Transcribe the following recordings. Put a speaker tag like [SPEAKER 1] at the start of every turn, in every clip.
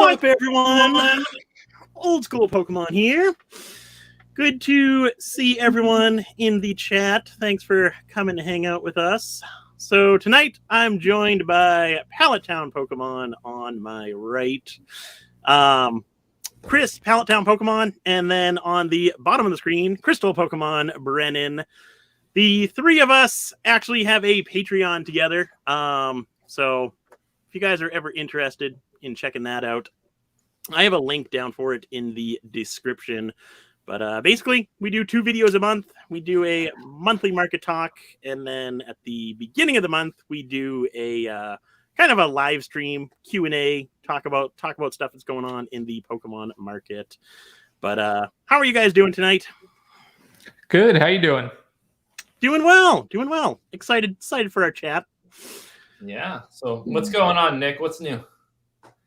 [SPEAKER 1] up, everyone? Old school Pokemon here. Good to see everyone in the chat. Thanks for coming to hang out with us. So tonight I'm joined by PalletTown Pokemon on my right. Chris, PalletTown Pokemon, and then on the bottom of the screen, Crystal Pokemon, Brennan. The three of us actually have a Patreon together. So if you guys are ever interested in checking that out, I have a link down for it in the description. But basically, we do 2 videos a month. We do a monthly market talk, and then at the beginning of the month, we do a kind of a live stream Q&A, talk about stuff that's going on in the Pokemon market. But how are you guys doing tonight?
[SPEAKER 2] Good. How you doing?
[SPEAKER 1] Doing well. Excited for our chat.
[SPEAKER 3] Yeah. So what's going on, Nick? What's new?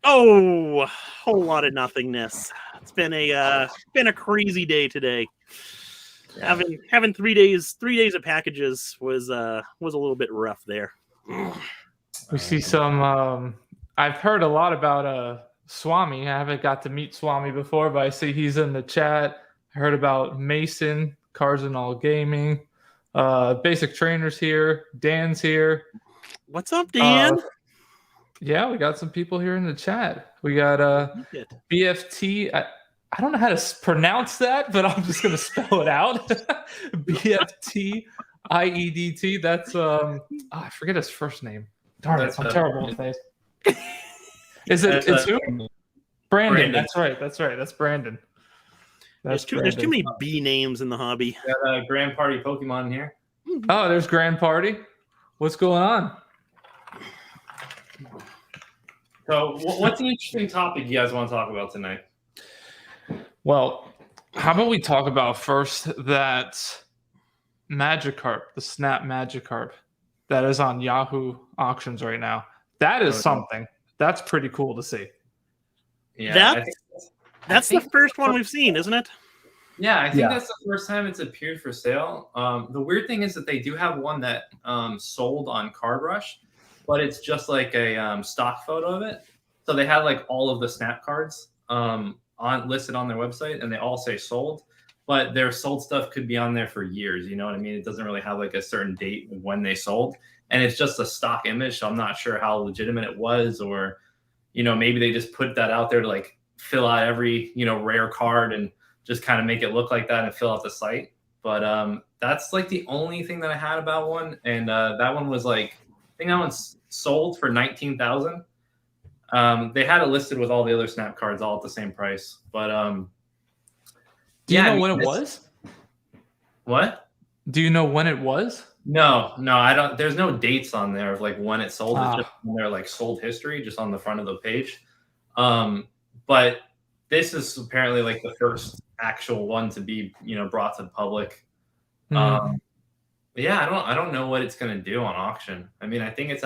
[SPEAKER 1] Oh, a whole lot of nothingness. It's been a crazy day today. Yeah. Having 3 days of packages was a little bit rough there.
[SPEAKER 2] We see some. I've heard a lot about Swami. I haven't got to meet Swami before, but I see he's in the chat. I heard about Mason, Cardinal Gaming, Basic Trainers here. Dan's here.
[SPEAKER 1] What's up, Dan?
[SPEAKER 2] Yeah, we got some people here in the chat. We got BFT. I don't know how to pronounce that, but I'm just going to spell it out. BFT IEDT. That's I forget his first name. Darn it, I'm terrible with names. It's who? Brandon. That's right. That's Brandon.
[SPEAKER 1] There's too many B names in the hobby.
[SPEAKER 3] Got Grand Party Pokemon here.
[SPEAKER 2] Oh, there's Grand Party. What's going on?
[SPEAKER 3] So, what's an interesting topic you guys want to talk about tonight?
[SPEAKER 2] Well, how about we talk about first that Magikarp, the Snap Magikarp, that is on Yahoo auctions right now. That is something. That's pretty cool to see.
[SPEAKER 1] Yeah, that's the first one we've seen, isn't it?
[SPEAKER 3] Yeah, I think that's the first time it's appeared for sale. The weird thing is that they do have one that sold on Card Rush, but it's just like a stock photo of it. So they had like all of the Snap cards listed on their website, and they all say sold. But their sold stuff could be on there for years. You know what I mean? It doesn't really have like a certain date of when they sold, and it's just a stock image. So I'm not sure how legitimate it was, or maybe they just put that out there to like fill out every rare card and just kind of make it look like that and fill out the site. But that's like the only thing that I had about one, and that one was like, I think that one's sold for $19,000. They had it listed with all the other Snap cards all at the same price. But
[SPEAKER 2] do you know when it was?
[SPEAKER 3] What?
[SPEAKER 2] Do you know when it was?
[SPEAKER 3] No, I don't. There's no dates on there of like when it sold. It's just on their like sold history, just on the front of the page. But this is apparently like the first actual one to be brought to the public. Yeah, I don't know what it's gonna do on auction. I mean, I think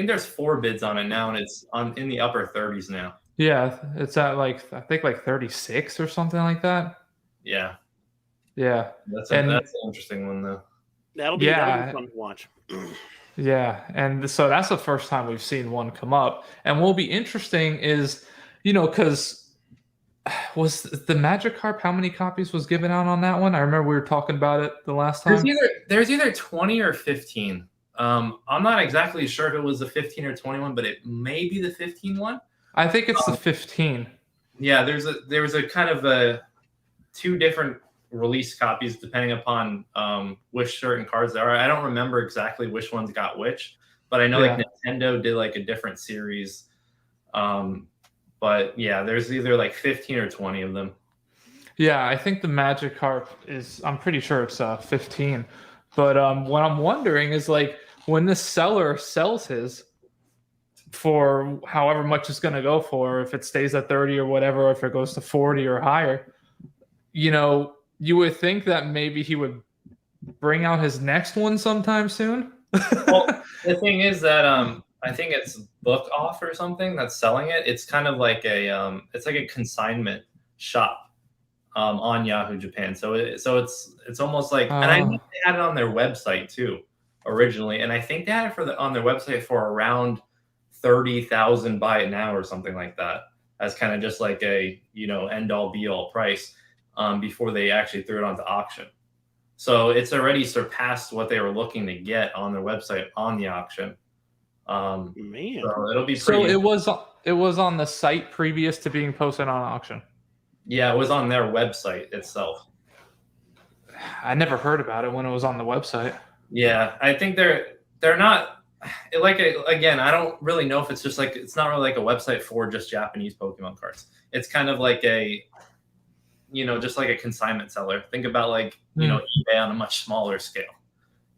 [SPEAKER 3] there's 4 bids on it now, and it's in the upper 30s now.
[SPEAKER 2] Yeah, it's at like I think like 36 or something like that.
[SPEAKER 3] Yeah. That's an interesting one though.
[SPEAKER 1] That'll be fun to watch.
[SPEAKER 2] Yeah, and so that's the first time we've seen one come up. And what'll be interesting is, because was the Magikarp, how many copies was given out on that one? I remember we were talking about it the last time.
[SPEAKER 3] There's either 20 or 15. I'm not exactly sure if it was the 15 or 21, but it may be the 15 one.
[SPEAKER 2] I think it's the 15.
[SPEAKER 3] Yeah, there was a kind of a 2 different release copies depending upon which certain cards there are. I don't remember exactly which ones got which, but I know like Nintendo did like a different series. But yeah, there's either like 15 or 20 of them.
[SPEAKER 2] Yeah, I think the Magikarp I'm pretty sure it's 15. But what I'm wondering is like when the seller sells his for however much it's going to go for, if it stays at 30 or whatever, or if it goes to 40 or higher, you would think that maybe he would bring out his next one sometime soon.
[SPEAKER 3] Well, the thing is that I think it's Book Off or something that's selling it. It's kind of like it's like a consignment shop on Yahoo Japan. So it's almost like, and I think they had it on their website too originally, and I think they had it on their website for around 30,000 buy it now or something like that. as kind of just like a, end all be all price before they actually threw it onto auction. So it's already surpassed what they were looking to get on their website on the auction.
[SPEAKER 1] Man,
[SPEAKER 3] so it'll be pretty.
[SPEAKER 2] So it was on the site previous to being posted on auction.
[SPEAKER 3] Yeah, it was on their website itself.
[SPEAKER 2] I never heard about it when it was on the website.
[SPEAKER 3] Yeah, I think they're not again, I don't really know if it's just like, it's not really like a website for just Japanese Pokemon cards. It's kind of like a, just like a consignment seller. Think about like, eBay on a much smaller scale.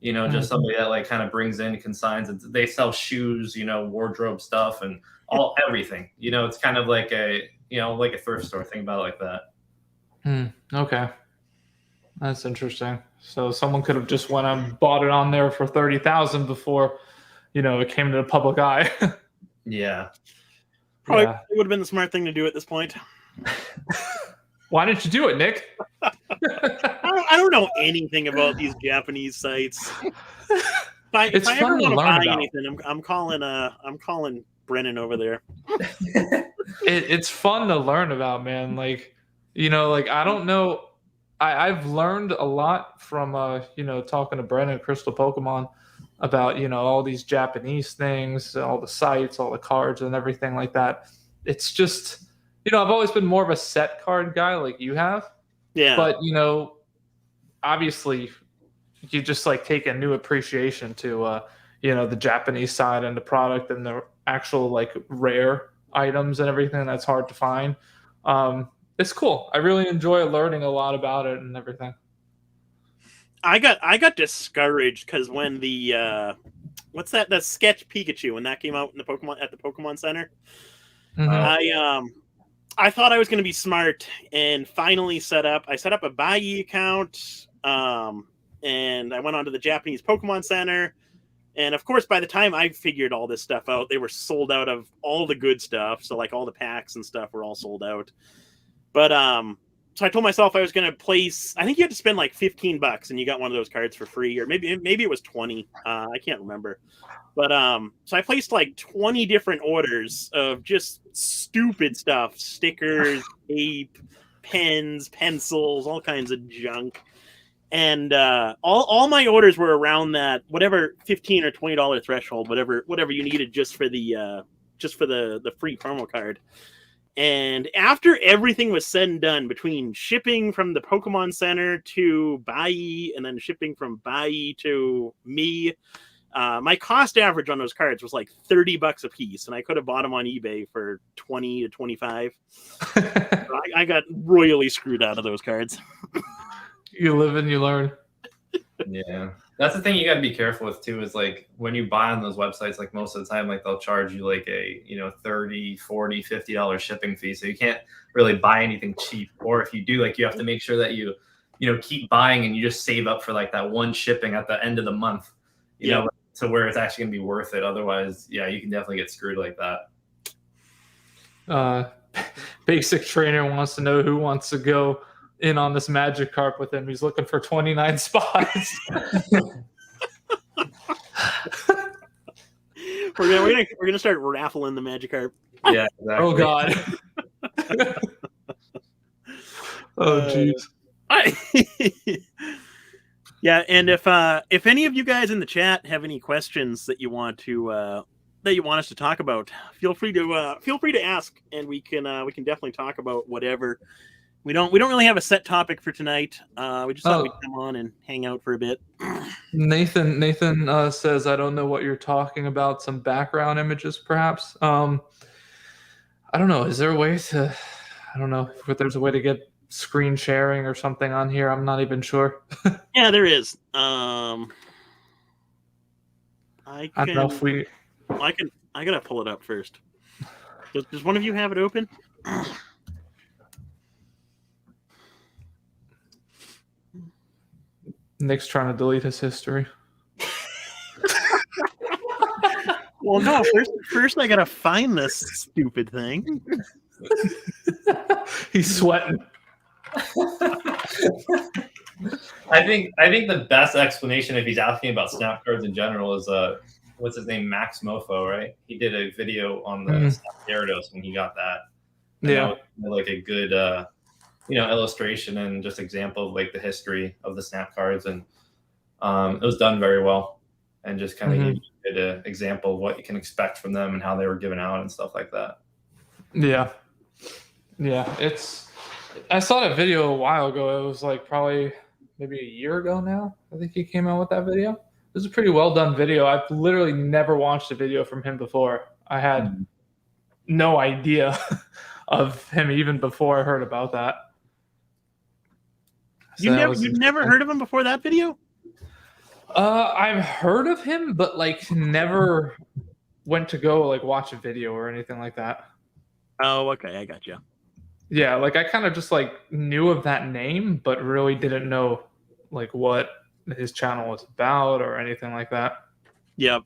[SPEAKER 3] Just somebody that like kind of brings in consigns, and they sell shoes, wardrobe stuff and everything. It's kind of like a, like a thrift store. Think about it like that.
[SPEAKER 2] Okay. That's interesting. So someone could have just went and bought it on there for 30,000 before, it came to the public eye.
[SPEAKER 3] Yeah.
[SPEAKER 1] Probably would have been the smart thing to do at this point.
[SPEAKER 2] Why didn't you do it, Nick?
[SPEAKER 1] I don't know anything about these Japanese sites. If I ever want to buy anything, I'm calling Brennan over there.
[SPEAKER 2] It's fun to learn about, man. Like, I don't know. I've learned a lot from talking to Brennan at Crystal Pokemon about all these Japanese things, all the sites, all the cards, and everything like that. It's just I've always been more of a set card guy, like you have.
[SPEAKER 1] Yeah.
[SPEAKER 2] But obviously, you just like take a new appreciation to the Japanese side and the product and the actual like rare items and everything that's hard to find. It's cool. I really enjoy learning a lot about it and everything.
[SPEAKER 1] I got discouraged because when the what's that sketch Pikachu, when that came out in the Pokemon Center, I thought I was going to be smart and finally set up a BrownEyes account, and I went onto the Japanese Pokemon Center, and of course by the time I figured all this stuff out, they were sold out of all the good stuff. So like all the packs and stuff were all sold out. But so I told myself I was going to place, I think you had to spend like $15 and you got one of those cards for free, or maybe it was 20. I can't remember. But so I placed like 20 different orders of just stupid stuff, stickers, tape, pens, pencils, all kinds of junk. And all my orders were around that whatever $15 or $20 threshold, whatever you needed just for the free promo card. And after everything was said and done, between shipping from the Pokemon Center to BrownEyes and then shipping from BrownEyes to me, my cost average on those cards was like $30 a piece, and I could have bought them on eBay for 20 to 25. So I got royally screwed out of those cards.
[SPEAKER 2] You live and you learn.
[SPEAKER 3] Yeah, that's the thing you got to be careful with too, is like when you buy on those websites, like most of the time, like they'll charge you like a $30, $40, $50 shipping fee, so you can't really buy anything cheap. Or if you do, like you have to make sure that you keep buying and you just save up for like that one shipping at the end of the month, you know, to where it's actually gonna be worth it. Otherwise, yeah, you can definitely get screwed like
[SPEAKER 2] that. Basic Trainer wants to know who wants to go in on this Magikarp with him. He's looking for 29 spots.
[SPEAKER 1] we're gonna start raffling the Magikarp.
[SPEAKER 3] Yeah, exactly.
[SPEAKER 2] Oh God. Oh jeez.
[SPEAKER 1] Yeah, and if any of you guys in the chat have any questions that you want us to talk about, feel free to ask, and we can definitely talk about whatever. We don't really have a set topic for tonight. We just thought we'd come on and hang out for a bit.
[SPEAKER 2] Nathan says, I don't know what you're talking about. Some background images, perhaps. I don't know. Is there a way to? I don't know if there's a way to get screen sharing or something on here. I'm not even sure.
[SPEAKER 1] Yeah, there is. I
[SPEAKER 2] don't know if we.
[SPEAKER 1] I gotta pull it up first. Does one of you have it open?
[SPEAKER 2] Nick's trying to delete his history.
[SPEAKER 1] Well, no. First, I gotta find this stupid thing.
[SPEAKER 2] He's sweating.
[SPEAKER 3] I think the best explanation, if he's asking about snap cards in general, is what's his name, Max Mofo, right? He did a video on the Snap Gyarados when he got that. And
[SPEAKER 2] Yeah.
[SPEAKER 3] that was like a good, illustration and just example of like the history of the snap cards. And it was done very well and just kind of gave you an example of what you can expect from them and how they were given out and stuff like that.
[SPEAKER 2] Yeah. Yeah. I saw that video a while ago. It was like probably maybe a year ago now. I think he came out with that video. It was a pretty well done video. I've literally never watched a video from him before. I had no idea of him even before I heard about that.
[SPEAKER 1] You've never heard of him before that video?
[SPEAKER 2] I've heard of him, but like never went to go like watch a video or anything like that.
[SPEAKER 1] Oh, okay, I got you.
[SPEAKER 2] Yeah, like I kind of just like knew of that name, but really didn't know like what his channel was about or anything like that.
[SPEAKER 1] Yep.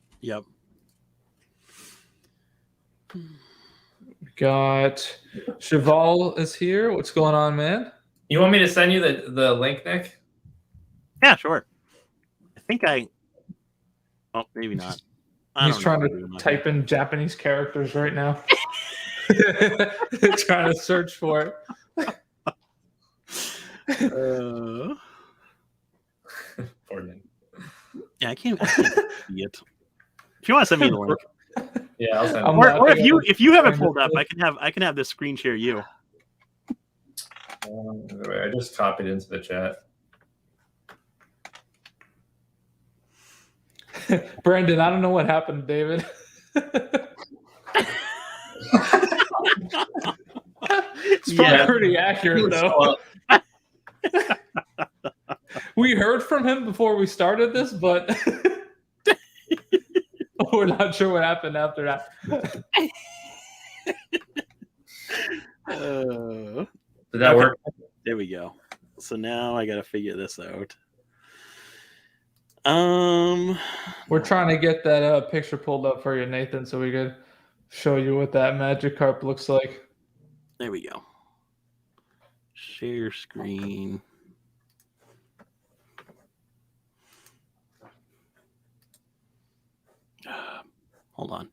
[SPEAKER 2] Got Cheval is here. What's going on, man?
[SPEAKER 3] You want me to send you the link, Nick?
[SPEAKER 1] Yeah, sure. I think oh, maybe not.
[SPEAKER 2] He's trying to type in Japanese characters right now. Trying to search for it.
[SPEAKER 1] Yeah, I can't see it. If you want to send me the link.
[SPEAKER 3] Yeah, I'll send
[SPEAKER 1] it. Or if you have it pulled up, I can have this screen share you.
[SPEAKER 3] I just copied it into the chat.
[SPEAKER 2] Brandon, I don't know what happened, David. It's probably pretty accurate, though. We heard from him before we started this, but we're not sure what happened after that.
[SPEAKER 3] Did that work?
[SPEAKER 1] There we go. So now I got to figure this out.
[SPEAKER 2] We're trying to get that picture pulled up for you, Nathan, so we could show you what that Magikarp looks like.
[SPEAKER 1] There we go. Share screen. Hold on.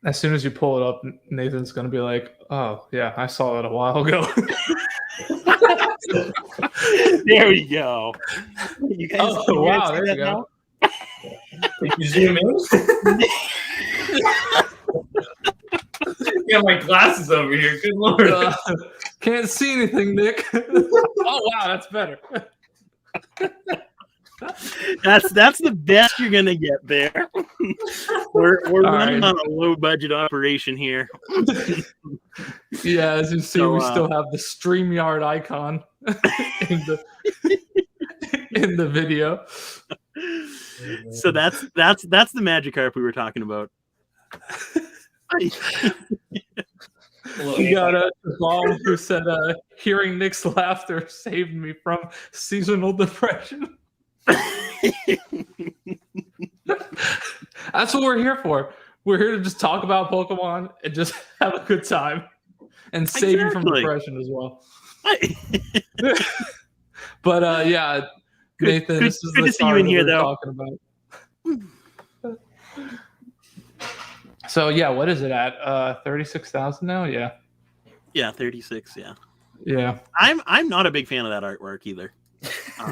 [SPEAKER 2] As soon as you pull it up, Nathan's going to be like, oh, yeah, I saw it a while ago.
[SPEAKER 1] There we go. You guys,
[SPEAKER 2] wow, there you go.
[SPEAKER 3] You zoom in? Got my glasses over here. Good lord.
[SPEAKER 2] Can't see anything, Nick. Oh, wow, that's better.
[SPEAKER 1] That's the best you're gonna get there. We're running on a low budget operation here.
[SPEAKER 2] Yeah, as you see, we still have the StreamYard icon in the video.
[SPEAKER 1] So that's the Magikarp we were talking about.
[SPEAKER 2] We got a mom who said, "Hearing Nick's laughter saved me from seasonal depression." That's what we're here for. We're here to just talk about Pokemon and just have a good time and save you from depression as well. But yeah, Nathan, this is
[SPEAKER 1] good
[SPEAKER 2] the
[SPEAKER 1] to see you in here, though.
[SPEAKER 2] Talking about. So yeah, what is it at? 36,000 now? Yeah.
[SPEAKER 1] Yeah, 36. Yeah.
[SPEAKER 2] Yeah.
[SPEAKER 1] I'm not a big fan of that artwork either.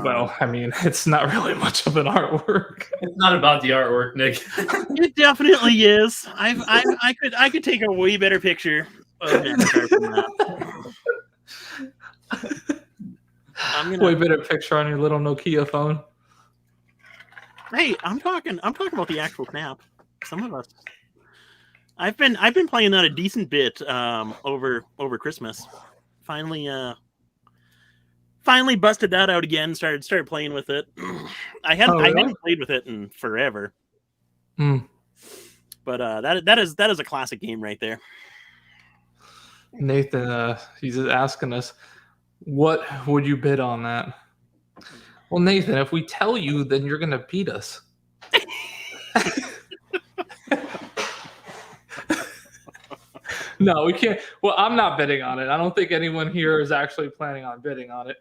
[SPEAKER 2] Well, I mean, it's not really much of an artwork.
[SPEAKER 3] It's not about the artwork, Nick.
[SPEAKER 1] It definitely is. I could take a way better picture of Magikarp than that.
[SPEAKER 2] Way better picture on your little Nokia phone.
[SPEAKER 1] Hey, I'm talking about the actual snap. Some of us. I've been playing that a decent bit over Christmas. Finally busted that out again. Started playing with it. I hadn't played with it in forever. But that is a classic game right there.
[SPEAKER 2] Nathan, he's asking us, what would you bid on that? Well, Nathan, if we tell you, then you're gonna beat us. No, we can't. Well, I'm not bidding on it. I don't think anyone here is actually planning on bidding on it.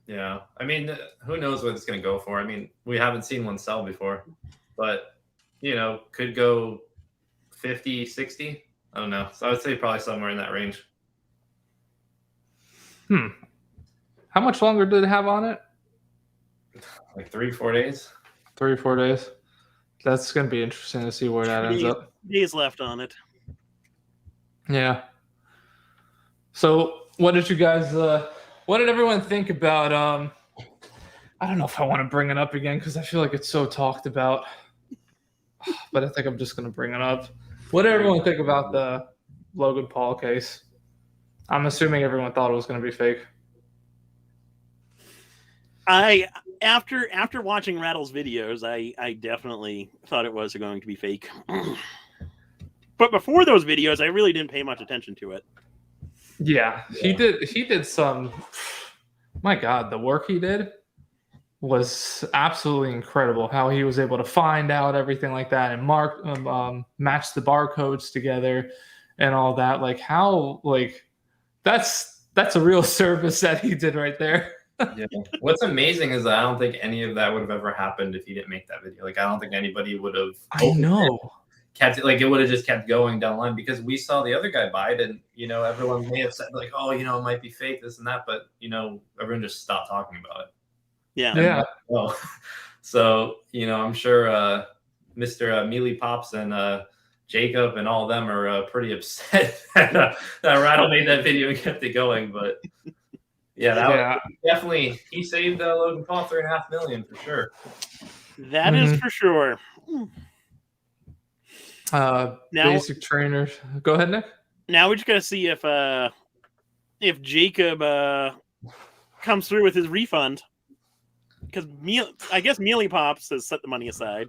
[SPEAKER 3] Yeah, I mean, who knows what it's going to go for? I mean, we haven't seen one sell before, but could go 50, 60. I don't know. So I would say probably somewhere in that range.
[SPEAKER 2] How much longer did it have on it?
[SPEAKER 3] Like 3-4 days.
[SPEAKER 2] 3 or 4 days. That's going to be interesting to see where that ends up.
[SPEAKER 1] Days left on it.
[SPEAKER 2] Yeah. So, what did you guys? What did everyone think about? I don't know if I want to bring it up again because I feel like it's so talked about. But I think I'm just going to bring it up. What did everyone think about the Logan Paul case? I'm assuming everyone thought it was going to be fake.
[SPEAKER 1] After watching Rattle's videos, I definitely thought it was going to be fake. But before those videos, I really didn't pay much attention to it.
[SPEAKER 2] Yeah, he did some. My God, the work he did was absolutely incredible. How he was able to find out everything like that and match the barcodes together and all that. Like how that's a real service that he did right there.
[SPEAKER 3] Yeah. What's amazing is that I don't think any of that would have ever happened if he didn't make that video. Like I don't think anybody would have.
[SPEAKER 2] I know.
[SPEAKER 3] Kept it, like it would have just kept going down the line because we saw the other guy buy it, and everyone may have said like, oh, it might be fake, this and that, but everyone just stopped talking about it.
[SPEAKER 2] Yeah.
[SPEAKER 3] Well, so I'm sure Mr. Mealy Pops and Jacob and all of them are pretty upset that Rattle made that video and kept it going, but. Yeah, definitely. He saved Logan Paul $3.5 million for sure.
[SPEAKER 1] That is for sure.
[SPEAKER 2] Now, basic trainers. Go ahead, Nick.
[SPEAKER 1] Now we just gotta see if Jacob comes through with his refund, because I guess Mealy Pops has set the money aside,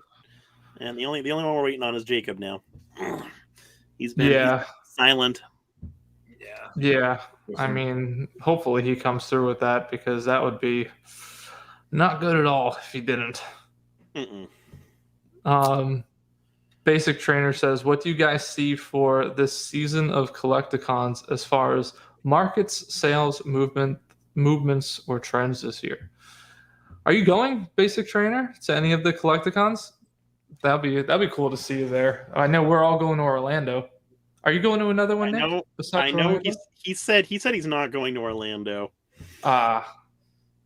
[SPEAKER 1] and the only one we're waiting on is Jacob now. He's been silent.
[SPEAKER 2] Yeah. I mean, hopefully he comes through with that because that would be not good at all if he didn't. Basic Trainer says, what do you guys see for this season of Collecticons as far as markets, sales, movements, or trends this year? Are you going, Basic Trainer, to any of the Collecticons? That'd be cool to see you there. I know we're all going to Orlando. Are you going to another one, Nick?
[SPEAKER 1] I know. He said he's not going to Orlando.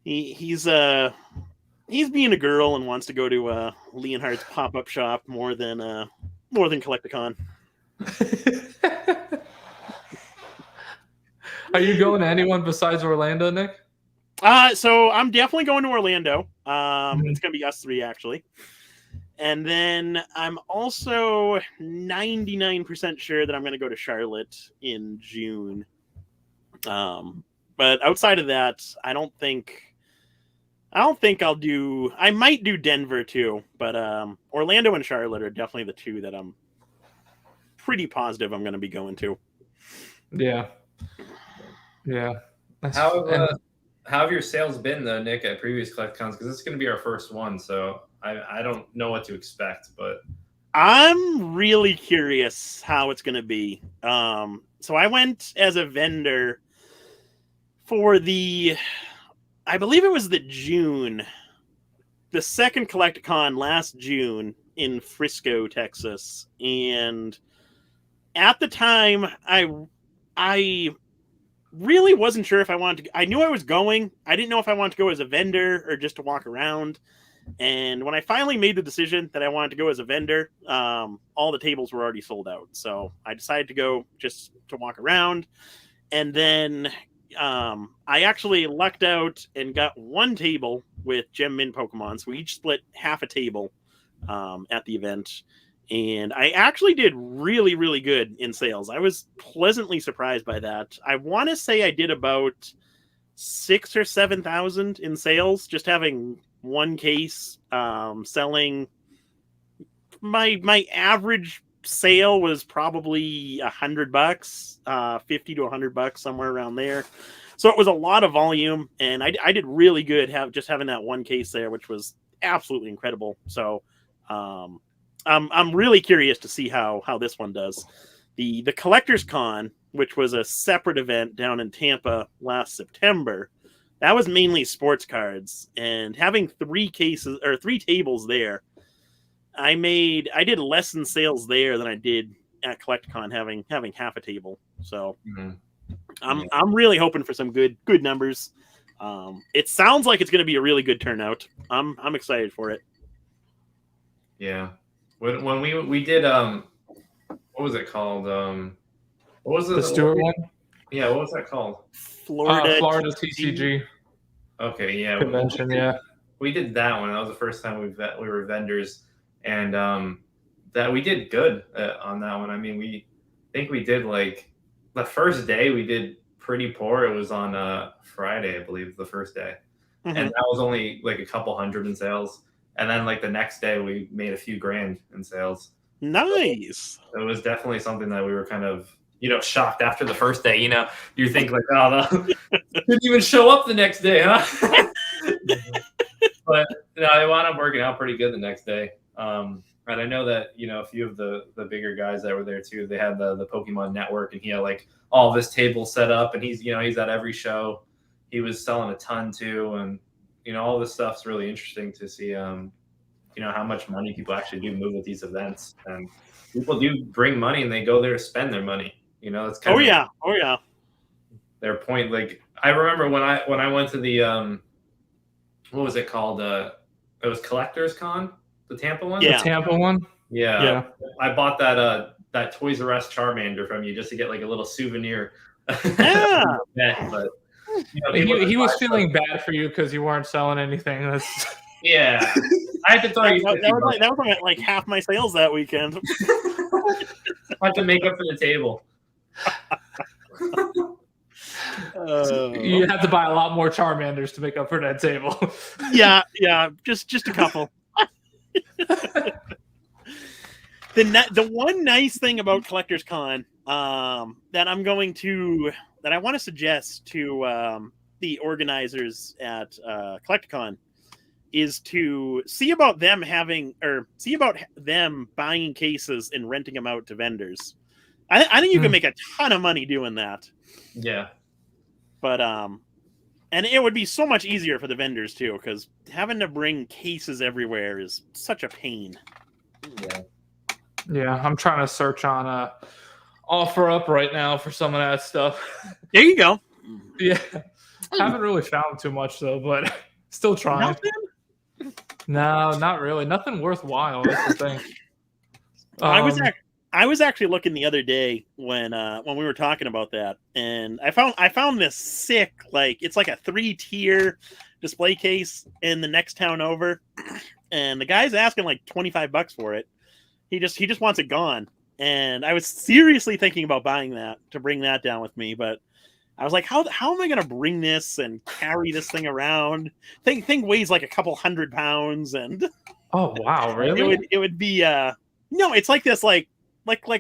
[SPEAKER 1] He's being a girl and wants to go to Leonhardt's pop-up shop more than Collecticon.
[SPEAKER 2] Are you going to anyone besides Orlando, Nick?
[SPEAKER 1] So I'm definitely going to Orlando. It's gonna be us three actually. And then I'm also 99% sure that I'm going to go to Charlotte in June. But outside of that, I don't think I'll do. I might do Denver too, but Orlando and Charlotte are definitely the two that I'm pretty positive I'm going to be going to.
[SPEAKER 2] Yeah.
[SPEAKER 3] How have your sales been though, Nick, at previous Collecticons? Because it's going to be our first one, so I don't know what to expect, but
[SPEAKER 1] I'm really curious how it's going to be. So I went as a vendor for I believe it was the second Collecticon last June in Frisco, Texas. And at the time, I really wasn't sure if I wanted to. I knew I was going. I didn't know if I wanted to go as a vendor or just to walk around. And when I finally made the decision that I wanted to go as a vendor, all the tables were already sold out. So I decided to go just to walk around. And then I actually lucked out and got one table with Gem Mint Pokemon. So we each split half a table at the event. And I actually did really, really good in sales. I was pleasantly surprised by that. I want to say I did about 6,000 or 7,000 in sales, just having one case selling. My average sale was probably $100, 50 to $100, somewhere around there. So it was a lot of volume, and I did really good having that one case there, which was absolutely incredible. So I'm really curious to see how this one does. The Collectors Con, which was a separate event down in Tampa last September, that was mainly sports cards, and having 3 cases or 3 tables there, I did less in sales there than I did at CollectCon having half a table. So I'm really hoping for some good numbers. It sounds like it's going to be a really good turnout. I'm excited for it.
[SPEAKER 3] Yeah. When we did what was it called? What was
[SPEAKER 2] the Stewart one?
[SPEAKER 3] Yeah, what was that called?
[SPEAKER 1] Florida
[SPEAKER 2] TCG.
[SPEAKER 3] Okay, yeah.
[SPEAKER 2] Convention, yeah.
[SPEAKER 3] We did that one. That was the first time we were vendors, and that we did good on that one. I mean, I think we did like the first day we did pretty poor. It was on Friday, I believe, the first day, and that was only like a couple hundred in sales. And then like the next day we made a few grand in sales.
[SPEAKER 1] Nice.
[SPEAKER 3] So it was definitely something that we were kind of, shocked after the first day. You think like, oh, didn't even show up the next day, huh? But it wound up working out pretty good the next day. And I know that, a few of the bigger guys that were there too, they had the Pokemon Network, and he had like all of his tables set up, and he's at every show. He was selling a ton too. And, all this stuff's really interesting to see, how much money people actually do move at these events. And people do bring money, and they go there to spend their money. It's kind of
[SPEAKER 1] oh yeah.
[SPEAKER 3] Their point. Like I remember when I went to the what was it called? It was Collectors Con, the Tampa one.
[SPEAKER 2] Yeah. The Tampa one.
[SPEAKER 3] Yeah. I bought that Toys R Us Charmander from you just to get like a little souvenir.
[SPEAKER 1] Yeah.
[SPEAKER 3] But
[SPEAKER 2] he was feeling bad for you because you weren't selling anything.
[SPEAKER 3] Yeah. I had to tell you
[SPEAKER 1] that was like half my sales that weekend.
[SPEAKER 3] I had to make up for the table.
[SPEAKER 2] You had to buy a lot more Charmanders to make up for that table.
[SPEAKER 1] yeah, just a couple. The one nice thing about Collectors Con that I want to suggest to the organizers at CollectCon is to see about them buying cases and renting them out to vendors. I think you can make a ton of money doing that.
[SPEAKER 3] Yeah.
[SPEAKER 1] But and it would be so much easier for the vendors too, because having to bring cases everywhere is such a pain.
[SPEAKER 2] Yeah, I'm trying to search on OfferUp right now for some of that stuff.
[SPEAKER 1] There you go.
[SPEAKER 2] Yeah. Haven't really found too much though, but still trying.
[SPEAKER 1] Nothing?
[SPEAKER 2] No, not really. Nothing worthwhile. That's the thing.
[SPEAKER 1] I was actually looking the other day when we were talking about that, and I found this sick, like it's like a 3-tier display case in the next town over, and the guy's asking like $25 for it. He just wants it gone, and I was seriously thinking about buying that to bring that down with me, but I was like, how am I gonna bring this and carry this thing around? Thing weighs like a couple 100 pounds, and
[SPEAKER 2] oh wow, really?
[SPEAKER 1] It would be no, it's like this like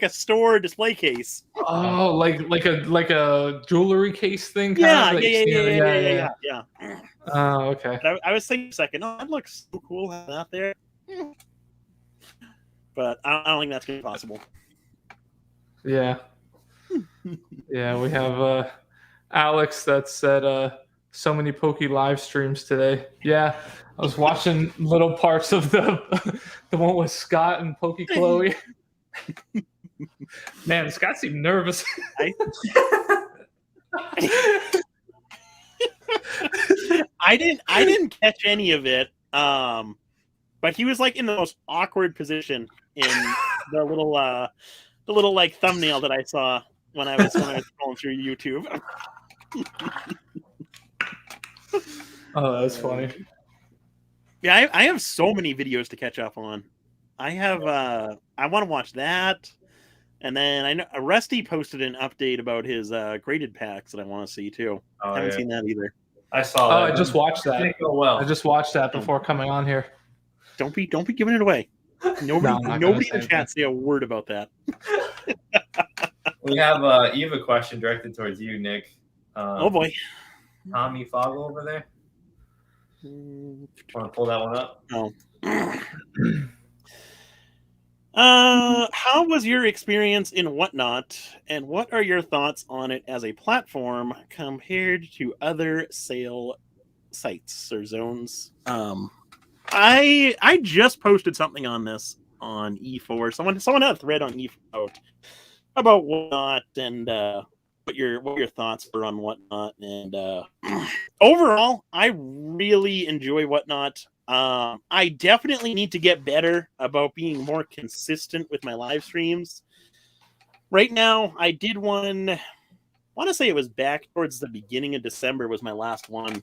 [SPEAKER 1] a store display case.
[SPEAKER 2] Oh, like a jewelry case thing.
[SPEAKER 1] Yeah.
[SPEAKER 2] Oh, okay.
[SPEAKER 1] But I was thinking a second, that looks so cool out there, but I don't think that's gonna be possible.
[SPEAKER 2] Yeah. Yeah, we have Alex that said so many Poke live streams today. Yeah, I was watching little parts of the one with Scott and Poke Chloe. Man, Scott seemed nervous.
[SPEAKER 1] I didn't catch any of it. But he was like in the most awkward position in the little like thumbnail that I saw when I was scrolling through YouTube.
[SPEAKER 2] Oh, that's funny.
[SPEAKER 1] Yeah, I have so many videos to catch up on. I want to watch that. And then I know Rusty posted an update about his graded packs that I want to see too. I haven't seen that either.
[SPEAKER 3] I saw that.
[SPEAKER 2] I just watched that.
[SPEAKER 3] Didn't go well.
[SPEAKER 2] I just watched that before coming on here.
[SPEAKER 1] Don't be giving it away. Nobody in the chat say a word about that.
[SPEAKER 3] We have you have a question directed towards you, Nick.
[SPEAKER 1] Oh boy.
[SPEAKER 3] Tommy Foggle over there. Want to pull that one up?
[SPEAKER 1] No. How was your experience in Whatnot, and what are your thoughts on it as a platform compared to other sale sites or zones. I just posted something on this on E4. Someone had a thread on E4 about Whatnot and what your thoughts were on Whatnot. And overall, I really enjoy Whatnot. I definitely need to get better about being more consistent with my live streams. Right now, I did one. I want to say it was back towards the beginning of December was my last one,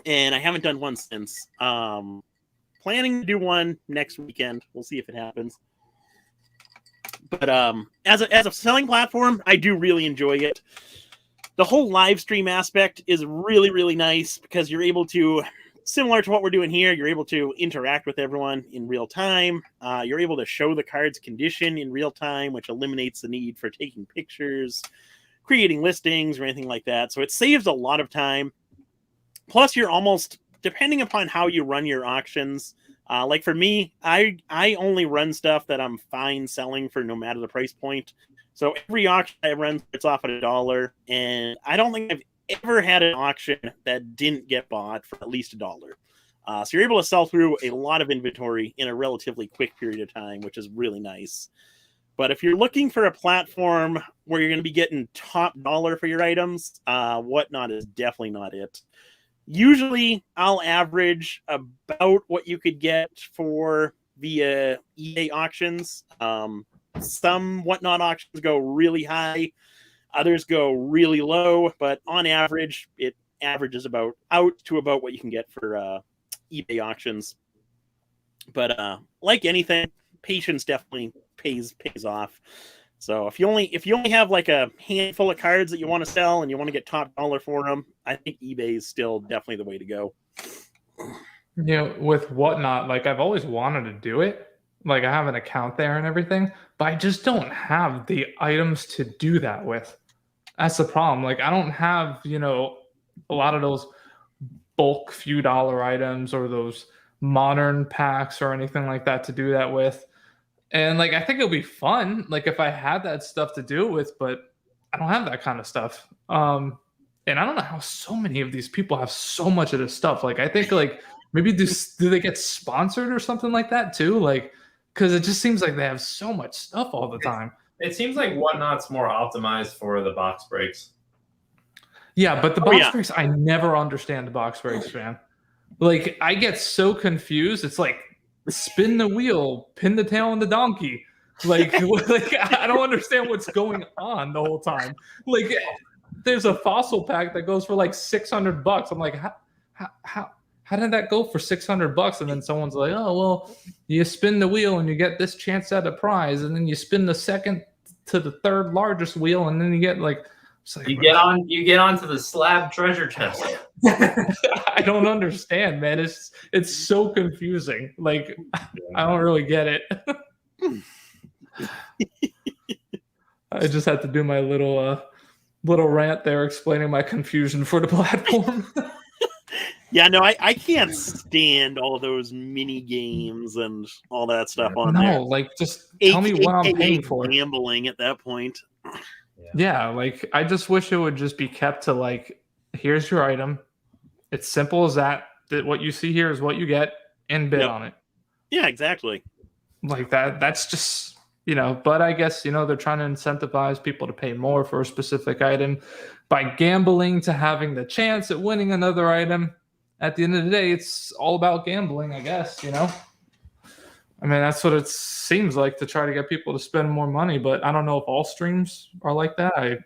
[SPEAKER 1] and I haven't done one since. Planning to do one next weekend. We'll see if it happens. But as a selling platform, I do really enjoy it. The whole live stream aspect is really, really nice because you're able to, similar to what we're doing here, you're able to interact with everyone in real time. You're able to show the card's condition in real time, which eliminates the need for taking pictures, creating listings, or anything like that. So it saves a lot of time. Plus, you're almost, depending upon how you run your auctions, like for me, I only run stuff that I'm fine selling for no matter the price point. So every auction I run starts off at $1, and I don't think I've ever had an auction that didn't get bought for at least $1. So you're able to sell through a lot of inventory in a relatively quick period of time, which is really nice. But if you're looking for a platform where you're going to be getting top dollar for your items, Whatnot is definitely not it. Usually, I'll average about what you could get for via eBay auctions. Some Whatnot auctions go really high, others go really low, but on average, it averages out to about what you can get for eBay auctions. But like anything, patience definitely pays off. So if you only have like a handful of cards that you want to sell and you want to get top dollar for them, I think eBay is still definitely the way to go.
[SPEAKER 2] You know, with Whatnot, like I've always wanted to do it. Like I have an account there and everything, but I just don't have the items to do that with. That's the problem. Like I don't have, you know, a lot of those bulk few dollar items or those modern packs or anything like that to do that with. And like I think it'll be fun, like if I had that stuff to do it with, but I don't have that kind of stuff. And I don't know how so many of these people have so much of this stuff. Like I think like maybe do they get sponsored or something like that too? Like because it just seems like they have so much stuff all the time.
[SPEAKER 3] It seems like Whatnot's more optimized for the box breaks.
[SPEAKER 2] Yeah, but the box breaks, I never understand the box breaks, man. Like I get so confused. It's like spin the wheel, pin the tail on the donkey. Like I don't understand what's going on the whole time. Like there's a fossil pack that goes for like $600. I'm like, how did that go for $600? And then someone's like, oh well, you spin the wheel and you get this chance at a prize, and then you spin the second to the third largest wheel, and then you get like,
[SPEAKER 3] you get onto the slab treasure chest.
[SPEAKER 2] I don't understand, man. It's so confusing. Like I don't really get it. I just had to do my little rant there explaining my confusion for the platform.
[SPEAKER 1] Yeah, no, I can't stand all those mini games and all that stuff on there.
[SPEAKER 2] No, like just tell me what I'm paying for.
[SPEAKER 1] Gambling at that point.
[SPEAKER 2] Yeah, like I just wish it would just be kept to like, here's your item. It's simple as that. That what you see here is what you get, and bid on it.
[SPEAKER 1] Yeah, exactly.
[SPEAKER 2] Like that. That's just, you know. But I guess, you know, they're trying to incentivize people to pay more for a specific item by gambling to having the chance at winning another item. At the end of the day, it's all about gambling, I guess, you know? I mean, that's what it seems like, to try to get people to spend more money, but I don't know if all streams are like that.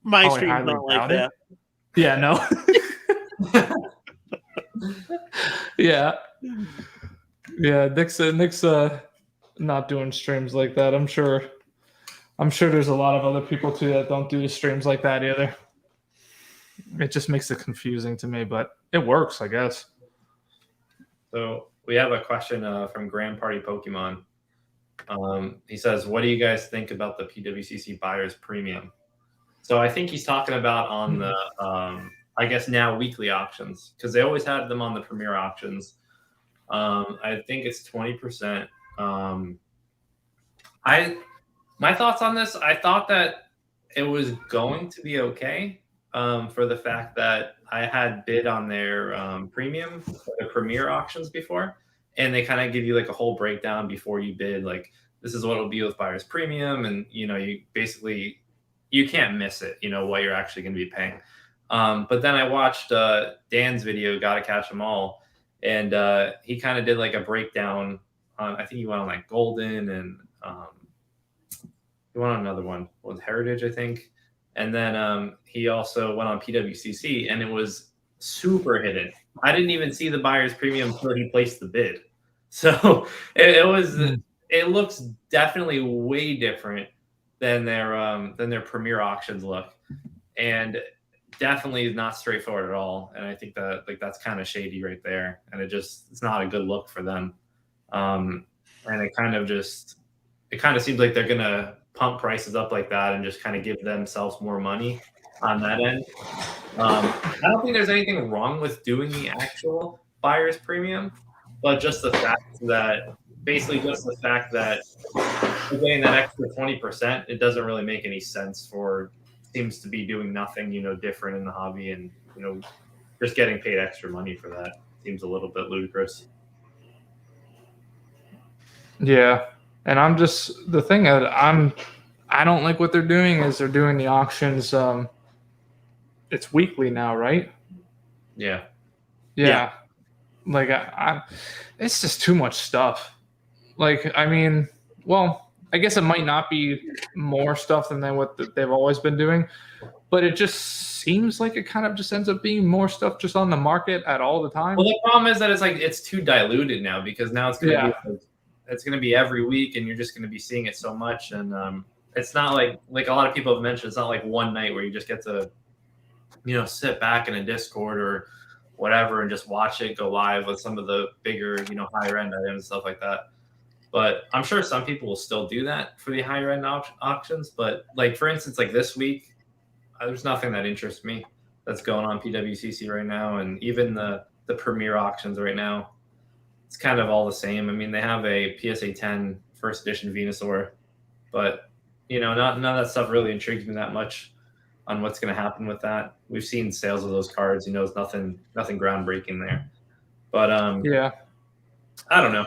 [SPEAKER 1] My stream's not like that.
[SPEAKER 2] Yeah, no. Yeah. Nick's not doing streams like that. I'm sure there's a lot of other people too that don't do streams like that either. It just makes it confusing to me, but it works, I guess.
[SPEAKER 3] So we have a question from Grand Party Pokemon. He says, what do you guys think about the PWCC buyer's premium? So I think he's talking about on the, I guess now weekly auctions, because they always had them on the premier auctions. I think it's 20%. My thoughts on this, I thought that it was going to be okay. for the fact that I had bid on their premium, their premier auctions before, and they kind of give you like a whole breakdown before you bid. Like, this is what it'll be with buyer's premium, and you basically you can't miss it. What you're actually going to be paying. But then I watched Dan's video, Gotta Catch 'Em All, and he kind of did like a breakdown on. I think he went on like Golden, and he went on another one with Heritage, I think. And then he also went on PWCC, and it was super hidden. I didn't even see the buyer's premium until he placed the bid. So it looks definitely way different than their premier auctions look, and definitely not straightforward at all. And I think that that's kind of shady right there, and it's not a good look for them. And it kind of seems like they're gonna pump prices up like that and just kind of give themselves more money on that end. I don't think there's anything wrong with doing the actual buyer's premium, but just the fact that we're getting that extra 20%, it doesn't really make any sense seems to be doing nothing, different in the hobby, and, just getting paid extra money for that seems a little bit ludicrous.
[SPEAKER 2] Yeah. And I don't like what they're doing is they're doing the auctions. It's weekly now, right?
[SPEAKER 3] Yeah.
[SPEAKER 2] Like it's just too much stuff. Like, I mean, well, I guess it might not be more stuff than what they've always been doing, but it just seems like it kind of just ends up being more stuff just on the market at all the time.
[SPEAKER 3] Well, the problem is that it's too diluted now, because now it's going to be every week, and you're just going to be seeing it so much. And it's not like a lot of people have mentioned, it's not like one night where you just get to, sit back in a Discord or whatever and just watch it go live with some of the bigger, higher end items and stuff like that. But I'm sure some people will still do that for the higher end auctions. But like, for instance, like this week, there's nothing that interests me that's going on PWCC right now. And even the premier auctions right now, it's kind of all the same. I mean, they have a PSA 10 first edition Venusaur, but none of that stuff really intrigues me that much on what's going to happen with that. We've seen sales of those cards, it's nothing groundbreaking there. But I don't know.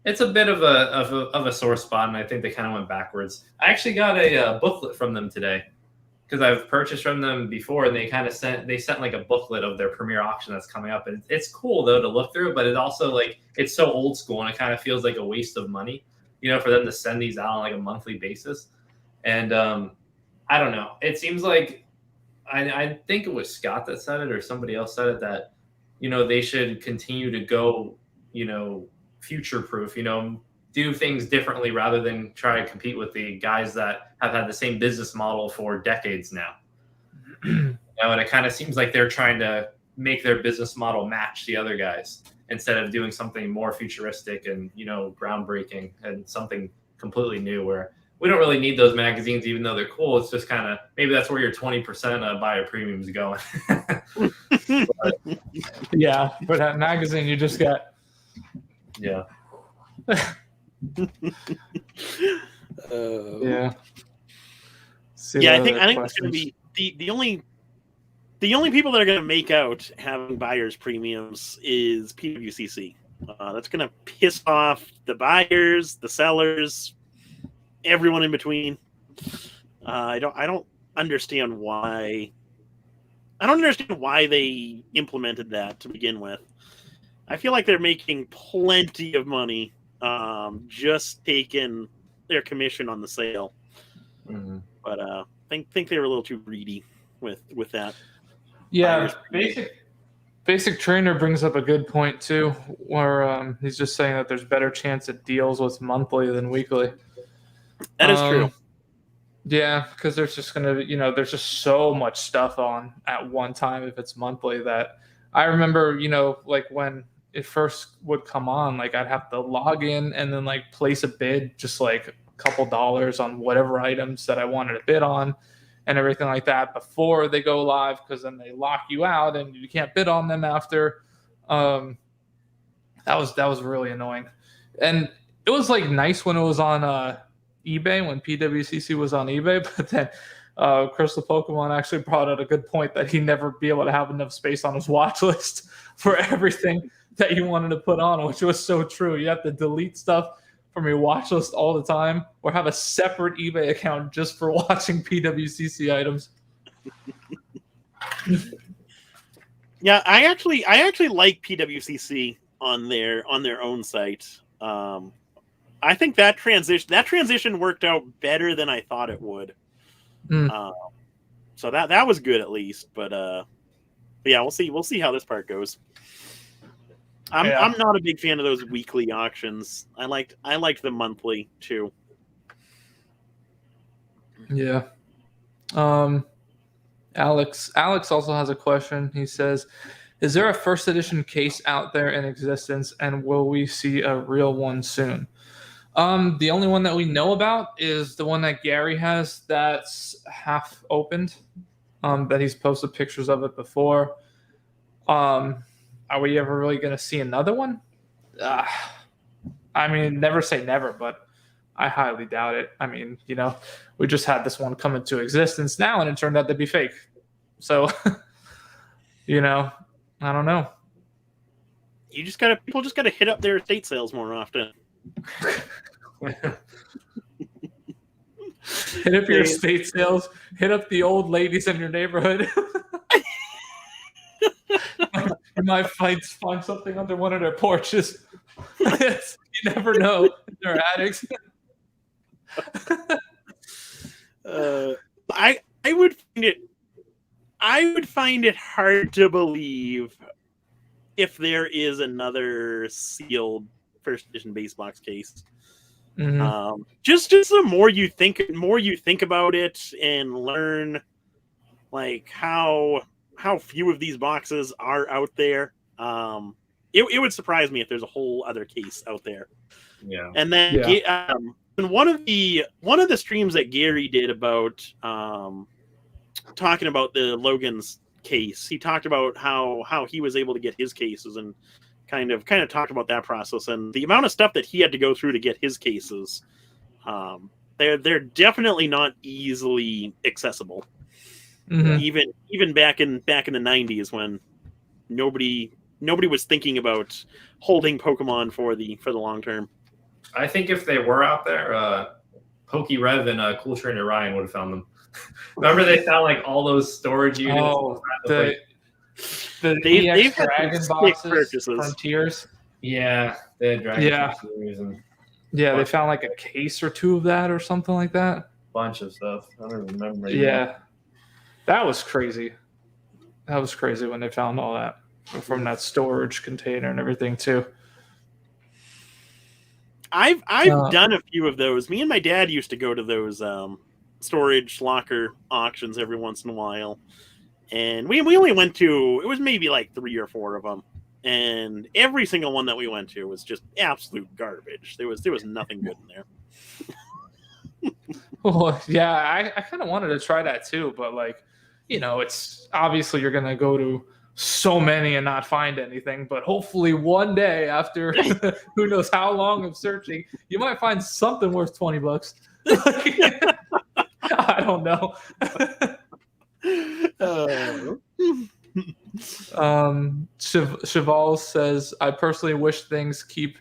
[SPEAKER 3] It's a bit of a sore spot, and I think they kind of went backwards. I actually got a booklet from them today, because I've purchased from them before, and they sent like a booklet of their premier auction that's coming up, and it's cool though to look through. But it also, like, it's so old school, and it kind of feels like a waste of money, for them to send these out on like a monthly basis. And I don't know. It seems like I think it was Scott that said it, or somebody else said it, that they should continue to go future proof, do things differently rather than try to compete with the guys that have had the same business model for decades now. And it kind of seems like they're trying to make their business model match the other guys instead of doing something more futuristic and, groundbreaking and something completely new, where we don't really need those magazines, even though they're cool. It's just kind of, maybe that's where your 20% buyer premium is going.
[SPEAKER 2] Yeah. For that magazine, you just got.
[SPEAKER 3] Yeah.
[SPEAKER 2] Yeah.
[SPEAKER 1] I think it's going to be the only people that are going to make out having buyers premiums is PWCC. That's going to piss off the buyers, the sellers, everyone in between. I don't understand why. I don't understand why they implemented that to begin with. I feel like they're making plenty of money, just taking their commission on the sale. Mm-hmm. But I think they were a little too greedy with that.
[SPEAKER 2] Yeah, Basic Trainer brings up a good point too, where he's just saying that there's better chance at deals with monthly than weekly.
[SPEAKER 1] That is true.
[SPEAKER 2] Yeah, because there's just gonna, there's just so much stuff on at one time if it's monthly, that I remember, like when it first would come on, like I'd have to log in and then like place a bid, just like a couple dollars on whatever items that I wanted to bid on and everything like that before they go live, because then they lock you out and you can't bid on them after. That was really annoying. And it was like nice when it was on eBay, when PWCC was on eBay, but then Crystal Pokemon actually brought out a good point that he'd never be able to have enough space on his watch list for everything that you wanted to put on, which was so true. You have to delete stuff from your watch list all the time, or have a separate eBay account just for watching PWCC items.
[SPEAKER 1] Yeah, I actually like PWCC on their own site. I think that transition worked out better than I thought it would. So that was good at least. But yeah, we'll see how this part goes. I'm not a big fan of those weekly auctions. I liked the monthly too.
[SPEAKER 2] Yeah. Alex also has a question. He says, is there a first edition case out there in existence, and will we see a real one soon? The only one that we know about is the one that Gary has that's half opened, that he's posted pictures of it before. Are we ever really going to see another one? I mean, never say never, but I highly doubt it. I mean, we just had this one come into existence now, and it turned out to be fake. So, I don't know.
[SPEAKER 1] People just gotta hit up their estate sales more often.
[SPEAKER 2] Hit up your estate sales. Hit up the old ladies in your neighborhood. You might find something under one of their porches. You never know. They're addicts.
[SPEAKER 1] I would find it hard to believe if there is another sealed first edition base box case. Mm-hmm. Just the more you think about it and learn like how few of these boxes are out there. It would surprise me if there's a whole other case out there.
[SPEAKER 3] Yeah.
[SPEAKER 1] And then in one of the streams that Gary did about talking about the Logan's case, he talked about how he was able to get his cases and kind of talked about that process and the amount of stuff that he had to go through to get his cases. They're definitely not easily accessible. Mm-hmm. Even back in the 90s when nobody was thinking about holding Pokemon for the long term.
[SPEAKER 3] I think if they were out there, PokeRev and Cool Trainer Ryan would have found them. Remember they found like all those storage units.
[SPEAKER 2] Oh, they've Dragon boxes,
[SPEAKER 1] purchases.
[SPEAKER 2] Frontiers.
[SPEAKER 3] Yeah, they had Dragon
[SPEAKER 2] boxes. Yeah, they found like a case or two of that or something like that.
[SPEAKER 3] Bunch of stuff. I don't remember.
[SPEAKER 2] Yeah, that was crazy. That was crazy when they found all that from that storage container and everything too.
[SPEAKER 1] I've done a few of those. Me and my dad used to go to those storage locker auctions every once in a while, and we only went to, it was maybe like 3 or 4 of them, and every single one that we went to was just absolute garbage. There was nothing good in there.
[SPEAKER 2] Well, yeah, I kind of wanted to try that too, but like, it's obviously you're gonna go to so many and not find anything, but hopefully one day after who knows how long of searching, you might find something worth $20. I don't know. Cheval says, I personally wish things keep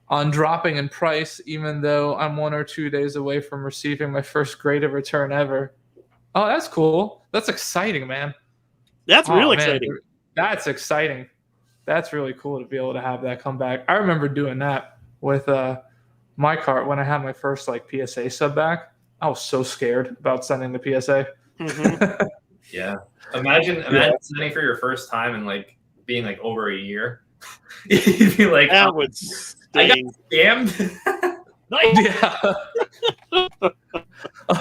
[SPEAKER 2] on dropping in price, even though I'm 1 or 2 days away from receiving my first graded return ever. Oh, that's cool. That's exciting, man.
[SPEAKER 1] That's real exciting.
[SPEAKER 2] That's exciting. That's really cool to be able to have that come back. I remember doing that with my cart when I had my first like PSA sub back. I was so scared about sending the PSA.
[SPEAKER 3] Mm-hmm. Yeah. Imagine sending for your first time and like being like over a year. You'd be like,
[SPEAKER 1] that would sting.
[SPEAKER 3] I got scammed.
[SPEAKER 2] Yeah.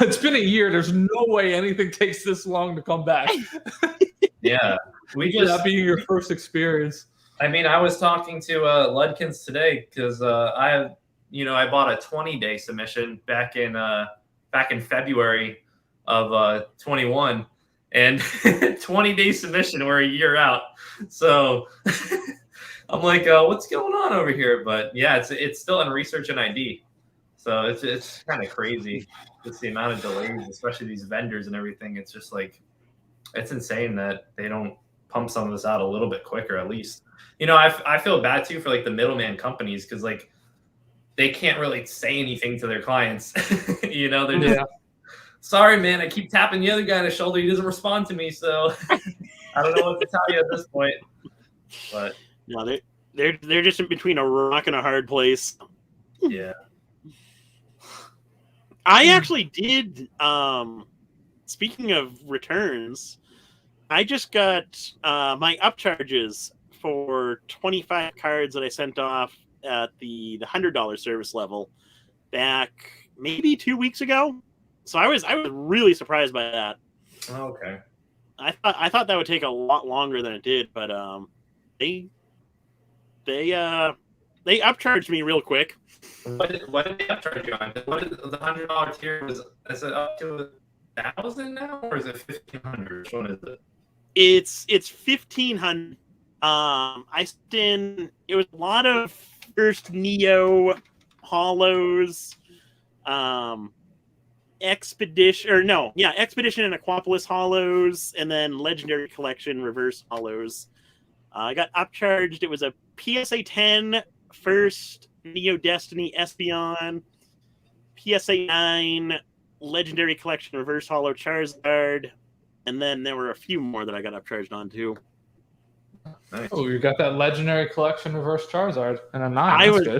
[SPEAKER 2] It's been a year. There's no way anything takes this long to come back.
[SPEAKER 3] Yeah.
[SPEAKER 2] That being your first experience.
[SPEAKER 3] I mean, I was talking to Ludkins today because I bought a 20-day submission back in February of 21, and 20-day submission, we're a year out. So I'm like, what's going on over here? But yeah, it's still in research and ID. So it's kind of crazy. Just the amount of delays, especially these vendors and everything. It's just like, it's insane that they don't pump some of this out a little bit quicker, at least. You know, I feel bad too for like the middleman companies, because like they can't really say anything to their clients. You know, they're just, sorry, man, I keep tapping the other guy on the shoulder. He doesn't respond to me, so I don't know what to tell you at this point. But
[SPEAKER 1] no, they're just in between a rock and a hard place.
[SPEAKER 3] Yeah.
[SPEAKER 1] I actually did. Speaking of returns, I just got my upcharges for 25 cards that I sent off at the $100 service level back maybe 2 weeks ago. So I was really surprised by that.
[SPEAKER 3] Oh, okay.
[SPEAKER 1] I thought that would take a lot longer than it did, but they upcharged me real quick.
[SPEAKER 3] What did they upcharge you on? What is the $100 tier? Is it up to 1,000 now, or is it 1,500? Which one is it?
[SPEAKER 1] It's 1,500. I spent it was a lot of first Neo Hollows, Expedition and Aquapolis Hollows, and then Legendary Collection Reverse Hollows. I got upcharged. It was a PSA 10 first Neo Destiny Espeon, PSA 9 Legendary Collection Reverse Hollow Charizard, and then there were a few more that I got upcharged on too.
[SPEAKER 2] Nice. Oh, you got that Legendary Collection Reverse Charizard and a 9.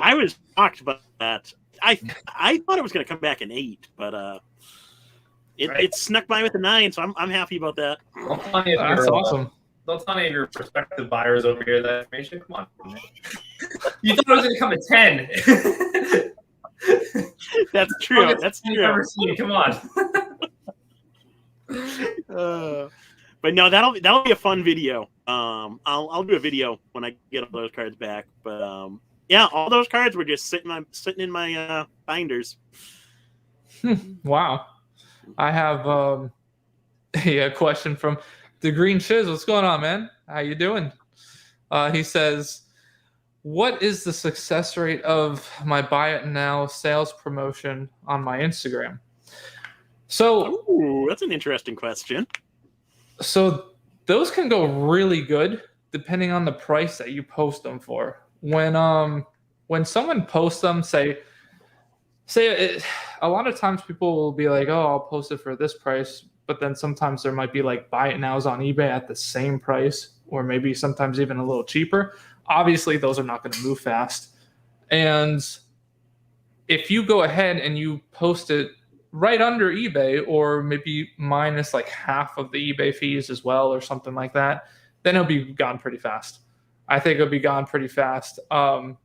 [SPEAKER 1] I was shocked by that. I thought it was going to come back an 8, but it snuck by with a 9, so I'm happy about that.
[SPEAKER 2] That's awesome.
[SPEAKER 3] Don't tell any of your prospective buyers over here that information. Come on. You thought it was going to come at 10.
[SPEAKER 1] That's true. That's true.
[SPEAKER 3] Come on.
[SPEAKER 1] But no, that'll be a fun video. I'll do a video when I get all those cards back. But yeah, all those cards were just sitting in my binders.
[SPEAKER 2] Wow. I have a question from the Green Shiz. What's going on, man? How you doing? He says, what is the success rate of my buy it now sales promotion on my Instagram? So,
[SPEAKER 1] ooh, that's an interesting question.
[SPEAKER 2] So those can go really good depending on the price that you post them for. When someone posts them, say a lot of times people will be like, oh, I'll post it for this price, but then sometimes there might be like buy it nows on eBay at the same price, or maybe sometimes even a little cheaper. Obviously, those are not going to move fast. And if you go ahead and you post it right under eBay, or maybe minus like half of the eBay fees as well, or something like that, then it'll be gone pretty fast. I think it'll be gone pretty fast. I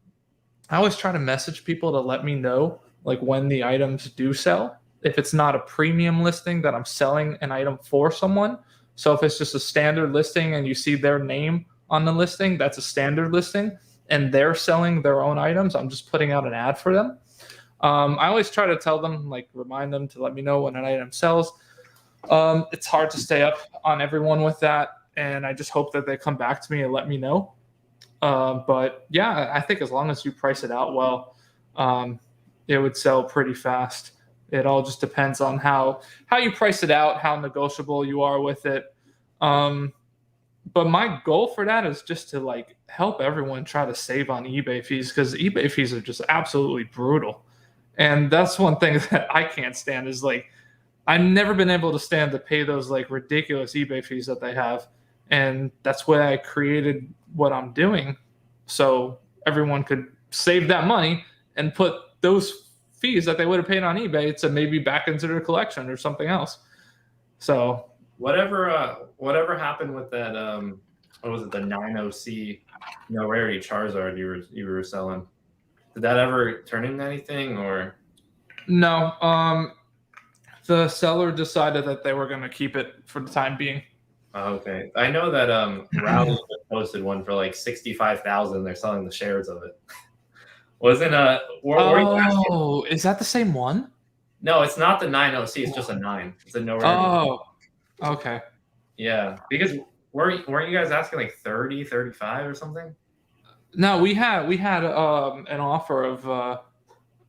[SPEAKER 2] always try to message people to let me know like when the items do sell. If it's not a premium listing that I'm selling an item for someone. So if it's just a standard listing and you see their name on the listing, that's a standard listing, and they're selling their own items, I'm just putting out an ad for them. I always try to tell them, like remind them to let me know when an item sells. It's hard to stay up on everyone with that, and I just hope that they come back to me and let me know. But yeah, I think as long as you price it out well, it would sell pretty fast. It all just depends on how you price it out, how negotiable you are with it. But my goal for that is just to like help everyone try to save on eBay fees, because eBay fees are just absolutely brutal. And that's one thing that I can't stand is like, I've never been able to stand to pay those like ridiculous eBay fees that they have. And that's why I created what I'm doing, so everyone could save that money and put those fees that they would have paid on eBay to maybe back into their collection or something else. So
[SPEAKER 3] whatever happened with that, what was it, the 90C rarity Charizard you were selling? Did that ever turn into anything, or?
[SPEAKER 2] No, the seller decided that they were going to keep it for the time being.
[SPEAKER 3] Oh, okay. I know that Rowley posted one for like 65,000. They're selling the shares of it. Wasn't
[SPEAKER 2] is that the same one?
[SPEAKER 3] No, it's not the 90C. It's just a 9. It's a no rarity.
[SPEAKER 2] Oh, okay.
[SPEAKER 3] Yeah, because weren't you guys asking like 30, 35 or something?
[SPEAKER 2] No, we had an offer of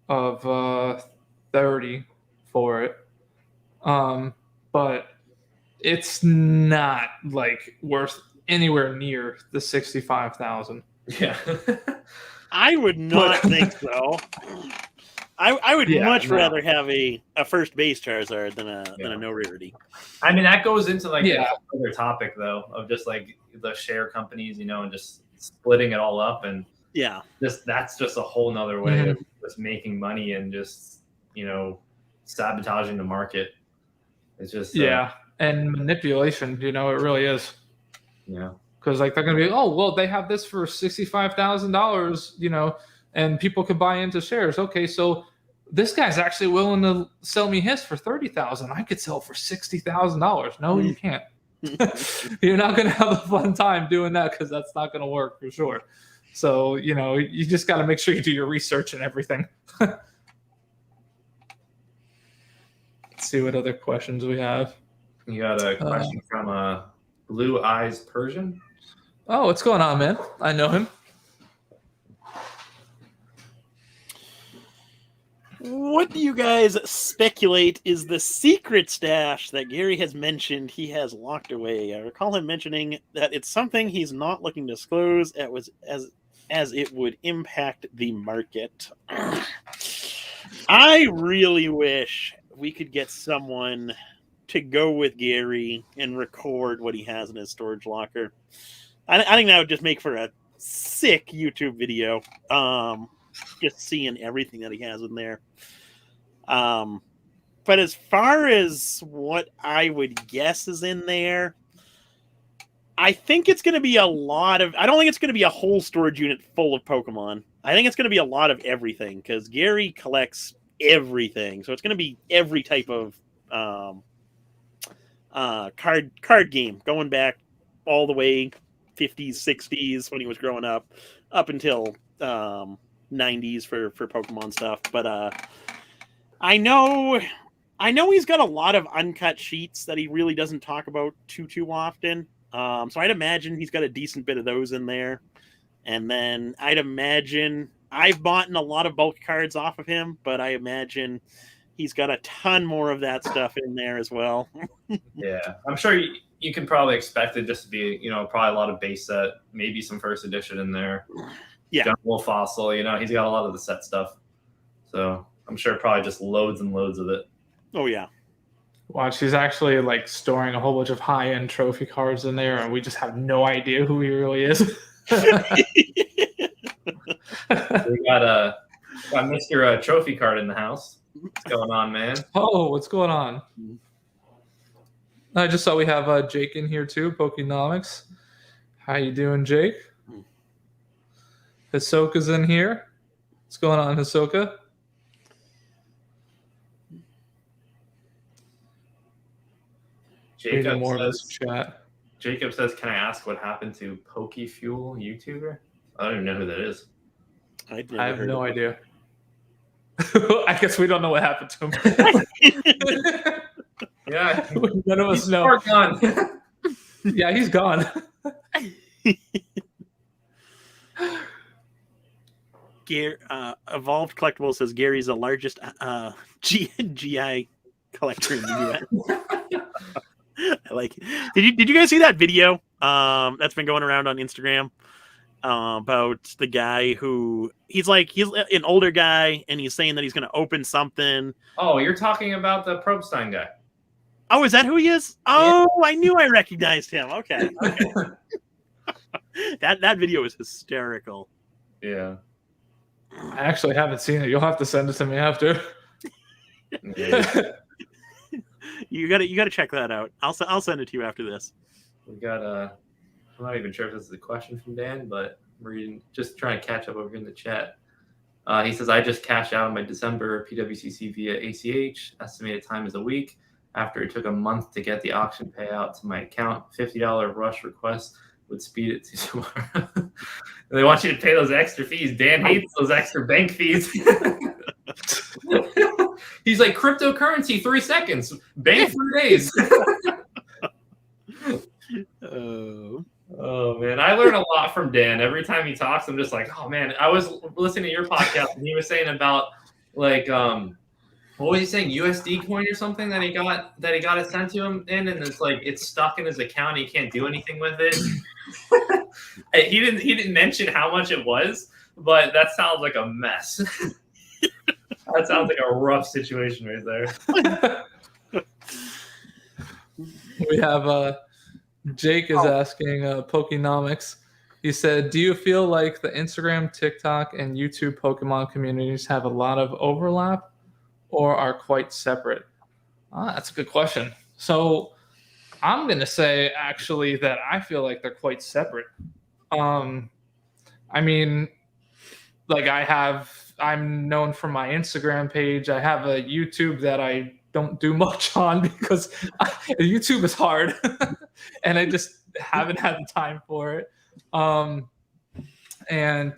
[SPEAKER 2] of 30 for it. But it's not like worth anywhere near the 65,000.
[SPEAKER 3] Yeah.
[SPEAKER 1] I would not think so. I would much rather have a first base Charizard than a no rarity.
[SPEAKER 3] I mean, that goes into like another topic though, of just like the share companies, and just splitting it all up, and that's just a whole nother way of just making money and just sabotaging the market. It's just
[SPEAKER 2] and manipulation. It really is.
[SPEAKER 3] Yeah.
[SPEAKER 2] Because like they're gonna be, oh well, they have this for $65,000, and people could buy into shares. Okay, so this guy's actually willing to sell me his for $30,000. I could sell for $60,000. No, you can't. You're not gonna have a fun time doing that because that's not gonna work for sure. So you just got to make sure you do your research and everything. Let's see what other questions we have.
[SPEAKER 3] You got a question from Blue Eyes Persian.
[SPEAKER 2] Oh, what's going on, man? I know him.
[SPEAKER 1] What do you guys speculate is the secret stash that Gary has mentioned he has locked away? I recall him mentioning that it's something he's not looking to disclose as it would impact the market. I really wish we could get someone to go with Gary and record what he has in his storage locker. I think that would just make for a sick YouTube video. Just seeing everything that he has in there. But as far as what I would guess is in there, I think it's going to be a lot of... I don't think it's going to be a whole storage unit full of Pokemon. I think it's going to be a lot of everything because Gary collects everything. So it's going to be every type of card game, going back all the way 50s, 60s when he was growing up until 90s for Pokemon stuff. But I know he's got a lot of uncut sheets that he really doesn't talk about too often. So I'd imagine he's got a decent bit of those in there. And then I'd imagine I've bought a lot of bulk cards off of him, but I imagine he's got a ton more of that stuff in there as well.
[SPEAKER 3] Yeah, I'm sure you can probably expect it just to be, probably a lot of base set, maybe some first edition in there.
[SPEAKER 1] Yeah.
[SPEAKER 3] Jungle Fossil, he's got a lot of the set stuff. So I'm sure probably just loads and loads of it.
[SPEAKER 1] Oh, yeah.
[SPEAKER 2] Watch, he's actually like storing a whole bunch of high-end trophy cards in there, and we just have no idea who he really is.
[SPEAKER 3] We got Mr. Trophy Card in the house. What's going on, man?
[SPEAKER 2] Oh, what's going on? I just saw we have Jake in here too, Pokenomics. How you doing, Jake? Hisoka's in here. What's going on, Hisoka?
[SPEAKER 3] Jacob
[SPEAKER 2] more
[SPEAKER 3] says,
[SPEAKER 2] of this chat.
[SPEAKER 3] Jacob says, "Can I ask what happened to PokeFuel YouTuber?" I don't even know who that is.
[SPEAKER 2] I have no idea. I guess we don't know what happened to him.
[SPEAKER 3] Yeah,
[SPEAKER 2] none of us know.
[SPEAKER 3] Gone.
[SPEAKER 2] Yeah, he's gone.
[SPEAKER 1] Evolved Collectibles says Gary's the largest GI collector in the US. I like it. Did you guys see that video that's been going around on Instagram about the guy who he's an older guy and he's saying that he's going to open something.
[SPEAKER 3] Oh, you're talking about the Probstein guy.
[SPEAKER 1] Oh, is that who he is? Oh, yeah. I knew I recognized him. Okay. That video was hysterical.
[SPEAKER 3] Yeah.
[SPEAKER 2] I actually haven't seen it. You'll have to send it to me after.
[SPEAKER 1] Yeah. You gotta check that out. I'll send it to you after this.
[SPEAKER 3] We got I'm not even sure if this is a question from Dan, but we're just trying to catch up over in the chat. He says, "I just cashed out my December PWCC via ACH. Estimated time is a week. After it took a month to get the auction payout to my account, $50 rush request would speed it to tomorrow." They want you to pay those extra fees. Dan hates those extra bank fees. He's like, cryptocurrency, 3 seconds. Bank 3 days. Oh, man. I learn a lot from Dan. Every time he talks, I'm just like, oh, man. I was listening to your podcast, and he was saying about like what was he saying? USD coin or something that he got it sent to him in, and it's like it's stuck in his account. He can't do anything with it. He didn't mention how much it was, but that sounds like a mess. That sounds like a rough situation right there.
[SPEAKER 2] We have Jake is asking Pokenomics. He said, do you feel like the Instagram, TikTok, and YouTube Pokemon communities have a lot of overlap or are quite separate? That's a good question. So I'm going to say actually that I feel like they're quite separate. I mean, like I'm known for my Instagram page. I have a YouTube that I don't do much on because YouTube is hard and I just haven't had the time for it. And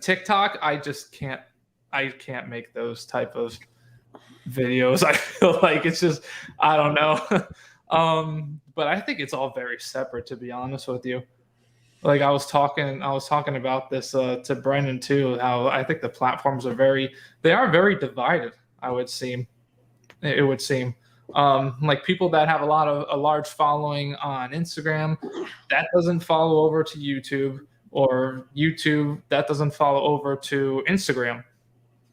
[SPEAKER 2] TikTok, I can't make those type of videos. I feel like it's just, I don't know. But I think it's all very separate, to be honest with you. Like I was talking about this to Brendan too, how I think the platforms are very divided. It would seem. Like people that have a large following on Instagram, that doesn't follow over to YouTube, or YouTube that doesn't follow over to Instagram.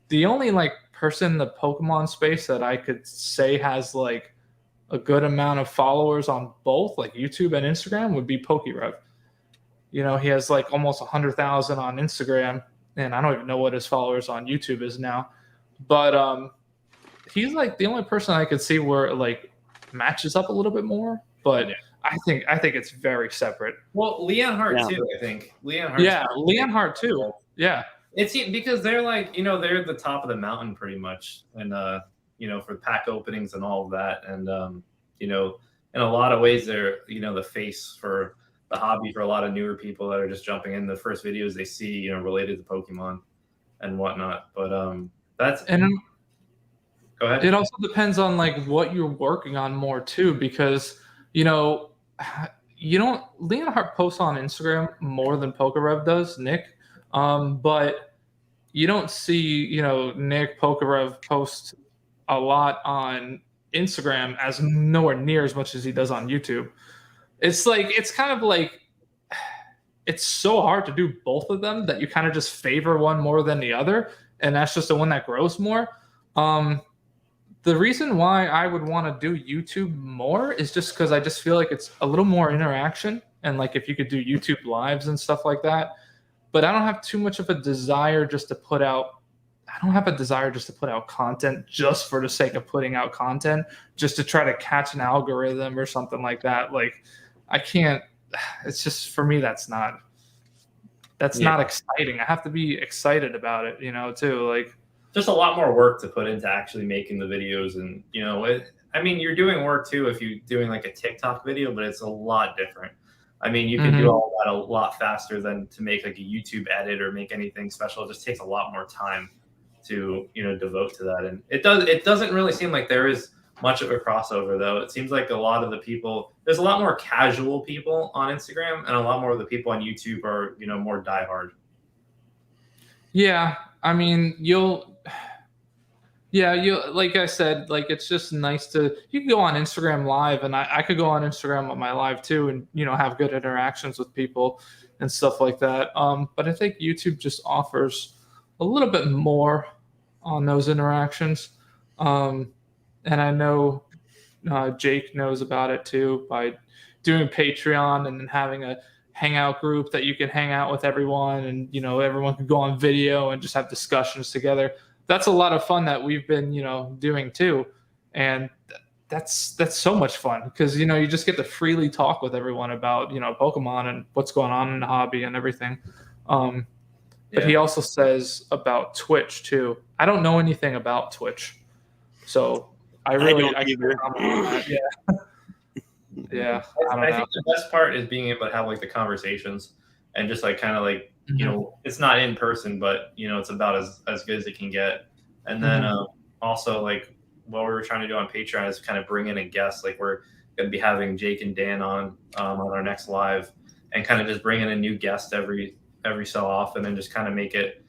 [SPEAKER 2] The only like person in the Pokemon space that I could say has like a good amount of followers on both, like YouTube and Instagram, would be PokeRev. You know, he has like almost 100,000 on Instagram, and I don't even know what his followers on YouTube is now. But he's like the only person I could see where it like matches up a little bit more. But yeah. I think it's very separate.
[SPEAKER 3] Well, Leon Hart too, I think. Leon
[SPEAKER 2] Hart too. Yeah.
[SPEAKER 3] It's because they're like, they're at the top of the mountain pretty much, and for pack openings and all of that, and in a lot of ways they're the face for the hobby for a lot of newer people that are just jumping in. The first videos they see related to Pokemon and whatnot. But go ahead.
[SPEAKER 2] It also depends on like what you're working on more too, because Leonhart posts on Instagram more than PokeRev does, Nick. But you don't see, Nick PokeRev post a lot on Instagram as nowhere near as much as he does on YouTube. It's kind of like, it's so hard to do both of them that you kind of just favor one more than the other. And that's just the one that grows more. The reason why I would want to do YouTube more is just because I just feel like it's a little more interaction. And like if you could do YouTube lives and stuff like that. But I don't have too much of a desire just to put out content just for the sake of putting out content, just to try to catch an algorithm or something like that. Like I can't, it's just, for me, that's not exciting. I have to be excited about it, too. Like
[SPEAKER 3] just a lot more work to put into actually making the videos. And, you're doing work too if you're doing like a TikTok video, but it's a lot different. You can do all that a lot faster than to make like a YouTube edit or make anything special. It just takes a lot more time to, devote to that. And it doesn't really seem like there is much of a crossover though. It seems like a lot of the people, there's a lot more casual people on Instagram, and a lot more of the people on YouTube are, more diehard.
[SPEAKER 2] Yeah. Like I said, like it's just nice you can go on Instagram live, and I could go on Instagram on my live too, and have good interactions with people and stuff like that. But I think YouTube just offers a little bit more on those interactions. And I know Jake knows about it too, by doing Patreon and then having a hangout group that you can hang out with everyone, and everyone can go on video and just have discussions together. That's a lot of fun that we've been, doing too. And that's so much fun because, you just get to freely talk with everyone about, Pokemon and what's going on in the hobby and everything. But he also says about Twitch too. I don't know anything about Twitch. So I don't either. Yeah.
[SPEAKER 3] I think the best part is being able to have like the conversations and just like kind of like, it's not in person, but it's about as good as it can get. And then also like what we were trying to do on Patreon is kind of bring in a guest. Like we're going to be having Jake and Dan on our next live, and kind of just bring in a new guest every every so often and just kind of make it,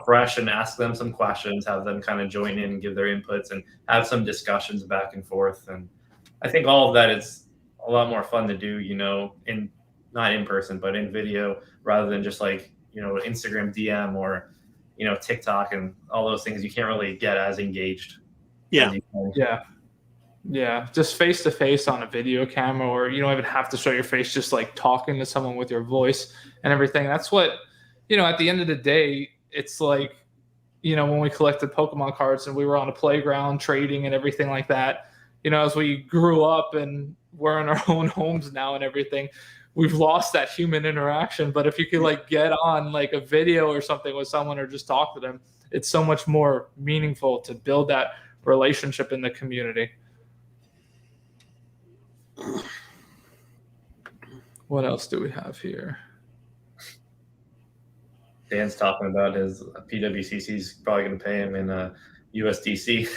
[SPEAKER 3] fresh and ask them some questions, have them kind of join in and give their inputs and have some discussions back and forth. And I think all of that is a lot more fun to do, not in person, but in video, rather than just like, Instagram DM or, TikTok and all those things. You can't really get as engaged.
[SPEAKER 1] Yeah.
[SPEAKER 2] Yeah. Just face to face on a video camera, or you don't even have to show your face, just like talking to someone with your voice and everything. That's what, at the end of the day, it's like, when we collected Pokemon cards and we were on a playground trading and everything like that, as we grew up and we're in our own homes now and everything, we've lost that human interaction. But if you could like get on like a video or something with someone or just talk to them, it's so much more meaningful to build that relationship in the community. What else do we have here?
[SPEAKER 3] Dan's talking about his PWCC is probably going to pay him in USDC.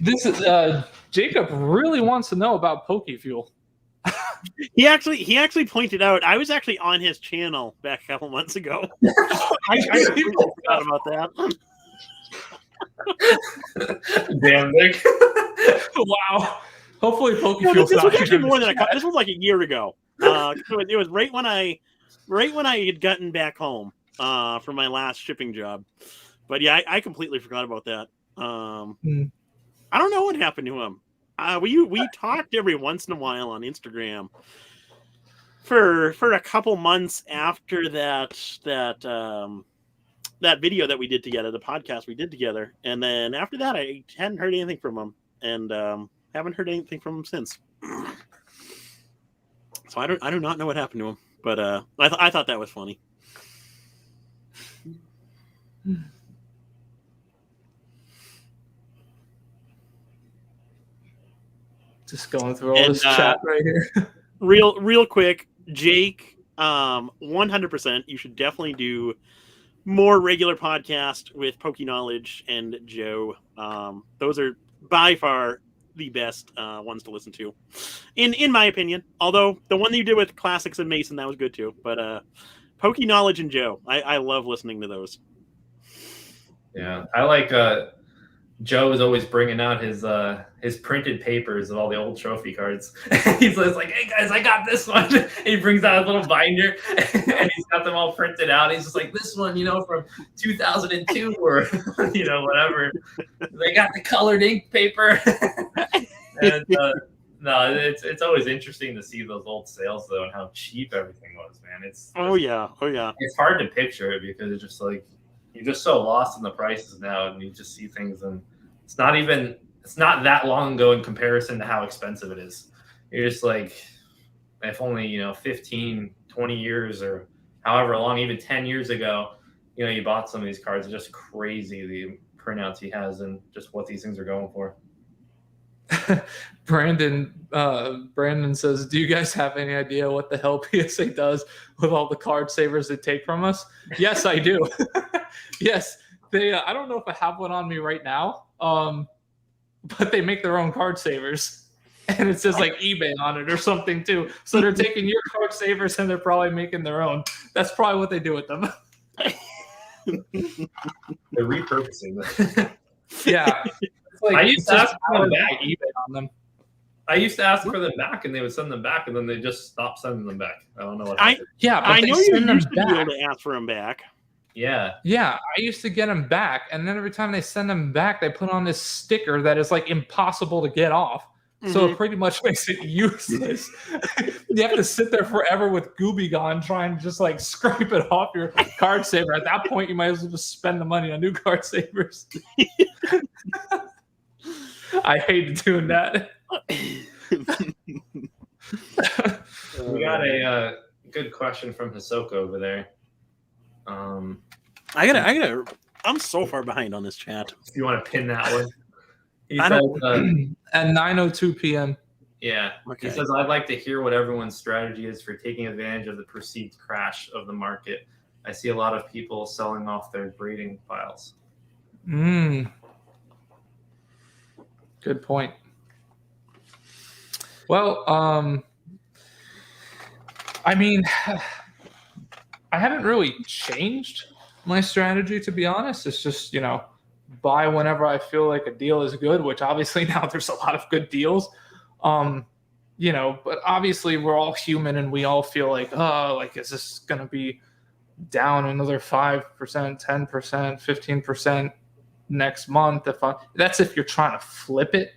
[SPEAKER 2] This is Jacob really wants to know about PokeFuel.
[SPEAKER 1] He actually pointed out, I was actually on his channel back a couple months ago. I completely forgot about that.
[SPEAKER 3] Damn, Nick.
[SPEAKER 2] Wow. Hopefully PokeFuel.
[SPEAKER 1] This was actually more than this was like a year ago. So it was right when I had gotten back home from my last shipping job. But yeah, I completely forgot about that. I don't know what happened to him. We talked every once in a while on Instagram for a couple months after that video that we did together, the podcast we did together, and then after that I hadn't heard anything from him, and haven't heard anything from him since. So I do not know what happened to him, but I thought that was funny.
[SPEAKER 2] Just going through all this chat right here.
[SPEAKER 1] real quick, Jake, 100%. You should definitely do more regular podcast with Poke Knowledge and Joe. Those are by far the best ones to listen to, in my opinion. Although the one that you did with Classics and Mason, that was good too. But Poke Knowledge and Joe, I love listening to those.
[SPEAKER 3] Yeah, I like. Joe is always bringing out his printed papers of all the old trophy cards. He's like, "Hey guys, I got this one." He brings out a little binder and he's got them all printed out. He's just like, "This one, from 2002 or whatever." They got the colored ink paper. And, no, it's always interesting to see those old sales though and how cheap everything was, man.
[SPEAKER 1] Oh yeah.
[SPEAKER 3] It's hard to picture it because it's just like you're just so lost in the prices now, and you just see things, and it's not that long ago in comparison to how expensive it is. You're just like, if only 15, 20 years or however long, even 10 years ago, you bought some of these cards. It's just crazy the printouts he has and just what these things are going for.
[SPEAKER 2] Brandon says, do you guys have any idea what the hell PSA does with all the card savers they take from us? Yes, I do. Yes, they I don't know if I have one on me right now, but they make their own card savers, and it says like eBay on it or something too. So they're taking your card savers and they're probably making their own. That's probably what they do with them.
[SPEAKER 3] They're repurposing them.
[SPEAKER 2] Yeah. Like,
[SPEAKER 3] I used to ask for them back.
[SPEAKER 2] eBay on them.
[SPEAKER 3] I used to ask for them back, and they would send them back, and then they just stopped sending them back. I don't know what.
[SPEAKER 1] I know you used to be able to ask for them back.
[SPEAKER 3] Yeah.
[SPEAKER 2] Yeah, I used to get them back, and then every time they send them back, they put on this sticker that is like impossible to get off. Mm-hmm. So it pretty much makes it useless. You have to sit there forever with Gooby Gone trying to just like scrape it off your card saver. At that point, you might as well just spend the money on new card savers. I hated doing that.
[SPEAKER 3] We got a good question from Hisoka over there.
[SPEAKER 1] I'm so far behind on this chat.
[SPEAKER 3] If you want to pin that one. He
[SPEAKER 2] says, at 9:02 p.m.
[SPEAKER 3] Yeah. Okay. He says, I'd like to hear what everyone's strategy is for taking advantage of the perceived crash of the market. I see a lot of people selling off their grading files.
[SPEAKER 2] Good point. Well, I mean, I haven't really changed my strategy, to be honest. It's just, buy whenever I feel like a deal is good, which obviously now there's a lot of good deals. But obviously we're all human and we all feel like, oh, like, is this going to be down another 5%, 10%, 15% next month? That's if you're trying to flip it.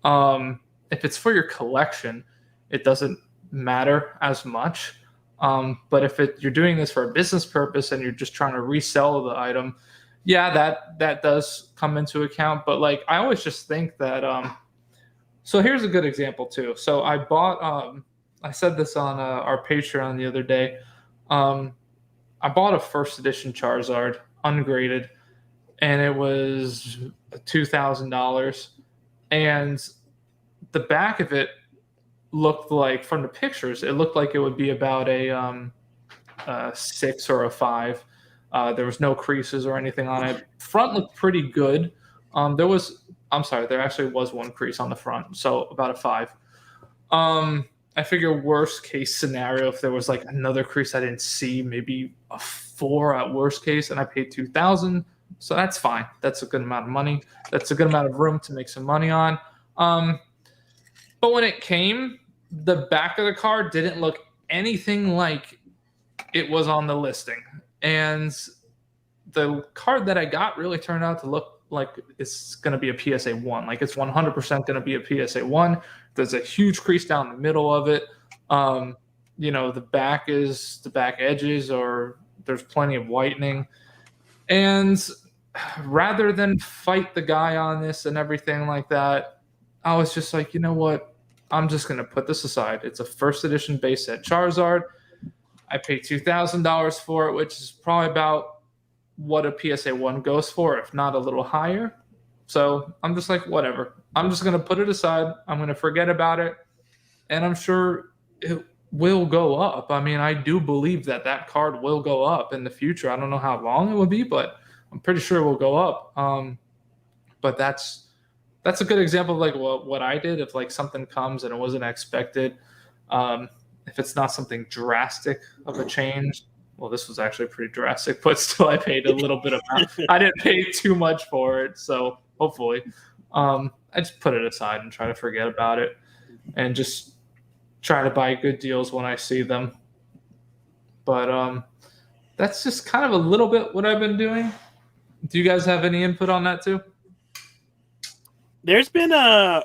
[SPEAKER 2] If it's for your collection, it doesn't matter as much. But if you're doing this for a business purpose and you're just trying to resell the item, yeah, that does come into account. But like, I always just think that, so here's a good example too. So I bought, I said this on our Patreon the other day. I bought a first edition Charizard ungraded, and it was $2,000. And the back of it looked like, from the pictures, it looked like it would be about a 6 or a 5. There was no creases or anything on it. Front looked pretty good. There actually was one crease on the front, so about a 5. I figure worst case scenario, if there was like another crease I didn't see, maybe a 4 at worst case, and I paid $2,000. So that's fine. That's a good amount of money. That's a good amount of room to make some money on. But when it came, the back of the card didn't look anything like it was on the listing. And the card that I got really turned out to look like it's going to be a PSA 1. Like, it's 100% going to be a PSA 1. There's a huge crease down the middle of it. The back edges, or there's plenty of whitening. And rather than fight the guy on this and everything like that, I was just like, you know what? I'm just going to put this aside. It's a first edition base set Charizard. I paid $2,000 for it, which is probably about what a PSA 1 goes for, if not a little higher. So I'm just like, whatever. I'm just going to put it aside. I'm going to forget about it. And I'm sure it will go up. I mean, I do believe that card will go up in the future. I don't know how long it will be, but I'm pretty sure it will go up. But that's a good example of like what I did. If like something comes and it wasn't expected, if it's not something drastic of a change, well, this was actually pretty drastic, but still I paid a little bit of I didn't pay too much for it. So hopefully, I just put it aside and try to forget about it and just try to buy good deals when I see them. But that's just kind of a little bit what I've been doing. Do you guys have any input on that too?
[SPEAKER 1] There's been a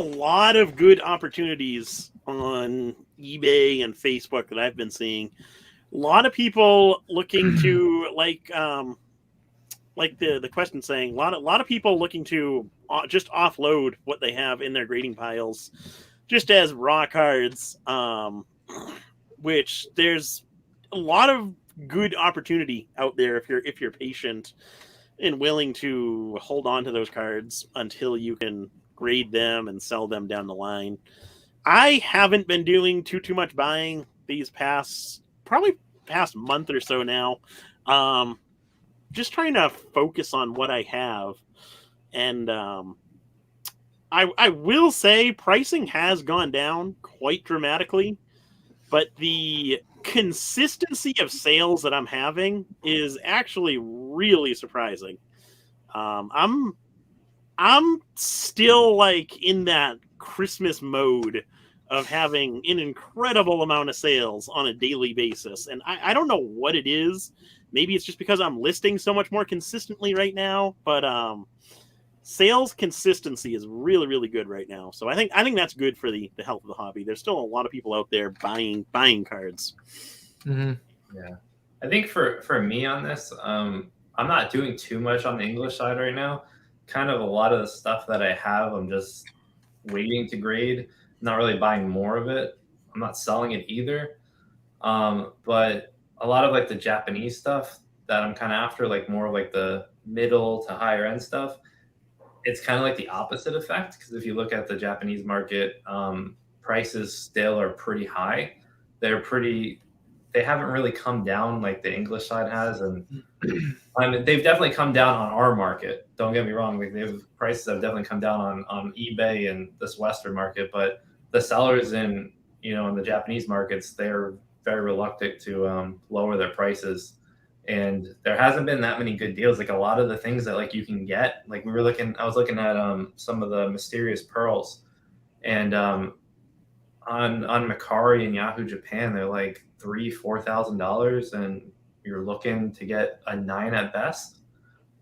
[SPEAKER 1] lot of good opportunities on eBay and Facebook that I've been seeing. A lot of people looking to like the question saying, a lot of people looking to just offload what they have in their grading piles, just as raw cards. Which there's a lot of good opportunity out there if you're patient and willing to hold on to those cards until you can grade them and sell them down the line. I haven't been doing too much buying these past month or so now. Just trying to focus on what I have. And I will say pricing has gone down quite dramatically, but the consistency of sales that I'm having is actually really surprising. I'm still like in that Christmas mode of having an incredible amount of sales on a daily basis. And I don't know what it is. Maybe it's just because I'm listing so much more consistently right now, but sales consistency is really, really good right now. So I think that's good for the health of the hobby. There's still a lot of people out there buying cards.
[SPEAKER 2] Mm-hmm.
[SPEAKER 3] Yeah. I think for me on this, I'm not doing too much on the English side right now. Kind of a lot of the stuff that I have, I'm just waiting to grade, not really buying more of it. I'm not selling it either. But a lot of like the Japanese stuff that I'm kind of after, like more like the middle to higher end stuff, it's kind of like the opposite effect. Because if you look at the Japanese market, prices still are pretty high. They haven't really come down like the English side has. And I mean, they've definitely come down on our market. Don't get me wrong. Prices have definitely come down on eBay and this Western market, but the sellers in the Japanese markets, they're very reluctant to lower their prices. And there hasn't been that many good deals. Like a lot of the things that like you can get, like I was looking at some of the mysterious pearls, and on Macari and Yahoo Japan, they're like $3,000-$4,000, and you're looking to get a 9 at best,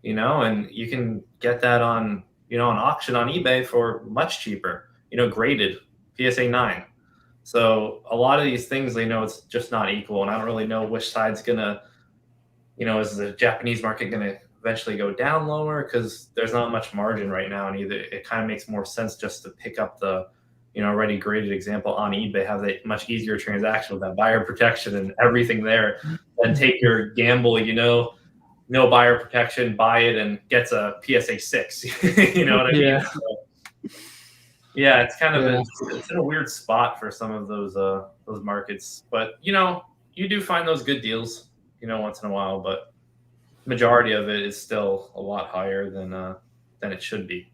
[SPEAKER 3] and you can get that on auction on eBay for much cheaper, graded PSA 9. So a lot of these things, it's just not equal, and I don't really know which side's gonna, is the Japanese market gonna eventually go down lower, because there's not much margin right now, and either it kind of makes more sense just to pick up the already graded example on eBay, have a much easier transaction with that buyer protection and everything there, than take your gamble, no buyer protection, buy it and gets a PSA 6. You know what I mean?
[SPEAKER 2] Yeah.
[SPEAKER 3] So, yeah, it's kind of it's in a weird spot for some of those markets, but you do find those good deals, once in a while, but majority of it is still a lot higher than it should be.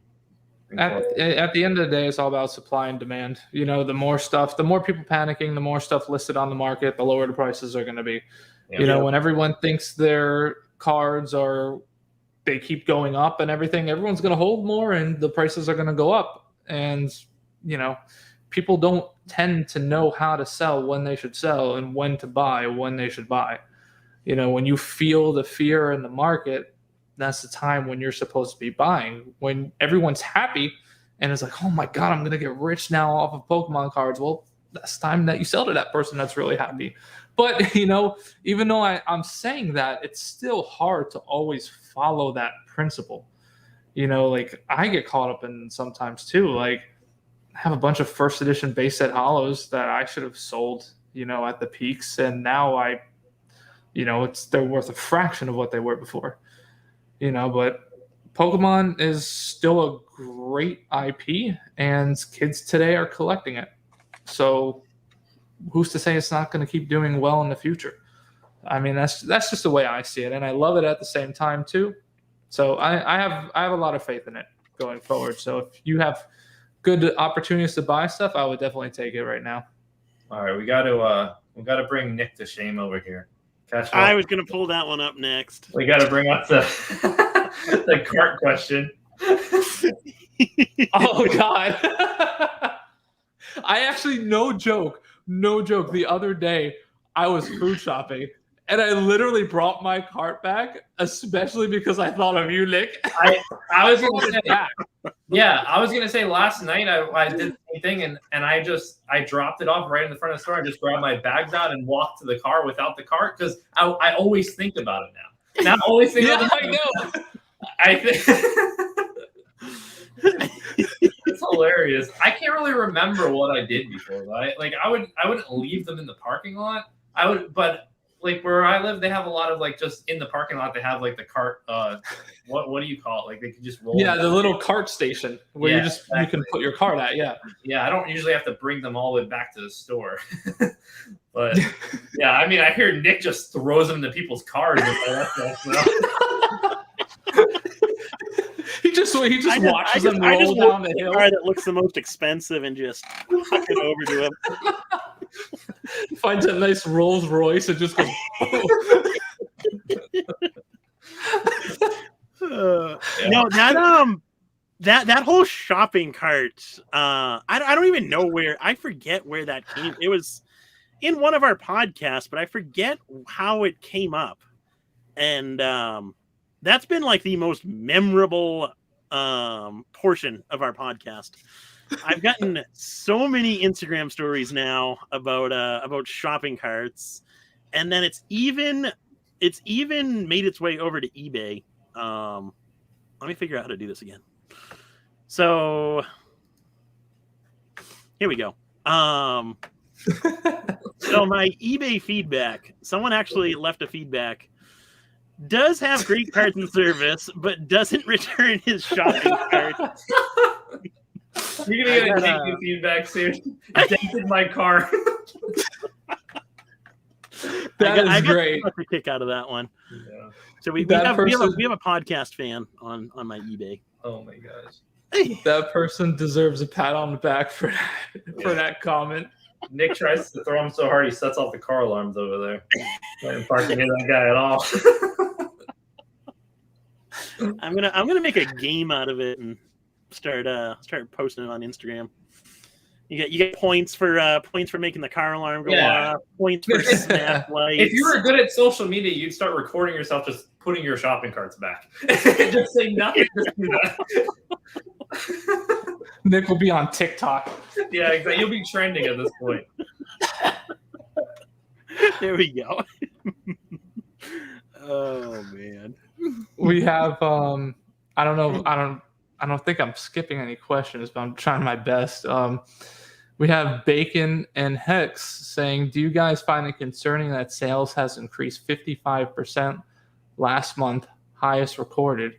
[SPEAKER 2] At the end of the day, it's all about supply and demand. The more people panicking, the more stuff listed on the market, the lower the prices are going to be.
[SPEAKER 3] Yeah.
[SPEAKER 2] When everyone thinks their cards they keep going up and everything, everyone's going to hold more and the prices are going to go up. And, people don't tend to know how to sell, when they should sell, and when to buy, when they should buy. When you feel the fear in the market, that's the time when you're supposed to be buying. When everyone's happy and it's like, oh my God, I'm going to get rich now off of Pokemon cards. Well, that's time that you sell to that person that's really happy. But, even though I'm saying that, it's still hard to always follow that principle. Like I get caught up in sometimes too. Like I have a bunch of first edition base set hollows that I should have sold, at the peaks. And now they're worth a fraction of what they were before. But Pokemon is still a great IP, and kids today are collecting it. So who's to say it's not going to keep doing well in the future? I mean, that's just the way I see it, and I love it at the same time too. So I have a lot of faith in it going forward. So if you have good opportunities to buy stuff, I would definitely take it right now.
[SPEAKER 3] All right, we got to bring Nick to shame over here.
[SPEAKER 1] I was going to pull that one up next.
[SPEAKER 3] We got to bring up the the cart question.
[SPEAKER 2] Oh God! I actually, no joke, the other day I was food shopping and I literally brought my cart back, especially because I thought of you, Nick.
[SPEAKER 3] I was going to say, yeah, I was going to say last night I did the same thing, and I dropped it off right in the front of the store. I just grabbed my bags out and walked to the car without the cart, because I always think about it now. Now I always think about it. I know. I think it's hilarious. I can't really remember what I did before. I wouldn't leave them in the parking lot. But like where I live, they have a lot of like just in the parking lot. They have like the cart. What do you call it? Like they can just roll.
[SPEAKER 2] Yeah, the little cart station where you can put your cart at. Yeah.
[SPEAKER 3] Yeah, I don't usually have to bring them all the way back to the store. But yeah, I mean, I hear Nick just throws them into people's cars.
[SPEAKER 2] He just watches them roll down the hill.
[SPEAKER 1] Car that looks the most expensive and just huck it over to him.
[SPEAKER 2] Finds a nice Rolls Royce and just goes.
[SPEAKER 1] No, that whole shopping cart. I don't even know where. I forget where that came. It was in one of our podcasts, but I forget how it came up. And that's been like the most memorable portion of our podcast. I've gotten so many Instagram stories now about shopping carts, and then it's even made its way over to eBay. Let me figure out how to do this again. So here we go. So my eBay feedback, someone actually left a feedback. Does have great cards and service, but doesn't return his shopping cart.
[SPEAKER 3] You're gonna get negative feedback soon. I dented my car.
[SPEAKER 2] That is great.
[SPEAKER 1] I got a kick out of that one.
[SPEAKER 3] Yeah.
[SPEAKER 1] So we have a podcast fan on my eBay.
[SPEAKER 3] Oh my gosh.
[SPEAKER 2] That person deserves a pat on the back for that comment.
[SPEAKER 3] Nick tries to throw him so hard he sets off the car alarms over there. I didn't park near that guy at all.
[SPEAKER 1] I'm gonna make a game out of it and start posting it on Instagram. You get points for making the car alarm go off, points for snap lights.
[SPEAKER 3] If you were good at social media, you'd start recording yourself just putting your shopping carts back. Just say nothing. Just do that.
[SPEAKER 2] Nick will be on TikTok.
[SPEAKER 3] Yeah, exactly. You'll be trending at this point.
[SPEAKER 1] There we go. Oh man.
[SPEAKER 2] We have I don't think I'm skipping any questions, but I'm trying my best. We have Bacon and Hex saying, do you guys find it concerning that sales has increased 55% last month, highest recorded,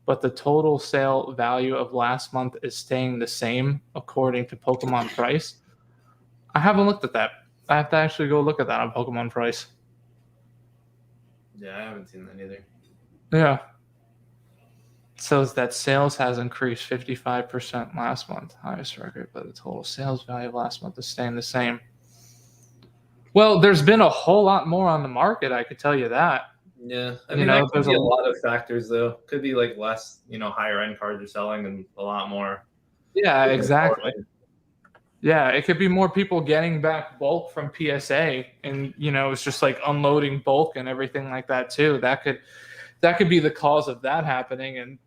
[SPEAKER 2] but the total sale value of last month is staying the same according to Pokemon Price? I haven't looked at that. I have to actually go look at that on Pokemon Price.
[SPEAKER 3] Yeah, I haven't seen that either.
[SPEAKER 2] Yeah. So that sales has increased 55% last month, highest record, but the total sales value of last month is staying the same. Well, there's been a whole lot more on the market, I could tell you that.
[SPEAKER 3] Yeah, I mean, that could be a lot of factors, though. Could be like less, higher end cards are selling and a lot more.
[SPEAKER 2] Yeah, exactly. Yeah, it could be more people getting back bulk from PSA, and it's just like unloading bulk and everything like that too. That could be the cause of that happening. And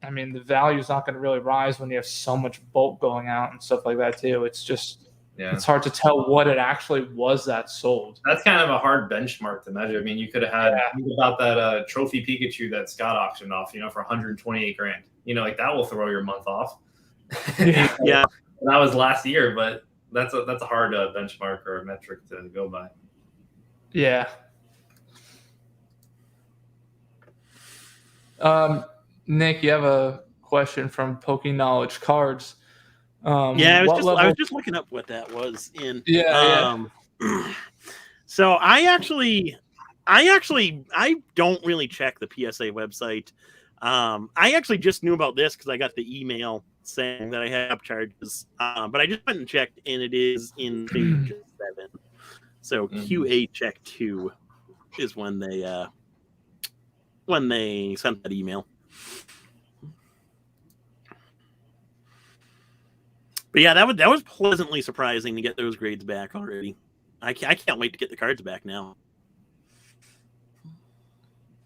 [SPEAKER 2] I mean, the value is not going to really rise when you have so much bulk going out and stuff like that too. It's just, it's hard to tell what it actually was that sold.
[SPEAKER 3] That's kind of a hard benchmark to measure. I mean, you could have had about that trophy Pikachu that Scott auctioned off, for 128 grand. Like that will throw your month off.
[SPEAKER 1] Yeah.
[SPEAKER 3] That was last year, but that's a hard benchmark or a metric to go by.
[SPEAKER 2] Yeah. Nick, you have a question from Poke Knowledge Cards.
[SPEAKER 1] I was just looking up what that was in. So I don't really check the PSA website. I actually just knew about this because I got the email saying that I have charges, but I just went and checked, and it is in page 7. So QA check 2 is when they sent that email. But yeah, that was pleasantly surprising to get those grades back already. I can't wait to get the cards back now.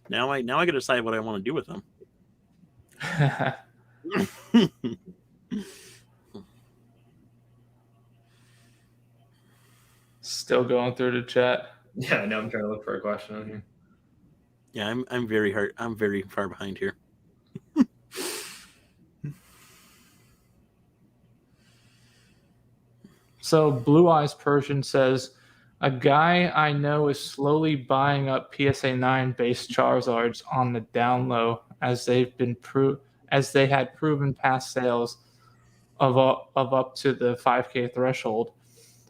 [SPEAKER 1] Now I got to decide what I want to do with them.
[SPEAKER 2] Still going through the chat.
[SPEAKER 3] Yeah, I know. I'm trying to look for a question on here.
[SPEAKER 1] Yeah, I'm very far behind here.
[SPEAKER 2] So Blue Eyes Persian says, a guy I know is slowly buying up PSA 9 base Charizards on the down low as they had proven past sales of up to the 5K threshold.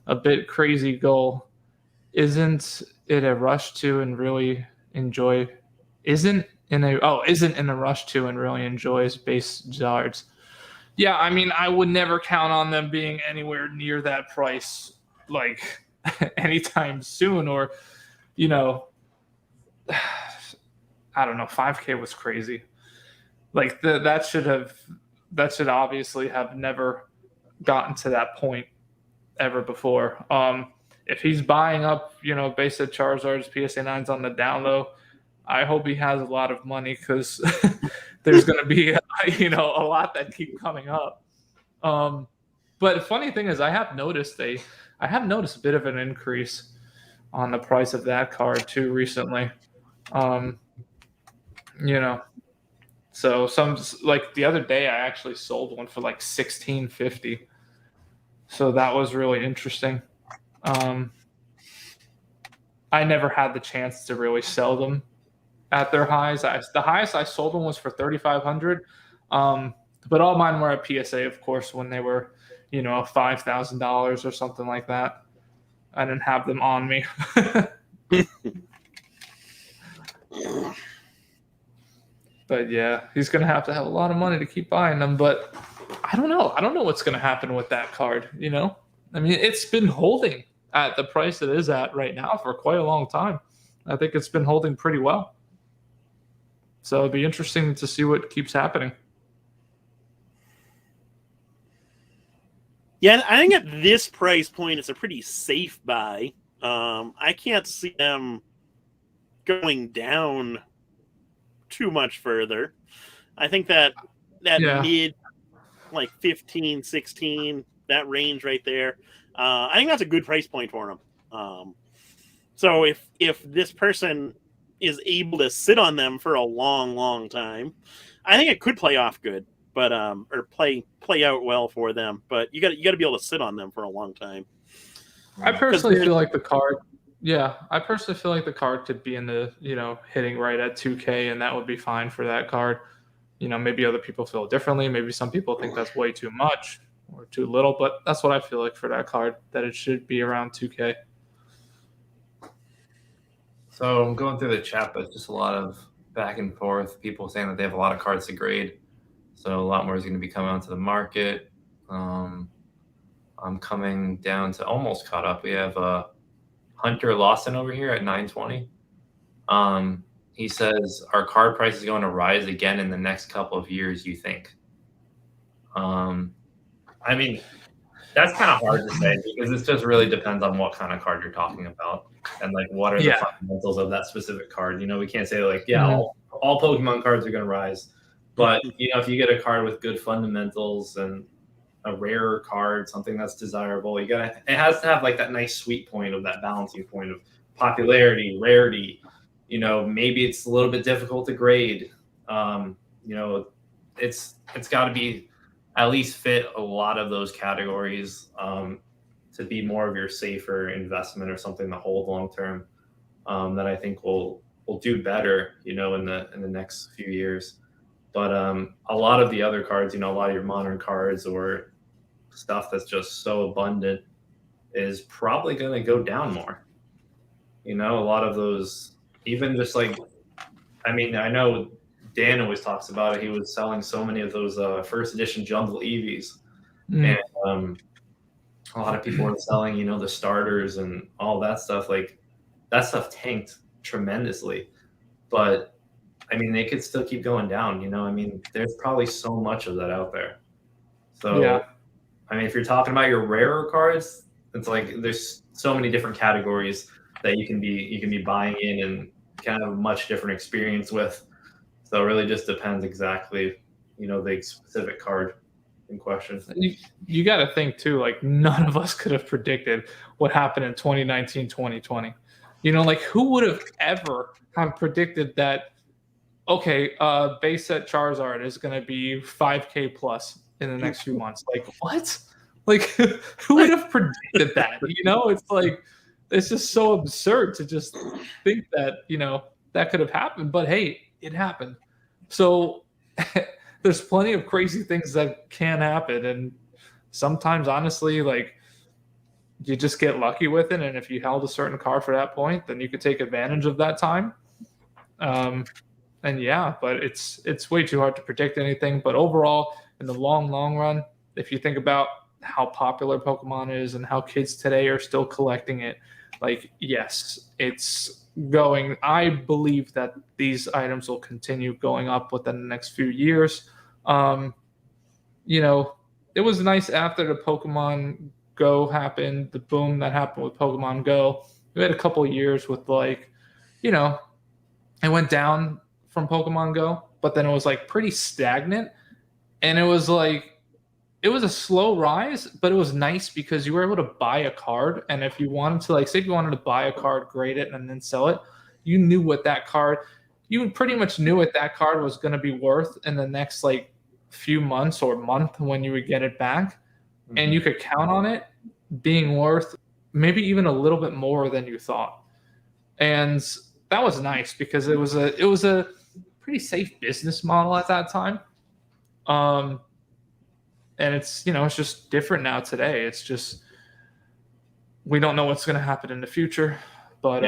[SPEAKER 2] A bit crazy goal. Isn't in a rush to and really enjoy base Zards. Yeah, I mean, I would never count on them being anywhere near that price, like anytime soon, or, I don't know, 5K was crazy. Like that should obviously have never gotten to that point ever before. If he's buying up, basic Charizards, PSA 9s on the down low, I hope he has a lot of money because there's going to be, a lot that keep coming up. But the funny thing is, I have noticed a bit of an increase on the price of that card too recently. So some, like the other day, I actually sold one for like $16.50. So that was really interesting. I never had the chance to really sell them at their highs. The highest I sold them was for $3,500. But all mine were at PSA, of course, when they were, $5,000 or something like that. I didn't have them on me. But yeah, he's going to have a lot of money to keep buying them. But I don't know. I don't know what's going to happen with that card, I mean, it's been holding at the price it is at right now for quite a long time. I think it's been holding pretty well. So it'd be interesting to see what keeps happening.
[SPEAKER 1] Yeah, I think at this price point, it's a pretty safe buy. I can't see them going down too much further. I think that mid, like 15, 16, that range right there, I think that's a good price point for them. So if this person is able to sit on them for a long, long time, I think it could play off good, but or play out well for them. But you got to be able to sit on them for a long time.
[SPEAKER 2] I personally feel like the card. Yeah, I personally feel like the card could be in the, hitting right at 2K, and that would be fine for that card. Maybe other people feel differently. Maybe some people think that's way too much or too little, but that's what I feel like for that card, that it should be around 2K.
[SPEAKER 3] So I'm going through the chat, but it's just a lot of back and forth. People saying that they have a lot of cards to grade. So a lot more is going to be coming onto the market. I'm coming down to almost caught up. We have Hunter Lawson over here at 920. He says, our card price is going to rise again in the next couple of years, you think? I mean, that's kind of hard to say because it just really depends on what kind of card you're talking about and like what are the fundamentals of that specific card. We can't say like, all Pokemon cards are going to rise. But, if you get a card with good fundamentals and a rarer card, something that's desirable, it has to have like that nice sweet point of that balancing point of popularity, rarity. Maybe it's a little bit difficult to grade. It's got to be at least fit a lot of those categories to be more of your safer investment or something to hold long term that I think will do better, in the next few years. But a lot of the other cards, a lot of your modern cards or stuff that's just so abundant is probably going to go down more. A lot of those, even just like, I know Dan always talks about it. He was selling so many of those first edition Jungle Eevees. And a lot of people were selling, the starters and all that stuff. Like that stuff tanked tremendously. But they could still keep going down, there's probably so much of that out there. So, if you're talking about your rarer cards, it's like there's so many different categories that you can be buying in and kind of a much different experience with. So it really just depends exactly, the specific card in question.
[SPEAKER 2] You got to think too, like none of us could have predicted what happened in 2019, 2020. Like who would have ever have predicted that? Okay, base set Charizard is going to be 5K plus in the next few months. Like, what? Like, who would have predicted that? It's like, it's just so absurd to just think that, that could have happened. But hey, it happened. So there's plenty of crazy things that can happen. And sometimes, honestly, like, you just get lucky with it. And if you held a certain card for that point, then you could take advantage of that time. And but it's way too hard to predict anything. But overall, in the long run, if you think about how popular Pokemon is and how kids today are still collecting it, like, yes, it's going. I believe that these items will continue going up within the next few years. It was nice after the Pokemon Go happened, the boom that happened with Pokemon Go. We had a couple of years with like, it went down from Pokemon Go, but then it was like pretty stagnant, and it was a slow rise, but it was nice because you were able to buy a card, and if you wanted to, like, say if you wanted to buy a card, grade it, and then sell it, you knew what that card, you pretty much knew what that card was going to be worth in the next like few months or month when you would get it back, and you could count on it being worth maybe even a little bit more than you thought, and that was nice because it was a pretty safe business model at that time. And it's, it's just different now today. It's just, we don't know what's going to happen in the future, but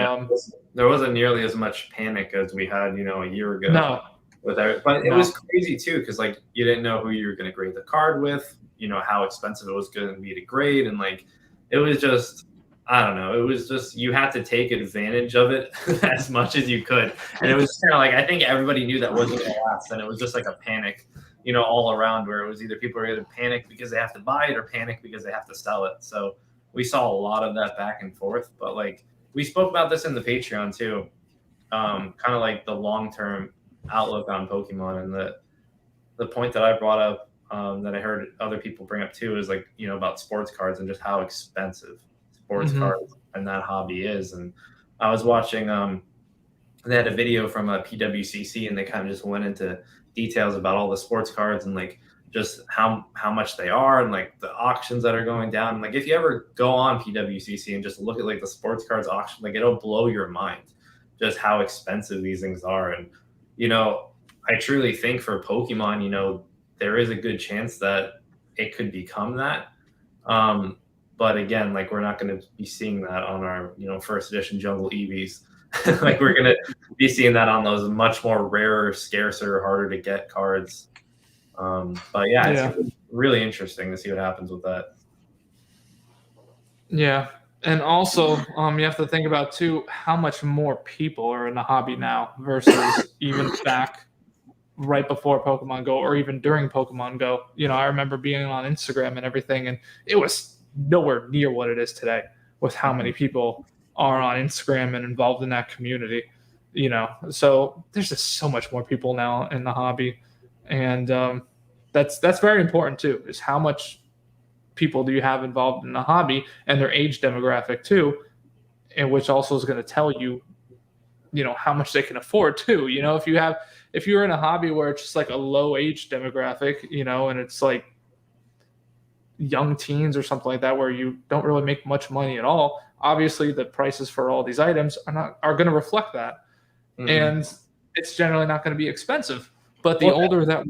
[SPEAKER 3] there wasn't nearly as much panic as we had, a year ago.
[SPEAKER 2] No.
[SPEAKER 3] But it was crazy too, because like you didn't know who you were going to grade the card with, how expensive it was going to be to grade, and like it was just, I don't know. It was just, you had to take advantage of it as much as you could. And it was kind of like, I think everybody knew that wasn't going to last. And it was just like a panic, all around, where it was either people are going to panic because they have to buy it or panic because they have to sell it. So we saw a lot of that back and forth. But like, we spoke about this in the Patreon too, kind of like the long-term outlook on Pokemon. And the point that I brought up, that I heard other people bring up too, is like, about sports cards and just how expensive sports cards and that hobby is. And I was watching, they had a video from a PWCC, and they kind of just went into details about all the sports cards and like just how much they are, and like the auctions that are going down. And like, if you ever go on PWCC and just look at like the sports cards auction, like it'll blow your mind just how expensive these things are. And I truly think for Pokemon, there is a good chance that it could become that. But again, like, we're not going to be seeing that on our, first edition Jungle Eevees. Like, we're going to be seeing that on those much more rarer, scarcer, harder to get cards. But yeah, it's really interesting to see what happens with that.
[SPEAKER 2] Yeah. And also, you have to think about too, how much more people are in the hobby now versus even back right before Pokemon Go, or even during Pokemon Go. I remember being on Instagram and everything, and it was nowhere near what it is today with how many people are on Instagram and involved in that community. So there's just so much more people now in the hobby, and that's very important too, is how much people do you have involved in the hobby, and their age demographic too, and which also is going to tell you, how much they can afford too. If you're in a hobby where it's just like a low age demographic, and it's like young teens or something like that, where you don't really make much money at all, obviously the prices for all these items are going to reflect that. And it's generally not going to be expensive. But the older that,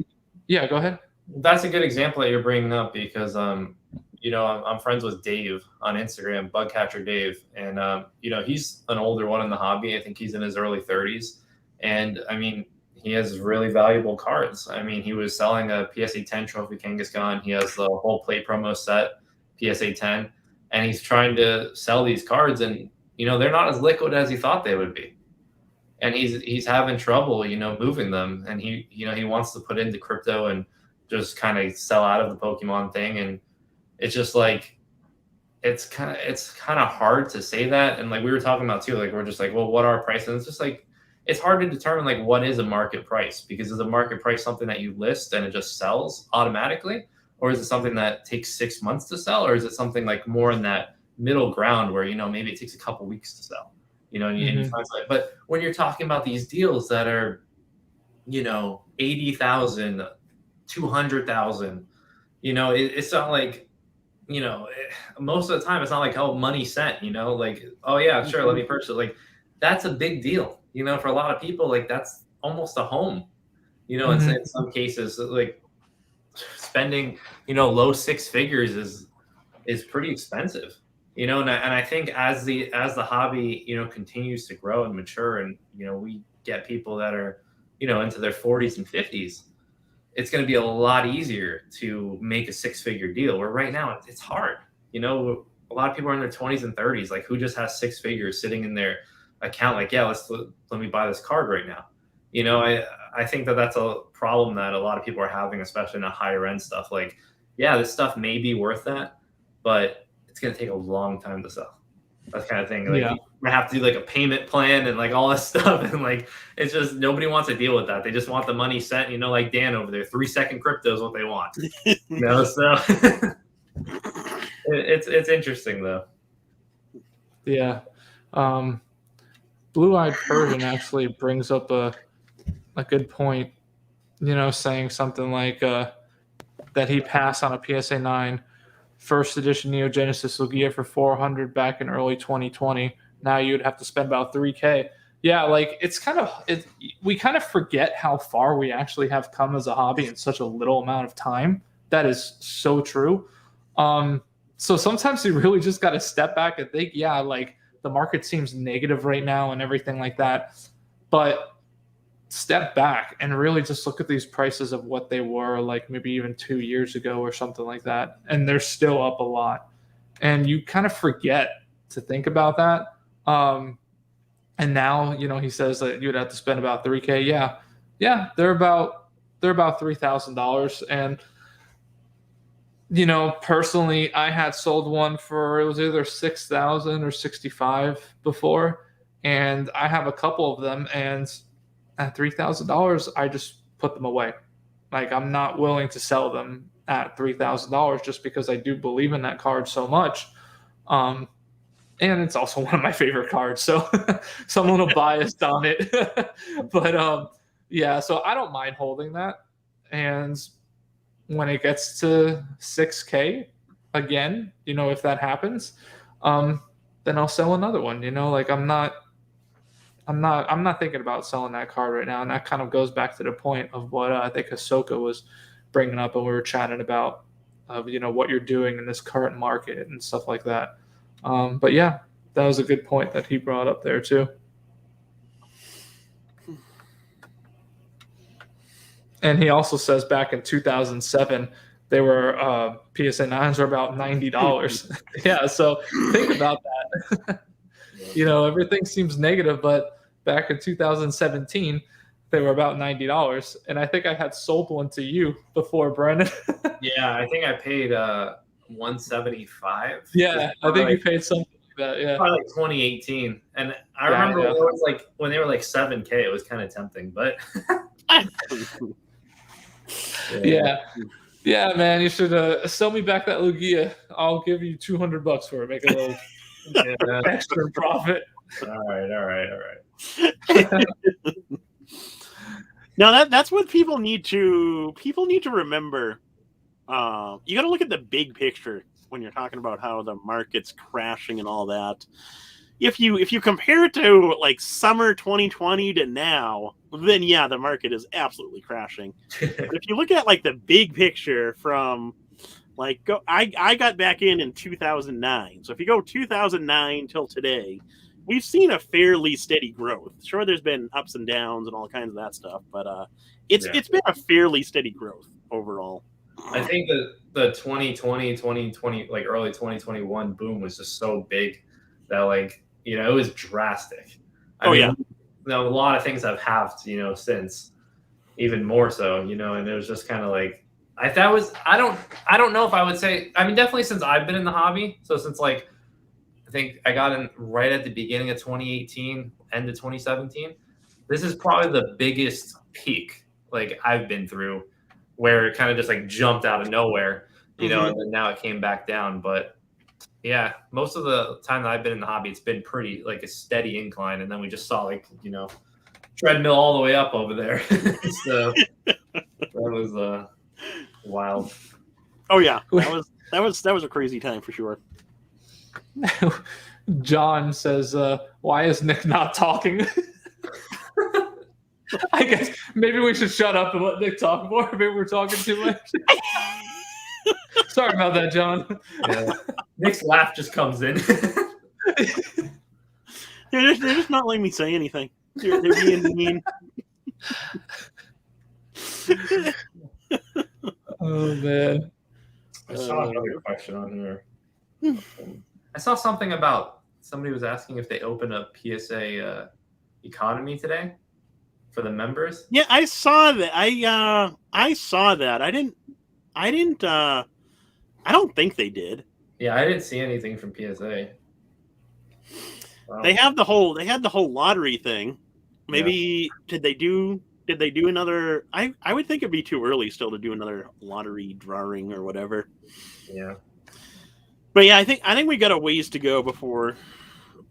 [SPEAKER 2] go ahead.
[SPEAKER 3] That's a good example that you're bringing up, because I'm friends with Dave on Instagram, Bugcatcher Dave, and he's an older one in the hobby. I think he's in his early 30s, and I mean, he has really valuable cards. I mean, he was selling a PSA 10 Trophy Kangaskhan. He has the whole plate promo set, PSA 10, and he's trying to sell these cards, and they're not as liquid as he thought they would be, and he's having trouble, moving them, and he wants to put into crypto and just kind of sell out of the Pokemon thing. And it's just like, it's kind of hard to say that. And like we were talking about too, like, we're just like, well, what are prices? It's just like, it's hard to determine like what is a market price, because is a market price something that you list and it just sells automatically, or is it something that takes 6 months to sell, or is it something like more in that middle ground where maybe it takes a couple weeks to sell, and you find something. But when you're talking about these deals that are 80,000, 200,000, it's not like, most of the time it's not like, oh, money sent, like, oh yeah, sure, let me purchase it. Like, that's a big deal, for a lot of people. Like, that's almost a home, in some cases. Like, spending low six figures is pretty expensive, and I think as the hobby continues to grow and mature, and we get people that are into their 40s and 50s, it's going to be a lot easier to make a six-figure deal, where right now it's hard. A lot of people are in their 20s and 30s, like, who just has six figures sitting in their account, like, yeah, let me buy this card right now. I think that's a problem that a lot of people are having, especially in the higher end stuff. Like, yeah, this stuff may be worth that, but it's going to take a long time to sell. That kind of thing. Like, you have to do like a payment plan and like all this stuff. And like, it's just, nobody wants to deal with that. They just want the money sent, like Dan over there, 3-second crypto is what they want. So it's interesting though.
[SPEAKER 2] Yeah. Blue-Eyed Persian actually brings up a good point, saying something like that he passed on a PSA 9 first edition Neo Genesis Lugia for 400 back in early 2020. Now you'd have to spend about $3,000. Yeah, like, we kind of forget how far we actually have come as a hobby in such a little amount of time. That is so true. So sometimes you really just got to step back and think, yeah, like, the market seems negative right now and everything like that, but step back and really just look at these prices of what they were like maybe even 2 years ago or something like that, and they're still up a lot. and you kind of forget to think about that. And now, he says that you'd have to spend about $3K. Yeah, they're about $3,000. And personally, I had sold one for, it was either 6,000 or 65 before, and I have a couple of them, and at $3,000, I just put them away. Like, I'm not willing to sell them at $3,000 just because I do believe in that card so much. And it's also one of my favorite cards, so so I'm a little biased on it. But yeah, so I don't mind holding that. And when it gets to 6K again, if that happens, then I'll sell another one. Like I'm not thinking about selling that card right now. And that kind of goes back to the point of what I think Ahsoka was bringing up when we were chatting about, what you're doing in this current market and stuff like that. But yeah, that was a good point that he brought up there too. And he also says back in 2007, they were PSA 9s were about $90. Yeah, so think about that. Everything seems negative, but back in 2017, they were about $90. And I think I had sold one to you before, Brennan.
[SPEAKER 3] Yeah, I think I paid $175.
[SPEAKER 2] Yeah, I think you paid something like that. Yeah,
[SPEAKER 3] probably like 2018. And I remember it was like when they were like 7K, it was kind of tempting, but yeah, man, you should sell me back that Lugia. I'll give you $200 for it. Make a little extra profit. All right.
[SPEAKER 1] Now that's what people need to remember. You got to look at the big picture when you're talking about how the market's crashing and all that. If you compare it to like summer 2020 to now, then yeah, the market is absolutely crashing. But if you look at like the big picture from like I got back in 2009. So if you go 2009 till today, we've seen a fairly steady growth. Sure, there's been ups and downs and all kinds of that stuff, but it's been a fairly steady growth overall.
[SPEAKER 3] I think the 2020, like early 2021 boom was just so big that like, it was drastic. I mean, a lot of things have halved, since, even more so, and it was just kind of like, I don't know if I would say, I mean, definitely since I've been in the hobby. So since like, I think I got in right at the beginning of 2018, end of 2017. This is probably the biggest peak like I've been through, where it kind of just like jumped out of nowhere, and then now it came back down. But yeah, most of the time that I've been in the hobby, it's been pretty like a steady incline, and then we just saw like treadmill all the way up over there. So that was wild.
[SPEAKER 1] Oh yeah, that was a crazy time for sure.
[SPEAKER 2] John says, "Why is Nick not talking?" I guess maybe we should shut up and let Nick talk more. Maybe we're talking too much. Sorry about that, John.
[SPEAKER 3] Yeah. Nick's laugh just comes in.
[SPEAKER 1] They're just not letting me say anything. They're being mean.
[SPEAKER 2] Oh man!
[SPEAKER 3] I saw another question on here. I saw something about somebody was asking if they opened a PSA economy today for the members.
[SPEAKER 1] Yeah, I saw that. I saw that. I don't think they did.
[SPEAKER 3] Yeah, I didn't see anything from PSA.
[SPEAKER 1] Wow. They had the whole lottery thing. Maybe did they do another? I would think it'd be too early still to do another lottery drawing or whatever.
[SPEAKER 3] Yeah.
[SPEAKER 1] But yeah, I think we got a ways to go before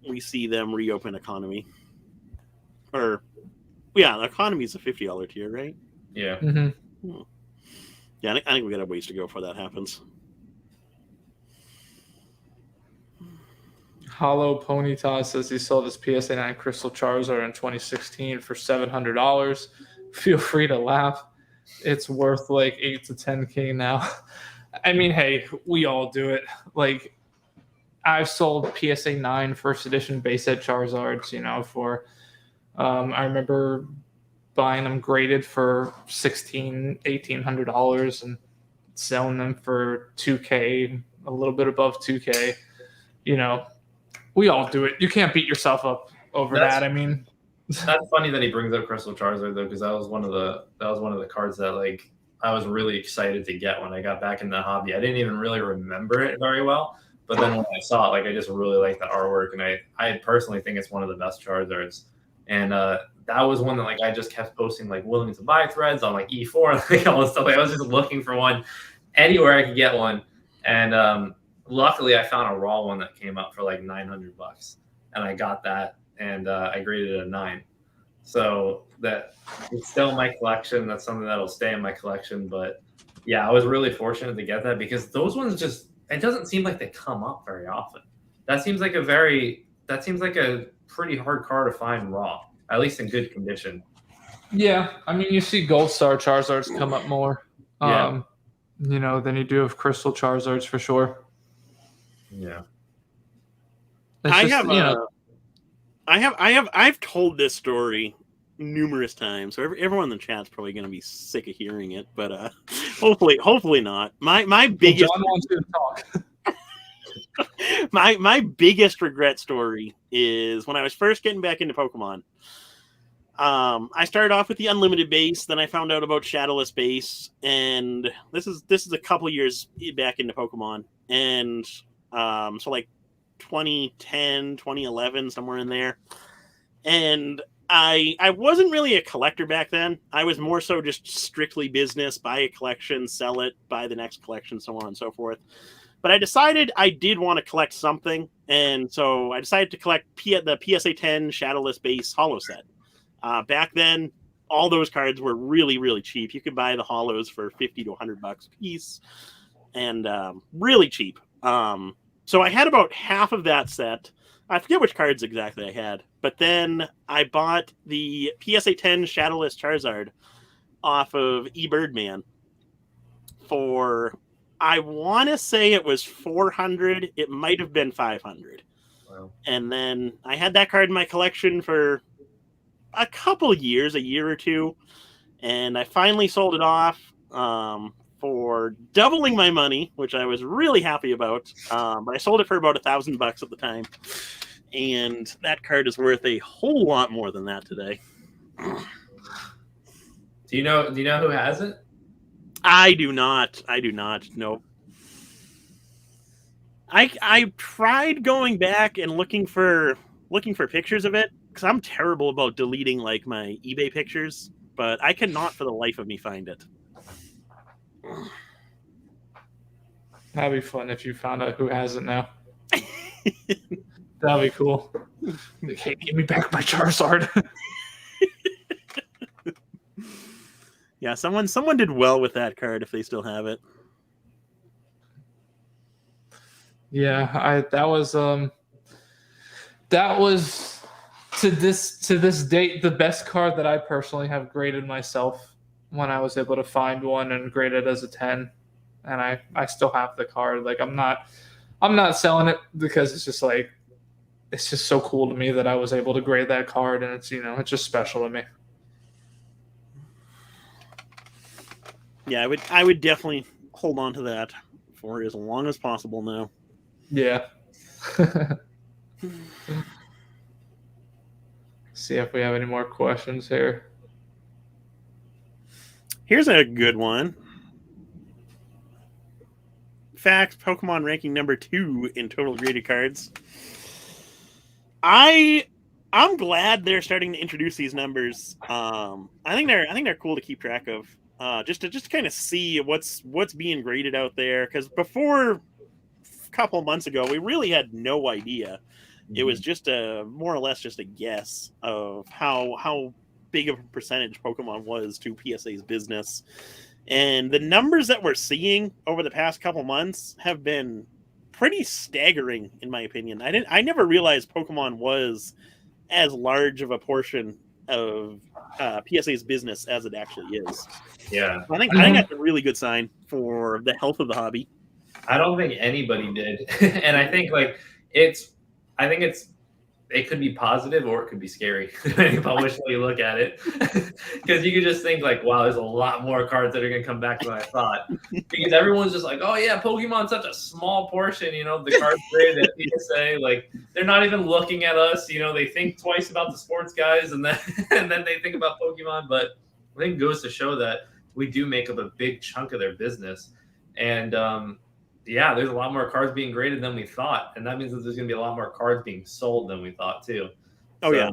[SPEAKER 1] we see them reopen economy. Or yeah, the economy is a $50 tier, right?
[SPEAKER 3] Yeah.
[SPEAKER 2] Mm-hmm.
[SPEAKER 1] Yeah, I think we got a ways to go before that happens.
[SPEAKER 2] Hollow Ponyta says he sold his PSA 9 Crystal Charizard in 2016 for $700. Feel free to laugh. It's worth like 8 to 10K now. I mean, hey, we all do it. Like, I've sold PSA 9 first edition base set Charizards, for I remember buying them graded for $1,800 and selling them for $2K a little bit above 2K. You know, we all do it. You can't beat yourself up over that. I mean,
[SPEAKER 3] that's funny that he brings up Crystal Charizard though, because that was one of the cards that like I was really excited to get when I got back in the hobby. I didn't even really remember it very well, but then when I saw it, like I just really liked the artwork, and I personally think it's one of the best Charizards. And that was one that like I just kept posting like willing to buy threads on like E4 and like all this stuff. Like, I was just looking for one anywhere I could get one, and luckily I found a raw one that came up for like $900, and I got that, and I graded it a 9. So that it's still in my collection. That's something that'll stay in my collection. But yeah, I was really fortunate to get that because those ones just, it doesn't seem like they come up very often. That seems like a pretty hard card to find raw, at least in good condition.
[SPEAKER 2] Yeah, I mean, you see Gold Star Charizards come up more,
[SPEAKER 3] Yeah.
[SPEAKER 2] you know, than you do of Crystal Charizards for sure.
[SPEAKER 3] Yeah.
[SPEAKER 1] I've told this story numerous times, so everyone in the chat's probably going to be sick of hearing it, but hopefully not. My biggest
[SPEAKER 2] John wants you to talk.
[SPEAKER 1] my biggest regret story is when I was first getting back into Pokemon. I started off with the unlimited base, then I found out about shadowless base, and this is a couple years back into Pokemon, and so like 2010, 2011, somewhere in there. And I wasn't really a collector back then. I was more so just strictly business, buy a collection, sell it, buy the next collection, so on and so forth. But I decided I did want to collect something, and so I decided to collect the PSA 10 Shadowless base holo set. Back then, all those cards were really, really cheap. You could buy the holos for $50 to $100 a piece, and really cheap. So I had about half of that set. I forget which cards exactly I had, but then I bought the PSA 10 Shadowless Charizard off of eBirdman for, I want to say it was $400. It might have been $500.
[SPEAKER 3] Wow.
[SPEAKER 1] And then I had that card in my collection for a couple years, a year or two, and I finally sold it off for doubling my money, which I was really happy about. But I sold it for about $1,000 at the time, and that card is worth a whole lot more than that today.
[SPEAKER 3] Do you know who has it?
[SPEAKER 1] I do not. Nope. I tried going back and looking for pictures of it, because I'm terrible about deleting like my eBay pictures, but I cannot for the life of me find it.
[SPEAKER 2] That'd be fun if you found out who has it now. That'd be cool. Like, hey, give me back my Charizard.
[SPEAKER 1] Yeah, someone did well with that card if they still have it.
[SPEAKER 2] Yeah, that was to this date the best card that I personally have graded myself when I was able to find one and grade it as a 10. And I still have the card. Like I'm not selling it because it's just like it's just so cool to me that I was able to grade that card, and it's it's just special to me.
[SPEAKER 1] Yeah, I would definitely hold on to that for as long as possible now.
[SPEAKER 2] Yeah. See if we have any more questions here.
[SPEAKER 1] Here's a good one. Facts, Pokemon ranking number 2 in total graded cards. I'm glad they're starting to introduce these numbers. I think they're cool to keep track of. Just to kind of see what's being graded out there, because before a couple months ago we really had no idea. It was just more or less just a guess of how big of a percentage Pokemon was to PSA's business. And the numbers that we're seeing over the past couple months have been pretty staggering, in my opinion. I never realized Pokemon was as large of a portion of PSA's business as it actually is.
[SPEAKER 3] Yeah,
[SPEAKER 1] I think that's a really good sign for the health of the hobby.
[SPEAKER 3] I don't think anybody did, and I think it's it could be positive or it could be scary, depending upon which way you look at it. Because you could just think like, wow, there's a lot more cards that are going to come back than I thought. Because everyone's just like, oh yeah, Pokemon's such a small portion, you know, the cards graded at PSA, like they're not even looking at us, you know, they think twice about the sports guys and then they think about Pokemon. But I think it goes to show that we do make up a big chunk of their business. And yeah, there's a lot more cards being graded than we thought. And that means that there's going to be a lot more cards being sold than we thought, too.
[SPEAKER 1] Oh, yeah.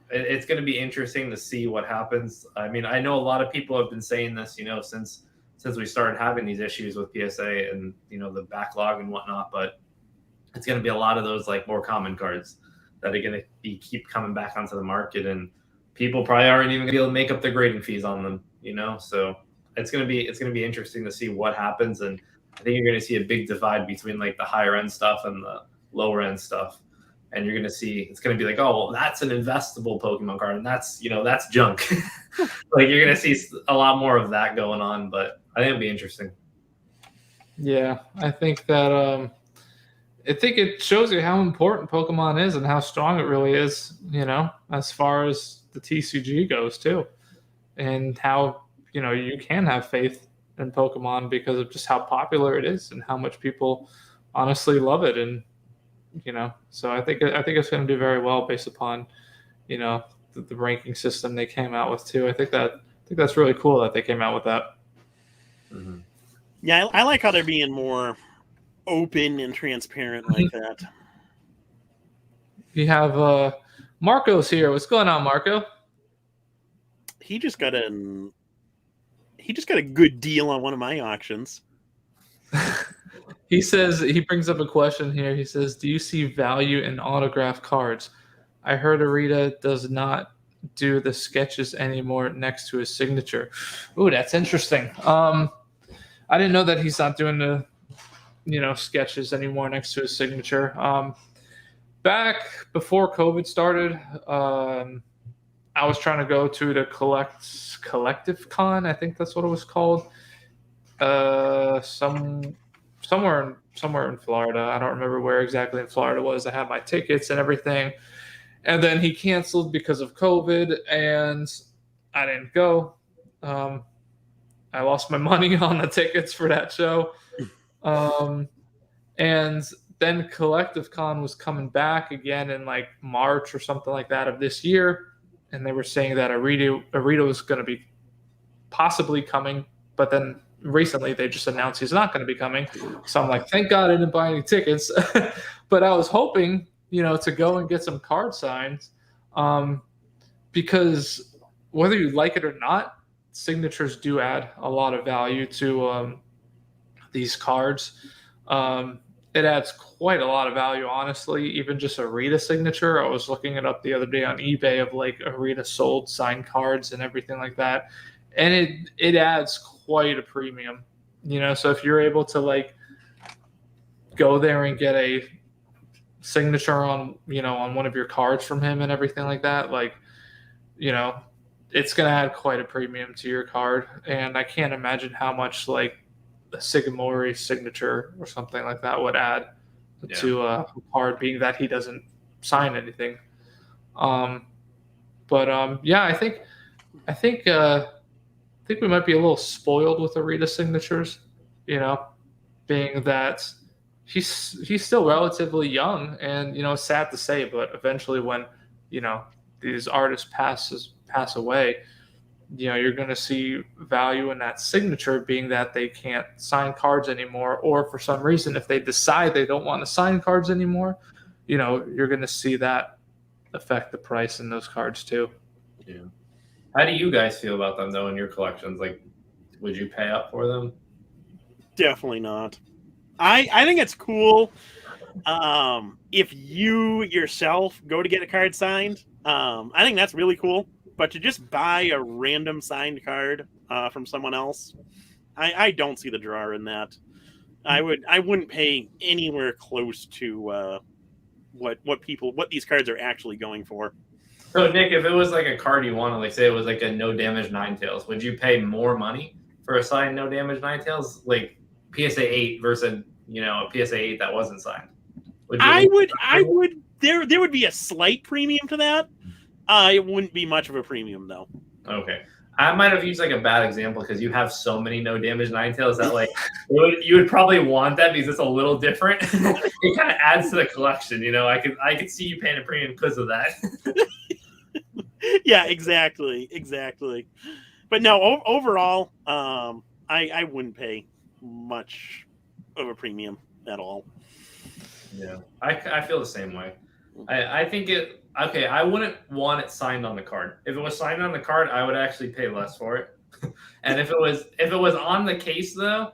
[SPEAKER 3] It's going to be interesting to see what happens. I mean, I know a lot of people have been saying this, you know, since we started having these issues with PSA and, you know, the backlog and whatnot. But it's going to be a lot of those, like, more common cards that are going to keep coming back onto the market. And people probably aren't even going to be able to make up the grading fees on them, you know. So it's going to be interesting to see what happens. And I think you're going to see a big divide between like the higher end stuff and the lower end stuff. And you're going to see, it's going to be like, oh, well, that's an investable Pokemon card. And that's, you know, that's junk. Like you're going to see a lot more of that going on, but I think it'll be interesting.
[SPEAKER 2] Yeah. I think that, I think it shows you how important Pokemon is and how strong it really is, you know, as far as the TCG goes too. And how, you know, you can have faith in Pokemon because of just how popular it is and how much people honestly love it. And, you know, so I think it's going to do very well based upon, you know, the ranking system they came out with too. I think that's really cool that they came out with that.
[SPEAKER 3] Mm-hmm.
[SPEAKER 1] Yeah, I like how they're being more open and transparent like that.
[SPEAKER 2] We have Marco's here. What's going on, Marco?
[SPEAKER 1] He just got a good deal on one of my auctions.
[SPEAKER 2] He says, he brings up a question here. He says, do you see value in autograph cards? I heard Arita does not do the sketches anymore next to his signature. Ooh, that's interesting. I didn't know that he's not doing the, you know, sketches anymore next to his signature. Back before COVID started, I was trying to go to the Collective Con, I think that's what it was called. Somewhere in Florida. I don't remember where exactly in Florida it was. I had my tickets and everything. And then he canceled because of COVID and I didn't go. I lost my money on the tickets for that show. And then Collective Con was coming back again in like March or something like that of this year. And they were saying that Arita was going to be possibly coming, but then recently they just announced he's not going to be coming. So I'm like, thank God I didn't buy any tickets. But I was hoping, you know, to go and get some card signs, because whether you like it or not, signatures do add a lot of value to these cards. It adds quite a lot of value, honestly. Even just a Rita signature. I was looking it up the other day on eBay of like a Rita sold signed cards and everything like that. And it adds quite a premium, you know. So if you're able to like go there and get a signature on, you know, on one of your cards from him and everything like that, like, you know, it's going to add quite a premium to your card. And I can't imagine how much like a Sigamori signature or something like that would add to a card, being that he doesn't sign anything. Yeah, I think we might be a little spoiled with Arita signatures, you know, being that he's still relatively young, and, you know, it's sad to say, but eventually when, you know, these artists pass away, you know, you're going to see value in that signature, being that they can't sign cards anymore, or for some reason, if they decide they don't want to sign cards anymore, you know, you're going to see that affect the price in those cards too.
[SPEAKER 3] Yeah. How do you guys feel about them though in your collections? Like, would you pay up for them?
[SPEAKER 1] Definitely not. I think it's cool if you yourself go to get a card signed. I think that's really cool. But to just buy a random signed card from someone else, I don't see the draw in that. I wouldn't pay anywhere close to what these cards are actually going for.
[SPEAKER 3] So Nick, if it was like a card you wanted, like say it was like a no damage Ninetales, would you pay more money for a signed no damage Ninetales, like PSA 8 versus, you know, a PSA 8 that wasn't signed?
[SPEAKER 1] I would there would be a slight premium to that. It wouldn't be much of a premium though.
[SPEAKER 3] Okay. I might have used like a bad example because you have so many no damage Ninetales that like you would probably want that because it's a little different. It kind of adds to the collection, you know. I could see you paying a premium because of that.
[SPEAKER 1] Yeah, exactly. But no, overall, I wouldn't pay much of a premium at all.
[SPEAKER 3] Yeah, I feel the same way. I think it. Okay, I wouldn't want it signed on the card. If it was signed on the card, I would actually pay less for it. And if it was on the case though,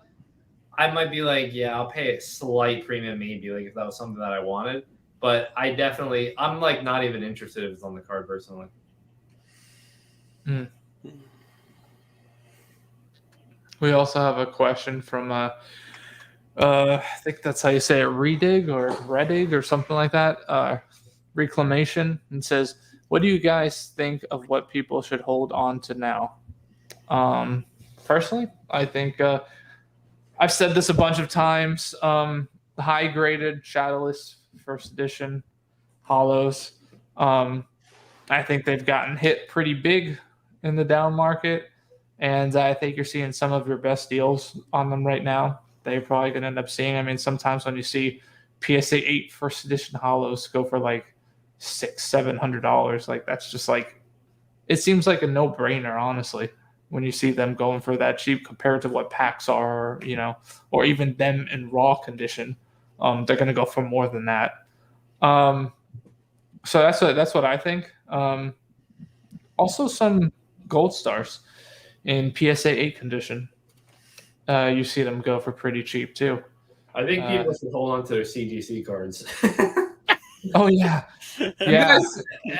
[SPEAKER 3] I might be like, yeah, I'll pay a slight premium maybe, like if that was something that I wanted. But I'm like not even interested if it's on the card personally.
[SPEAKER 2] We also have a question from I think that's how you say it, Redig or something like that. Reclamation, and says, what do you guys think of what people should hold on to now? Personally, I think I've said this a bunch of times. High graded shadowless first edition hollows. I think they've gotten hit pretty big in the down market, and I think you're seeing some of your best deals on them right now. They're probably going to end up seeing. I mean, sometimes when you see PSA 8 first edition hollows go for like $600-700, like that's just like, it seems like a no-brainer, honestly, when you see them going for that cheap compared to what packs are, you know, or even them in raw condition. They're going to go for more than that. So that's what I think. Also, some gold stars in PSA 8 condition. You see them go for pretty cheap too.
[SPEAKER 3] I think people should hold on to their CGC cards.
[SPEAKER 2] Oh yeah, yeah.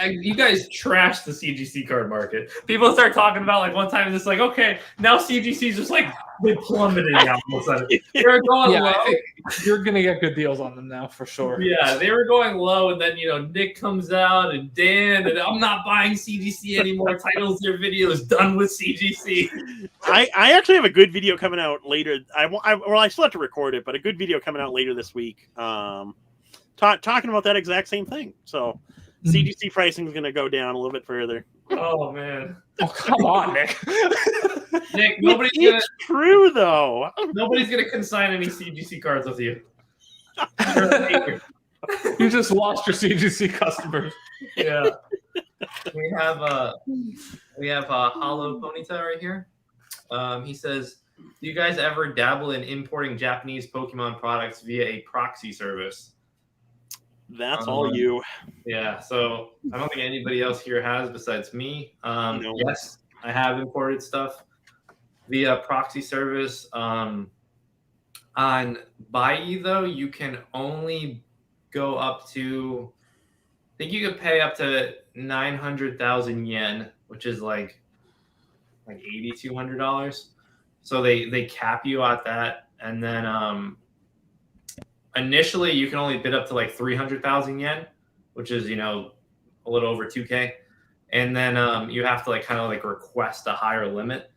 [SPEAKER 3] You guys trash the CGC card market. People start talking about like one time it's like, okay, now CGC's just like they plummeted now all of a sudden. They were going low.
[SPEAKER 2] I think you're gonna get good deals on them now for sure.
[SPEAKER 3] Yeah, they were going low, and then Nick comes out and Dan, and I'm not buying CGC anymore. Titles their videos done with CGC.
[SPEAKER 1] I actually have a good video coming out later. I still have to record it, but a good video coming out later this week. Talking about that exact same thing. So CGC pricing is going to go down a little bit further.
[SPEAKER 3] Oh man!
[SPEAKER 2] Oh come on, Nick.
[SPEAKER 3] Nick,
[SPEAKER 1] it's true though.
[SPEAKER 3] Nobody's gonna consign any CGC cards with you.
[SPEAKER 2] You just lost your CGC customers.
[SPEAKER 3] Yeah. We have a hollow ponytail right here. He says, "Do you guys ever dabble in importing Japanese Pokemon products via a proxy service?"
[SPEAKER 1] That's all you.
[SPEAKER 3] Yeah, so I don't think anybody else here has besides me.
[SPEAKER 1] No.
[SPEAKER 3] Yes, I have imported stuff via proxy service. On Buyee, though, you can only go up to, I think you could pay up to 900,000 yen, which is like $8,200. So they cap you at that, and then initially you can only bid up to like 300,000 yen, which is a little over 2K, and then you have to like kind of like request a higher limit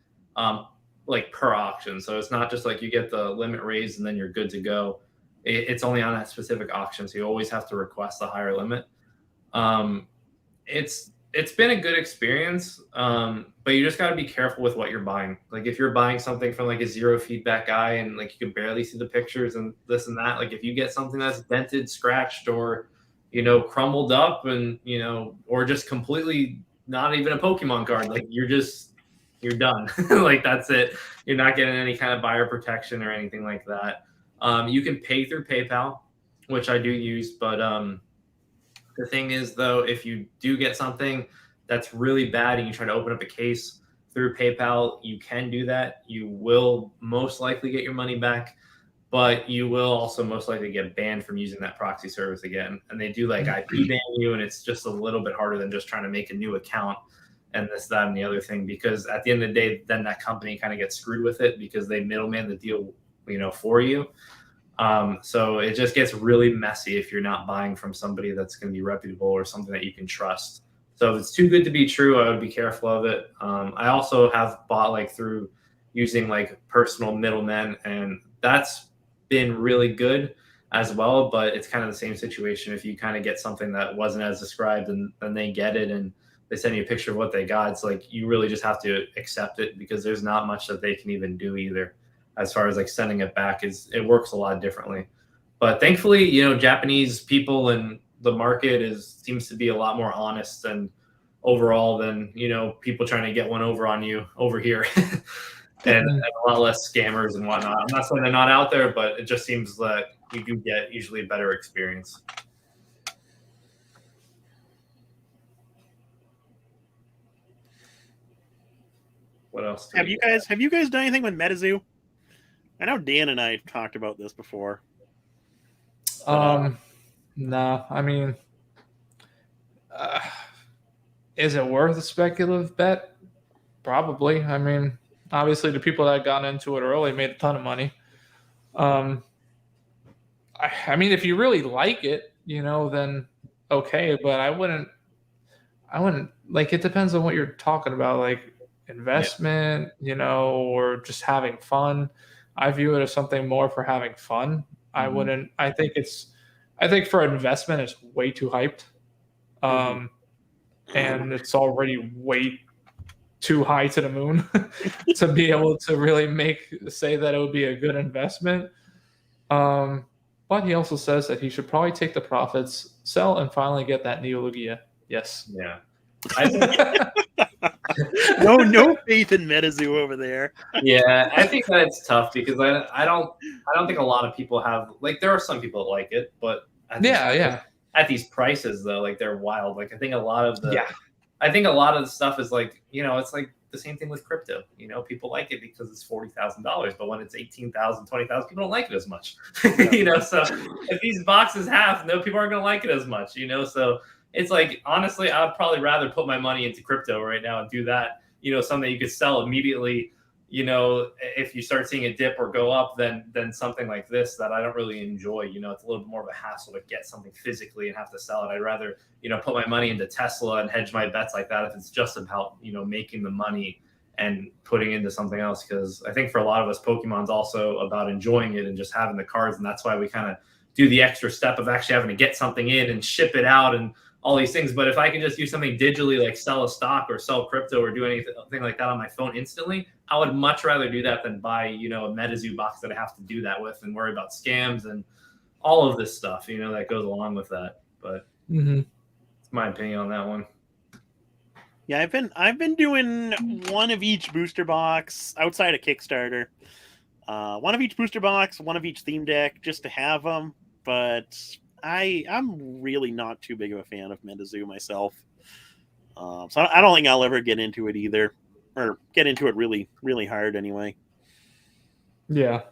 [SPEAKER 3] like per auction. So it's not just like you get the limit raised and then you're good to go. It's only on that specific auction, so you always have to request a higher limit. It's been a good experience, but you just got to be careful with what you're buying. Like if you're buying something from like a zero feedback guy and like you can barely see the pictures and this and that, like if you get something that's dented, scratched, or crumbled up, and or just completely not even a Pokemon card, like you're done. Like that's it. You're not getting any kind of buyer protection or anything like that. You can pay through PayPal, which I do use, but the thing is, though, if you do get something that's really bad and you try to open up a case through PayPal, you can do that. You will most likely get your money back, but you will also most likely get banned from using that proxy service again. And they do like IP ban you, and it's just a little bit harder than just trying to make a new account and this, that, and the other thing, because at the end of the day, then that company kind of gets screwed with it because they middleman the deal, for you. So it just gets really messy if you're not buying from somebody that's going to be reputable or something that you can trust. So if it's too good to be true, I would be careful of it. I also have bought like through using like personal middlemen, and that's been really good. as well, but it's kind of the same situation. If you kind of get something that wasn't as described and then they get it and they send you a picture of what they got, it's like you really just have to accept it because there's not much that they can even do either. As far as like sending it back, it works a lot differently. But thankfully, you know, Japanese people and the market seems to be a lot more honest and overall than, you know, people trying to get one over on you over here. and a lot less scammers and whatnot. I'm not saying they're not out there, but it just seems that you do get usually a better experience. What else?
[SPEAKER 1] Have you guys done anything with MetaZoo? I know Dan and I talked about this before.
[SPEAKER 2] No, I mean, is it worth a speculative bet? Probably. I mean, obviously the people that got into it early made a ton of money. I mean, if you really like it, you know, then okay, but I wouldn't like, it depends on what you're talking about, like investment, you know, or just having fun. I view it as something more for having fun.
[SPEAKER 1] Mm-hmm.
[SPEAKER 2] I think for investment, it's way too hyped. And it's already way too high to the moon to be able to really say that it would be a good investment. But he also says that he should probably take the profits, sell, and finally get that Neolugia. Yes.
[SPEAKER 3] Yeah.
[SPEAKER 1] No faith in MetaZoo over there.
[SPEAKER 3] Yeah, I think that it's tough because I don't think a lot of people have, like, there are some people that like it, but at these prices though, like, they're wild. Like, I think a lot of the stuff is like, you know, it's like the same thing with crypto. You know, people like it because it's $40,000, but when it's $18,000, $20,000, people don't like it as much. You know, so if these boxes have, no, people aren't going to like it as much. You know, so it's like, honestly, I'd probably rather put my money into crypto right now and do that. You know, something you could sell immediately. You know, if you start seeing a dip or go up, then something like this that I don't really enjoy. You know, it's a little bit more of a hassle to get something physically and have to sell it. I'd rather, you know, put my money into Tesla and hedge my bets like that if it's just about, you know, making the money and putting into something else. Because I think for a lot of us, Pokemon's also about enjoying it and just having the cards, and that's why we kind of do the extra step of actually having to get something in and ship it out and all these things. But if I can just do something digitally, like sell a stock or sell crypto or do anything like that on my phone instantly, I would much rather do that than buy, you know, a MetaZoo box that I have to do that with and worry about scams and all of this stuff, you know, that goes along with that. But it's my opinion on that one.
[SPEAKER 1] Yeah, I've been doing one of each booster box outside of Kickstarter. One of each booster box, one of each theme deck, just to have them. But I'm really not too big of a fan of MetaZoo myself. So I don't think I'll ever get into it either, or get into it really, really hard anyway.
[SPEAKER 2] Yeah.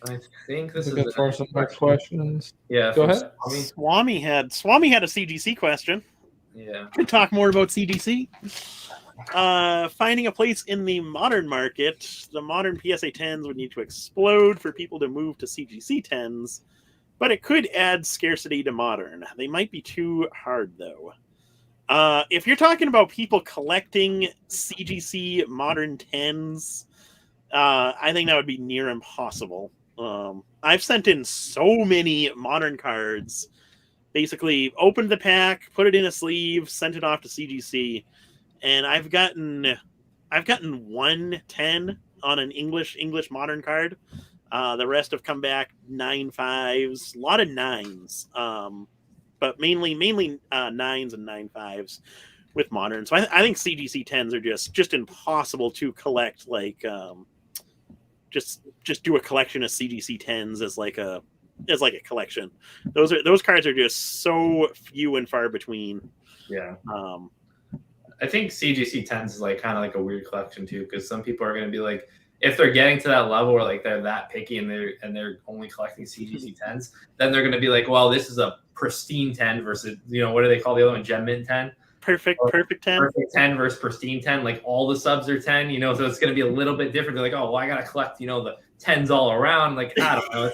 [SPEAKER 3] I think this is
[SPEAKER 2] good for some more questions.
[SPEAKER 3] Yeah,
[SPEAKER 2] go ahead.
[SPEAKER 1] Swami had a CGC question.
[SPEAKER 3] Yeah.
[SPEAKER 1] Could talk more about CGC. Finding a place in the modern market, the modern PSA 10s would need to explode for people to move to CGC 10s, but it could add scarcity to modern. They might be too hard, though. If you're talking about people collecting CGC modern 10s, I think that would be near impossible. I've sent in so many modern cards, basically opened the pack, put it in a sleeve, sent it off to CGC, and I've gotten 110 on an English modern card. The rest have come back 9.5s, a lot of 9s, but mainly 9s and 9.5s with modern. So I think CGC 10s are just impossible to collect. Like just do a collection of CGC 10s as like a collection. Those cards are just so few and far between.
[SPEAKER 3] Yeah. I think CGC 10s is like kind of like a weird collection too, because some people are going to be like, if they're getting to that level where like they're that picky and they're only collecting CGC 10s, then they're going to be like, well, this is a pristine 10 versus, you know, what do they call the other one? Gem Mint 10.
[SPEAKER 1] Perfect 10.
[SPEAKER 3] Perfect 10 versus pristine 10. Like all the subs are 10, you know, so it's going to be a little bit different. They're like, oh, well, I got to collect, you know, the 10s all around. Like, I don't know.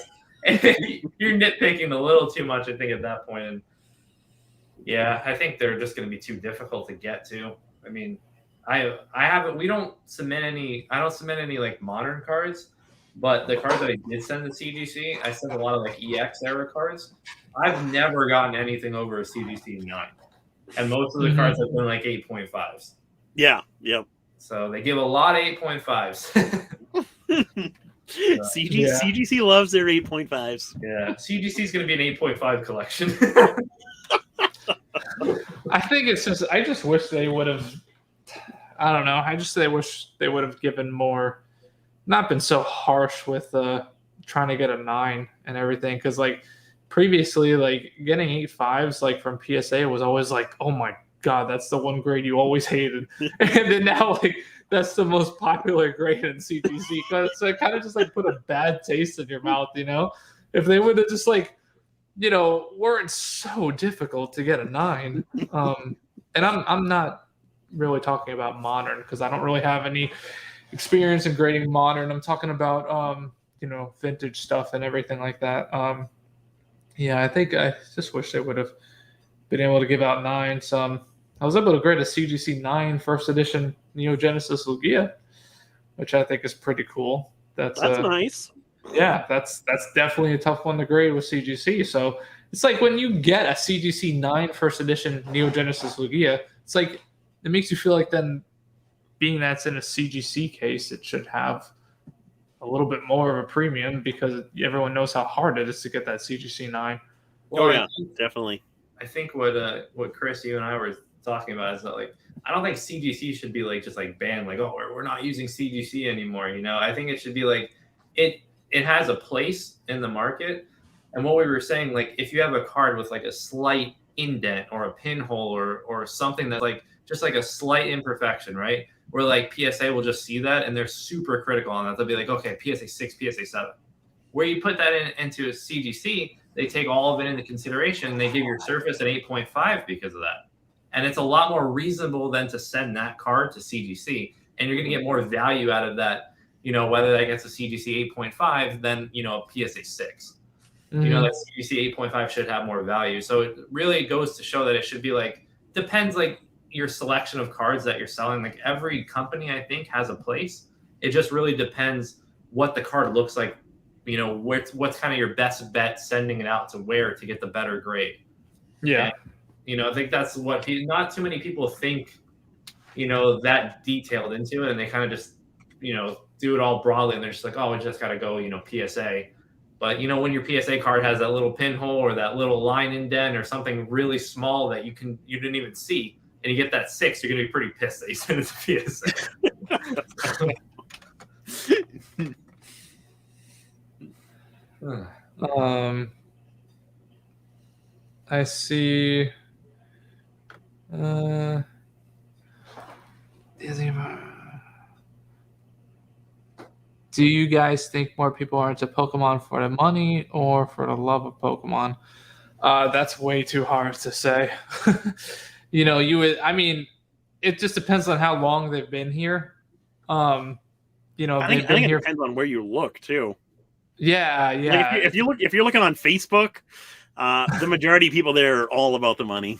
[SPEAKER 3] You're nitpicking a little too much, I think, at that point. And yeah, I think they're just going to be too difficult to get to. I mean, I haven't. We don't submit any. I don't submit any like modern cards, but the cards that I did send to CGC, I sent a lot of like EX era cards. I've never gotten anything over a CGC 9, and most of the cards have been like 8.5s.
[SPEAKER 1] Yeah. Yep.
[SPEAKER 3] So they give a lot of 8.5s.
[SPEAKER 1] CGC loves their 8.5s.
[SPEAKER 3] Yeah, CGC is going to be an 8.5 collection.
[SPEAKER 2] I think it's just. I just wish they would have. I don't know. They wish they would have given more. Not been so harsh with trying to get a 9 and everything, because like previously, like getting 8.5s like from PSA was always like, oh my god, that's the one grade you always hated, and then now like that's the most popular grade in CGC, because it kind of just like put a bad taste in your mouth, you know. If they would have just like, you know, weren't so difficult to get a 9, and I'm not really talking about modern because I don't really have any experience in grading modern. I'm talking about you know, vintage stuff and everything like that. Yeah, I think I just wish they would have been able to give out 9s. I was able to grade a CGC 9 first edition Neo Genesis Lugia, which I think is pretty cool. That's
[SPEAKER 1] nice.
[SPEAKER 2] Yeah, that's definitely a tough one to grade with CGC. So it's like when you get a CGC 9 first edition Neo Genesis Lugia, it's like it makes you feel like then, being that's in a CGC case, it should have a little bit more of a premium because everyone knows how hard it is to get that CGC 9.
[SPEAKER 1] Well, yeah, definitely.
[SPEAKER 3] I think what Chris, you and I were talking about is that like I don't think CGC should be like just like banned, like, oh, we're not using CGC anymore. You know, I think it should be like it has a place in the market. And what we were saying, like if you have a card with like a slight indent or a pinhole or something that's like just like a slight imperfection, right? Where like PSA will just see that and they're super critical on that. They'll be like, okay, PSA 6, PSA 7. Where you put that into a CGC, they take all of it into consideration and they give your surface an 8.5 because of that. And it's a lot more reasonable than to send that card to CGC. And you're going to get more value out of that, you know, whether that gets a CGC 8.5 than, you know, a PSA 6. Mm-hmm. You know, that CGC 8.5 should have more value. So it really goes to show that it should be like, depends like your selection of cards that you're selling. Like every company, I think, has a place. It just really depends what the card looks like. You know, what's kind of your best bet sending it out to where to get the better grade.
[SPEAKER 2] Yeah.
[SPEAKER 3] And, you know, I think that's what not too many people think, you know, that detailed into it. And they kind of just, you know, do it all broadly. And they're just like, oh, we just got to go, you know, PSA. But, you know, when your PSA card has that little pinhole or that little line indent or something really small that you didn't even see, and you get that 6, you're going to be pretty pissed that you sent it to PSA.
[SPEAKER 2] I see. Do you guys think more people are into Pokemon for the money or for the love of Pokemon? That's way too hard to say. You know, I mean, it just depends on how long they've been here. You know,
[SPEAKER 1] I think it depends on where you look too.
[SPEAKER 2] Yeah.
[SPEAKER 1] Like if you're looking on Facebook, the majority of people there are all about the money.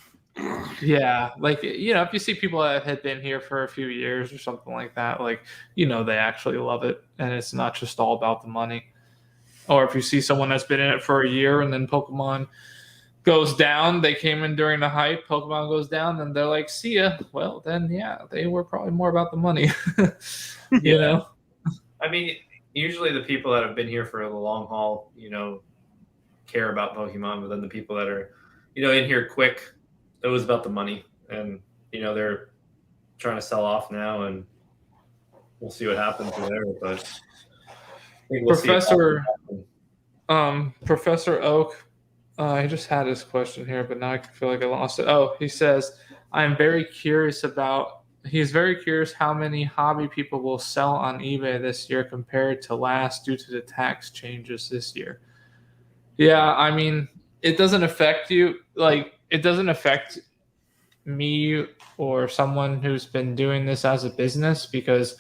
[SPEAKER 2] Yeah, like, you know, if you see people that had been here for a few years or something like that, like, you know, they actually love it and it's not just all about the money. Or if you see someone that's been in it for a year and then Pokemon goes down, they came in during the hype, Pokemon goes down, and they're like, see ya. Well, then, yeah, they were probably more about the money. You know?
[SPEAKER 3] I mean, usually the people that have been here for the long haul, you know, care about Pokemon, but then the people that are, you know, in here quick, it was about the money. And, you know, they're trying to sell off now, and we'll see what happens there. But I think
[SPEAKER 2] Professor Oak, I just had his question here, but now I feel like I lost it. Oh, he says, he's very curious how many hobby people will sell on eBay this year compared to last due to the tax changes this year. Yeah, I mean, it doesn't affect you. Like, it doesn't affect me or someone who's been doing this as a business because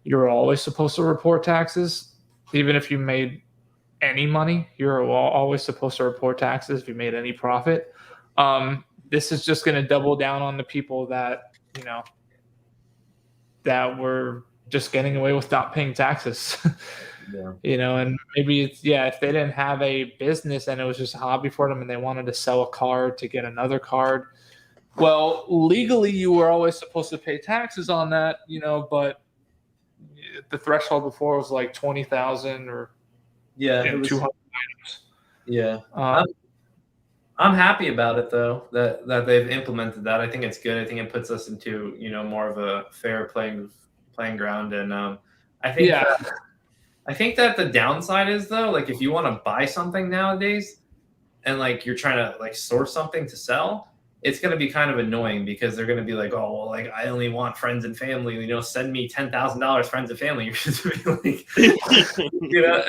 [SPEAKER 2] you're always supposed to report taxes. Even if you made any money, you're always supposed to report taxes if you made any profit. This is just going to double down on the people that, you know, that were just getting away with not paying taxes.
[SPEAKER 3] Yeah.
[SPEAKER 2] You know, and maybe it's, if they didn't have a business and it was just a hobby for them and they wanted to sell a card to get another card, well, legally you were always supposed to pay taxes on that, you know, but the threshold before was like 20,000 or
[SPEAKER 3] it was
[SPEAKER 2] 200 items.
[SPEAKER 3] Yeah. I'm happy about it though, that they've implemented that. I think it's good. I think it puts us into, you know, more of a fair playing ground. And I think that the downside is though, like if you want to buy something nowadays and like you're trying to like source something to sell, it's going to be kind of annoying because they're going to be like, oh, well, like I only want friends and family, you know, send me $10,000 friends and family. You're just like, you know,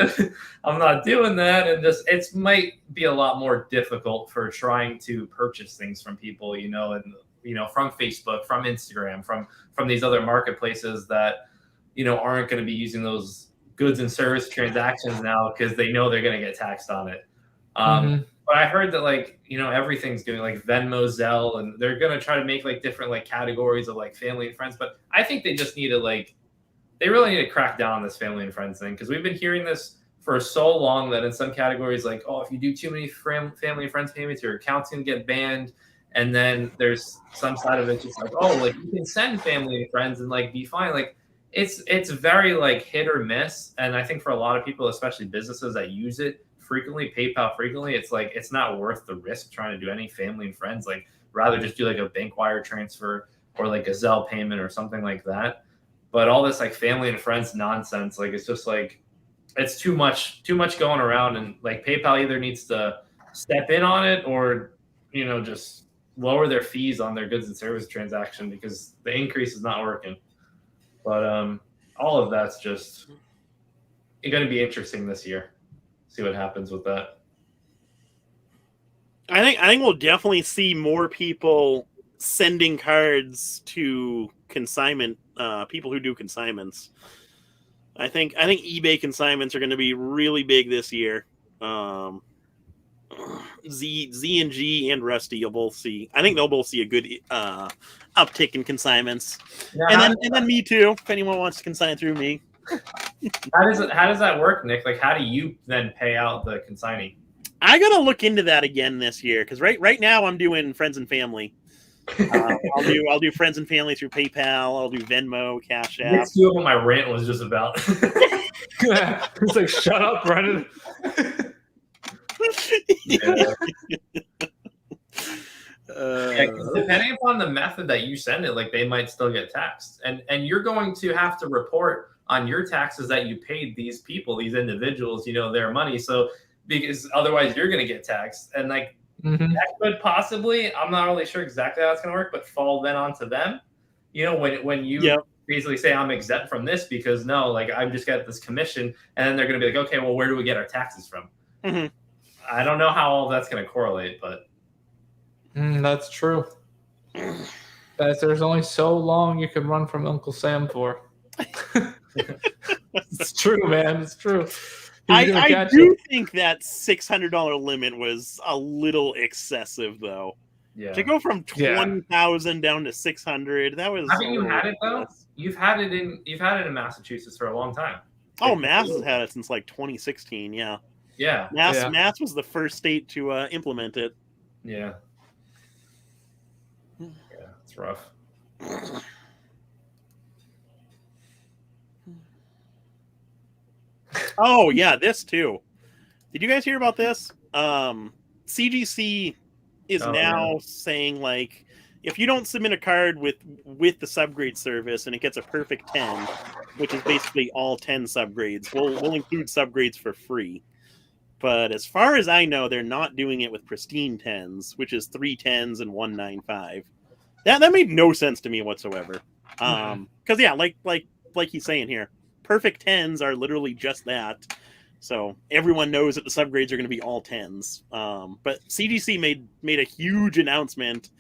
[SPEAKER 3] I'm not doing that. And just, it might be a lot more difficult for trying to purchase things from people, you know, and, you know, from Facebook, from Instagram, from these other marketplaces that, you know, aren't going to be using those goods and service transactions now because they know they're going to get taxed on it. But I heard that like, you know, everything's doing like Venmo, Zelle, and they're going to try to make like different like categories of like family and friends. But I think they just need to like, they really need to crack down on this family and friends thing. Cause we've been hearing this for so long that in some categories, like, oh, if you do too many family and friends payments, your account's going to get banned. And then there's some side of it just like, oh, like you can send family and friends and like be fine. Like it's very like hit or miss. And I think for a lot of people, especially businesses that use it frequently, PayPal frequently, it's like it's not worth the risk trying to do any family and friends. Like rather just do like a bank wire transfer or like a Zelle payment or something like that. But all this like family and friends nonsense, like it's just like it's too much going around, and like PayPal either needs to step in on it or, you know, just lower their fees on their goods and service transaction because the increase is not working. But all of that's just going to be interesting this year. See what happens with that.
[SPEAKER 1] I think we'll definitely see more people sending cards to consignment people who do consignments. I think eBay consignments are going to be really big this year. Z and G and Rusty, you'll both see. I think they'll both see a good uptick in consignments. Yeah, and then me too. If anyone wants to consign through me.
[SPEAKER 3] How does that work, Nick? Like, how do you then pay out the consigning?
[SPEAKER 1] I gotta look into that again this year because right now I'm doing friends and family. I'll do friends and family through PayPal. I'll do Venmo, Cash App.
[SPEAKER 3] That's what my rant was just about.
[SPEAKER 2] It's like, shut up, Brennan.
[SPEAKER 3] Yeah, depending upon the method that you send it, like they might still get taxed, and you're going to have to report on your taxes that you paid these people, these individuals, you know, their money. So because otherwise you're going to get taxed, and like that could possibly, I'm not really sure exactly how it's going to work, but fall then onto them. You know, when you basically say I'm exempt from this because no, like I'm just got this commission, and then they're going to be like, okay, well, where do we get our taxes from? I don't know how all that's going to correlate, but
[SPEAKER 2] that's true. There's only so long you can run from Uncle Sam for. It's true, man. It's true.
[SPEAKER 1] I do think that $600 limit was a little excessive, though.
[SPEAKER 3] Yeah.
[SPEAKER 1] To go from 20,000 down to 600, that was.
[SPEAKER 3] Haven't you had it though? You've had it in Massachusetts for a long time.
[SPEAKER 1] Oh, Mass has had it since like 2016. Yeah.
[SPEAKER 3] Yeah.
[SPEAKER 1] Mass was the first state to implement it.
[SPEAKER 3] Yeah. Yeah, it's rough.
[SPEAKER 1] Oh yeah, this too. Did you guys hear about this? CGC is now saying like, if you don't submit a card with the subgrade service and it gets a perfect 10, which is basically all 10 subgrades, we'll include subgrades for free. But as far as I know, they're not doing it with pristine 10s, which is 3 10s and 1 9/5. That made no sense to me whatsoever. Because like he's saying here, perfect 10s are literally just that. So everyone knows that the subgrades are going to be all 10s. But CGC made a huge announcement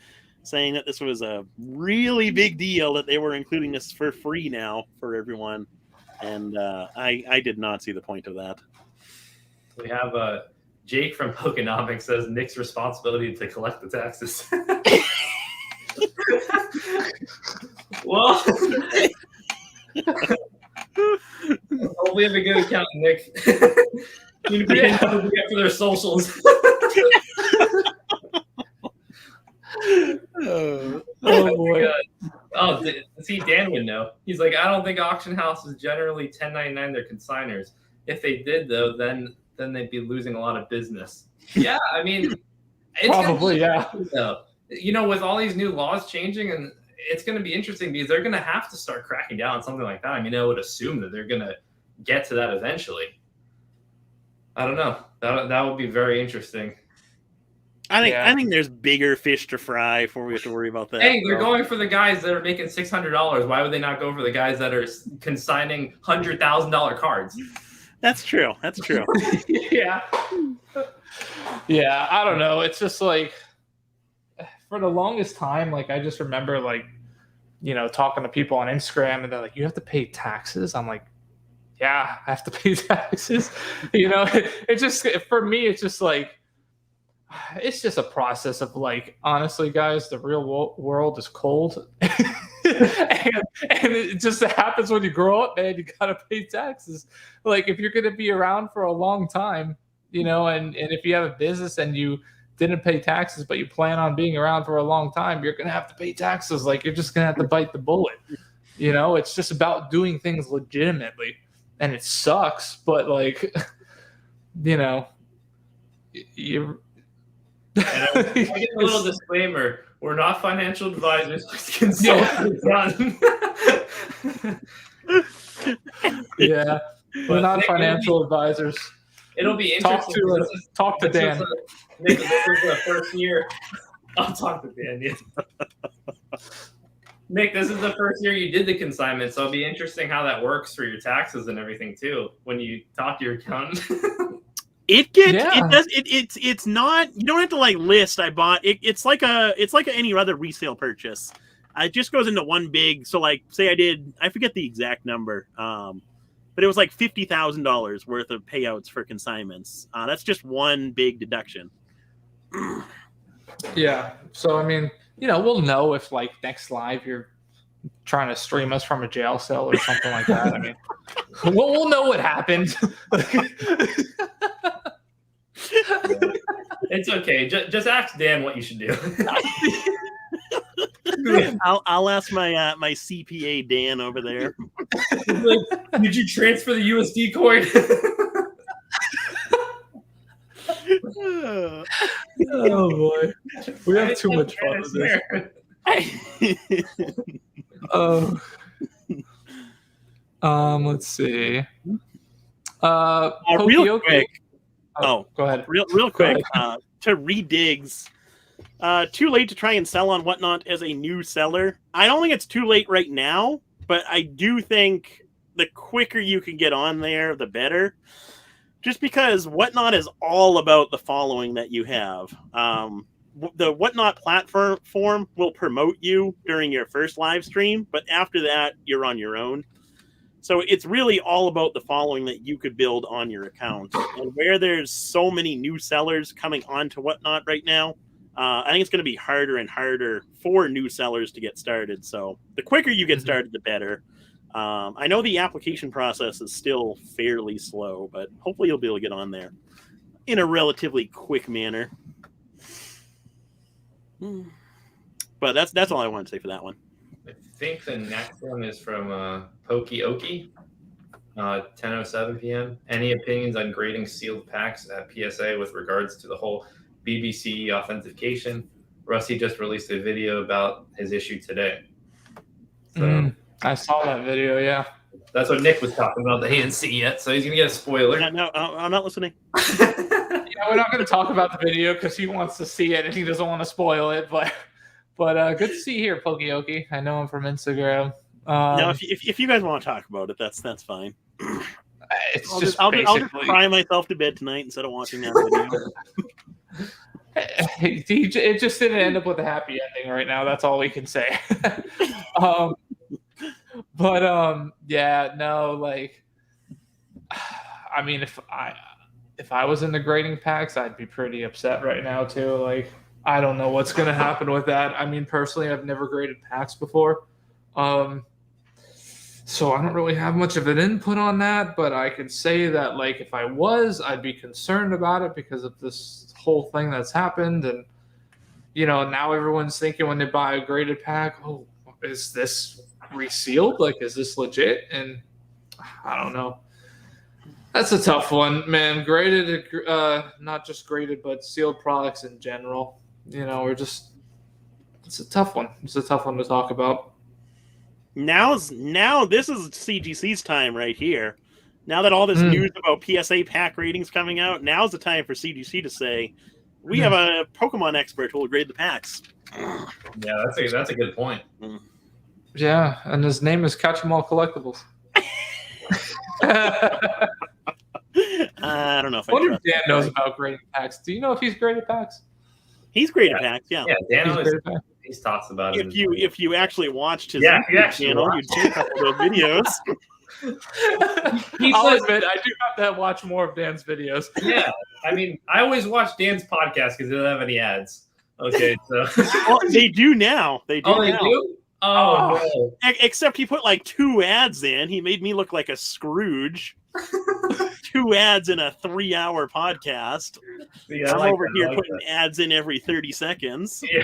[SPEAKER 1] saying that this was a really big deal, that they were including this for free now for everyone. And I did not see the point of that.
[SPEAKER 3] We have Jake from Pokenomics says Nick's responsibility to collect the taxes. Well, Hopefully, have a good account, Nick. You need to be for their socials.
[SPEAKER 2] Oh boy.
[SPEAKER 3] Oh, see, Dan would know. He's like, I don't think auction houses generally 1099 their consigners. If they did, though, then they'd be losing a lot of business. Yeah, I mean, it's
[SPEAKER 2] Probably, yeah.
[SPEAKER 3] Though. You know, with all these new laws changing, and it's going to be interesting because they're going to have to start cracking down on something like that. I mean, I would assume that they're going to get to that eventually. I don't know. That would be very interesting.
[SPEAKER 1] I think there's bigger fish to fry before we have to worry about that.
[SPEAKER 3] Hey, they're going for the guys that are making $600. Why would they not go for the guys that are consigning $100,000 cards?
[SPEAKER 1] That's true. That's true.
[SPEAKER 2] Yeah. Yeah, I don't know. It's just like for the longest time, like I just remember like, you know, talking to people on Instagram and they're like, you have to pay taxes. I'm like, yeah, I have to pay taxes. You know, it just, for me, it's just like, it's just a process of like, honestly, guys, the real world is cold. and it just happens when you grow up, man, you got to pay taxes. Like if you're going to be around for a long time, you know, and if you have a business and you didn't pay taxes, but you plan on being around for a long time, you're going to have to pay taxes. Like you're just going to have to bite the bullet. You know, it's just about doing things legitimately. And it sucks, but like, you know, you.
[SPEAKER 3] And I get a little disclaimer: we're not financial advisors. Consultants.
[SPEAKER 2] Yeah, we're not financial advisors.
[SPEAKER 3] It'll be interesting.
[SPEAKER 2] Talk to Dan.
[SPEAKER 3] This is the first year. I'll talk to Dan. Yeah. Nick, this is the first year you did the consignment, so it'll be interesting how that works for your taxes and everything too when you talk to your accountant.
[SPEAKER 1] It's not, you don't have to like list I bought it. It's like any other resale purchase. It just goes into one big, so like say I forget the exact number, but it was like $50,000 worth of payouts for consignments. That's just one big deduction.
[SPEAKER 2] Yeah. So I mean, you know, we'll know if like next live you're trying to stream us from a jail cell or something like that. I mean, we'll know what happened.
[SPEAKER 3] It's okay. Just ask Dan what you should do.
[SPEAKER 1] I'll ask my my CPA Dan over there.
[SPEAKER 3] Like, did you transfer the USD coin?
[SPEAKER 2] Oh boy, we have too much fun with this. Let's see.
[SPEAKER 1] Real quick.
[SPEAKER 2] Go ahead.
[SPEAKER 1] Real quick. To redigs. Too late to try and sell on Whatnot as a new seller. I don't think it's too late right now, but I do think the quicker you can get on there, the better. Just because Whatnot is all about the following that you have. The Whatnot platform will promote you during your first live stream, but after that, you're on your own. So it's really all about the following that you could build on your account. And where there's so many new sellers coming onto Whatnot right now, I think it's going to be harder and harder for new sellers to get started. So the quicker you get started, the better. I know the application process is still fairly slow, but hopefully you'll be able to get on there in a relatively quick manner. But that's all I want to say for that one.
[SPEAKER 3] I think the next one is from Pokioki, 10:07 p.m. Any opinions on grading sealed packs at PSA with regards to the whole BBC authentication? Rusty just released a video about his issue today. So
[SPEAKER 2] I saw that video, yeah.
[SPEAKER 3] That's what Nick was talking about that he didn't see yet, so he's going to get a spoiler.
[SPEAKER 1] No, I'm not listening.
[SPEAKER 2] Yeah, we're not going to talk about the video because he wants to see it and he doesn't want to spoil it, but good to see you here, Pokioki. I know him from Instagram.
[SPEAKER 1] No, if you guys want to talk about it, that's fine.
[SPEAKER 2] I'll
[SPEAKER 1] just cry myself to bed tonight instead of watching that video.
[SPEAKER 2] It just didn't end up with a happy ending right now. That's all we can say. Yeah, no, like, I mean, if I was in the grading packs, I'd be pretty upset right now too. Like, I don't know what's going to happen with that. I mean, personally, I've never graded packs before. So I don't really have much of an input on that, but I can say that like if I was, I'd be concerned about it because of this whole thing that's happened. And now everyone's thinking when they buy a graded pack, oh, is this resealed? Like, is this legit? And I don't know. That's a tough one, man. Graded, not just graded, but sealed products in general. It's a tough one. It's a tough one to talk about.
[SPEAKER 1] Now this is CGC's time right here. Now that all this news about PSA pack ratings coming out, now's the time for CGC to say, we have a Pokemon expert who will grade the packs.
[SPEAKER 3] Yeah, that's a good point.
[SPEAKER 2] Yeah, and his name is Catch 'em All Collectibles.
[SPEAKER 1] I don't know if
[SPEAKER 2] I wonder if Dan knows about graded packs. Do you know if he's graded packs?
[SPEAKER 1] He's graded packs, yeah.
[SPEAKER 3] Yeah, Dan he's talks about it.
[SPEAKER 1] If you actually watched his YouTube channel, you'd see a couple of those videos.
[SPEAKER 2] I'll admit, I do have to watch more of Dan's videos.
[SPEAKER 3] Yeah, I mean, I always watch Dan's podcast because they don't have any ads. Okay, so
[SPEAKER 1] well, they do now. They do.
[SPEAKER 3] They do. Oh, no.
[SPEAKER 1] Except he put like 2 ads in. He made me look like a Scrooge. 2 ads in a 3-hour podcast.
[SPEAKER 3] Yeah,
[SPEAKER 1] I'm over here putting ads in every 30 seconds.
[SPEAKER 3] Yeah.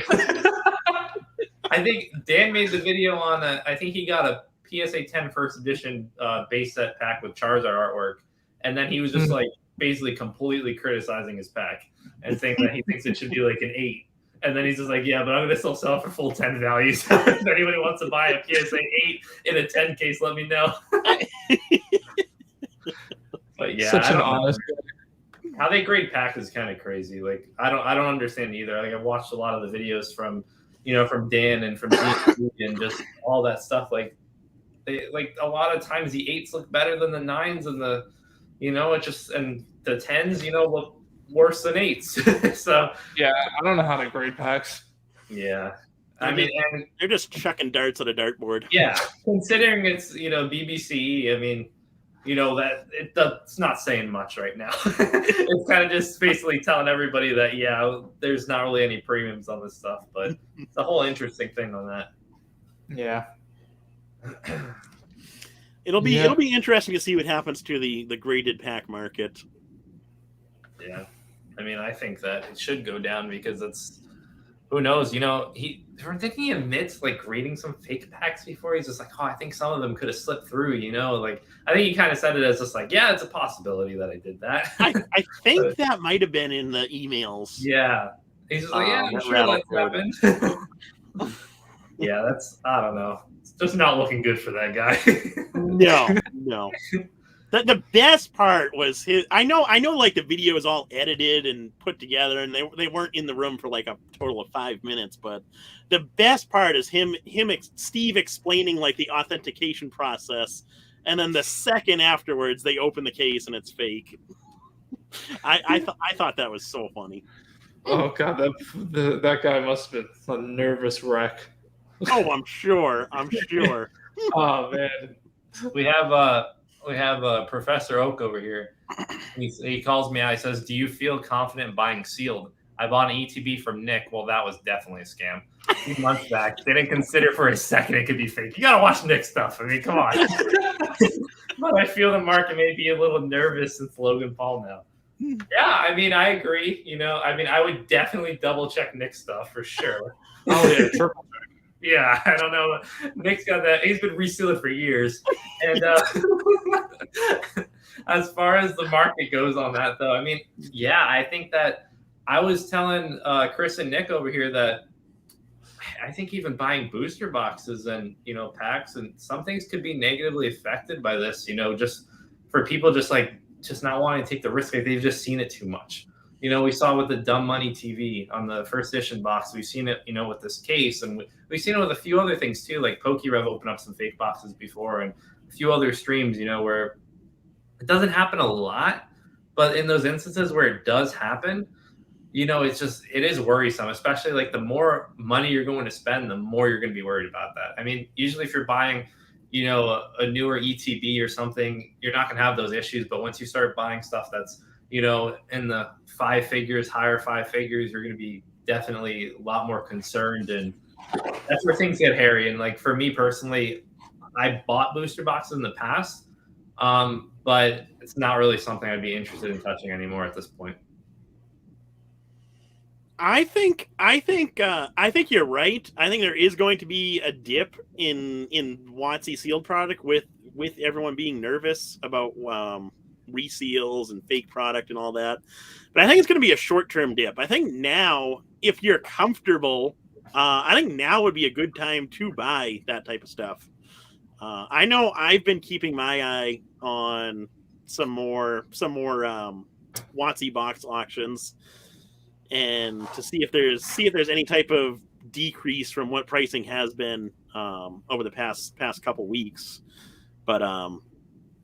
[SPEAKER 3] I think Dan made the video on I think he got a PSA 10 first edition base set pack with Charizard artwork, and then he was just like basically completely criticizing his pack and saying that he thinks it should be like an 8. And then he's just like, yeah, but I'm going to still sell it for full 10 values. If anybody wants to buy a PSA 8 in a 10 case, let me know. But yeah,
[SPEAKER 2] such an honest.
[SPEAKER 3] How they grade packs is kind of crazy. Like I don't understand either. Like I've watched a lot of the videos from Dan and from D and just all that stuff. Like a lot of times the 8s look better than the 9s and the it just and the 10s look worse than 8s. So
[SPEAKER 2] yeah, I don't know how to grade packs.
[SPEAKER 3] Yeah, I mean, and
[SPEAKER 1] they're just chucking darts at a dartboard.
[SPEAKER 3] Yeah, considering it's BBCE, I mean, that it's not saying much right now. It's kind of just basically telling everybody that there's not really any premiums on this stuff, but it's a whole interesting thing on that.
[SPEAKER 2] Yeah.
[SPEAKER 1] It'll be interesting to see what happens to the graded pack market.
[SPEAKER 3] Yeah, I mean, I think that it should go down because it's who knows. Didn't he admit like grading some fake packs before? He's just like, oh, I think some of them could have slipped through. Like I think he kind of said it as just like, yeah, it's a possibility that I did that.
[SPEAKER 1] I think that might have been in the emails.
[SPEAKER 3] Yeah, he's just like, yeah, I'm sure that happened. Yeah, I don't know. It's just not looking good for that guy.
[SPEAKER 1] No. The best part was his. I know. Like the video is all edited and put together, and they weren't in the room for like a total of 5 minutes. But the best part is Steve explaining like the authentication process, and then the second afterwards they open the case and it's fake. I thought that was so funny.
[SPEAKER 2] Oh god, that guy must have been a nervous wreck.
[SPEAKER 1] Oh, I'm sure.
[SPEAKER 2] Oh man,
[SPEAKER 3] we have Professor Oak over here. He calls me out. He says, "Do you feel confident buying sealed? I bought an ETB from Nick. Well, that was definitely a scam. 2 months back. Didn't consider for a second it could be fake. You gotta watch Nick stuff. I mean, come on." But I feel the market may be a little nervous since Logan Paul now. Yeah, I mean, I agree. I would definitely double check Nick's stuff for sure.
[SPEAKER 2] Oh yeah, triple check.
[SPEAKER 3] Yeah, I don't know. Nick's got that. He's been resealing for years. And as far as the market goes on that, though, I mean, yeah, I think that I was telling Chris and Nick over here that I think even buying booster boxes and, packs and some things could be negatively affected by this, just for people just not wanting to take the risk. Like they've just seen it too much. We saw with the Dumb Money TV on the first edition box. We've seen it, with this case, and we've seen it with a few other things too, like PokeRev opened up some fake boxes before, and a few other streams, where it doesn't happen a lot, but in those instances where it does happen, it is worrisome, especially like the more money you're going to spend, the more you're going to be worried about that. I mean, usually if you're buying, a newer ETB or something, you're not going to have those issues, but once you start buying stuff that's in the 5 figures, higher 5 figures, you're going to be definitely a lot more concerned. And that's where things get hairy. And like, for me personally, I bought booster boxes in the past, but it's not really something I'd be interested in touching anymore at this point.
[SPEAKER 1] I think you're right. I think there is going to be a dip in WotC sealed product with everyone being nervous about reseals and fake product and all that. But I think it's going to be a short-term dip. I think now, if you're comfortable, I think now would be a good time to buy that type of stuff. I know I've been keeping my eye on some more WotC box auctions, and to see if there's any type of decrease from what pricing has been over the past couple weeks. But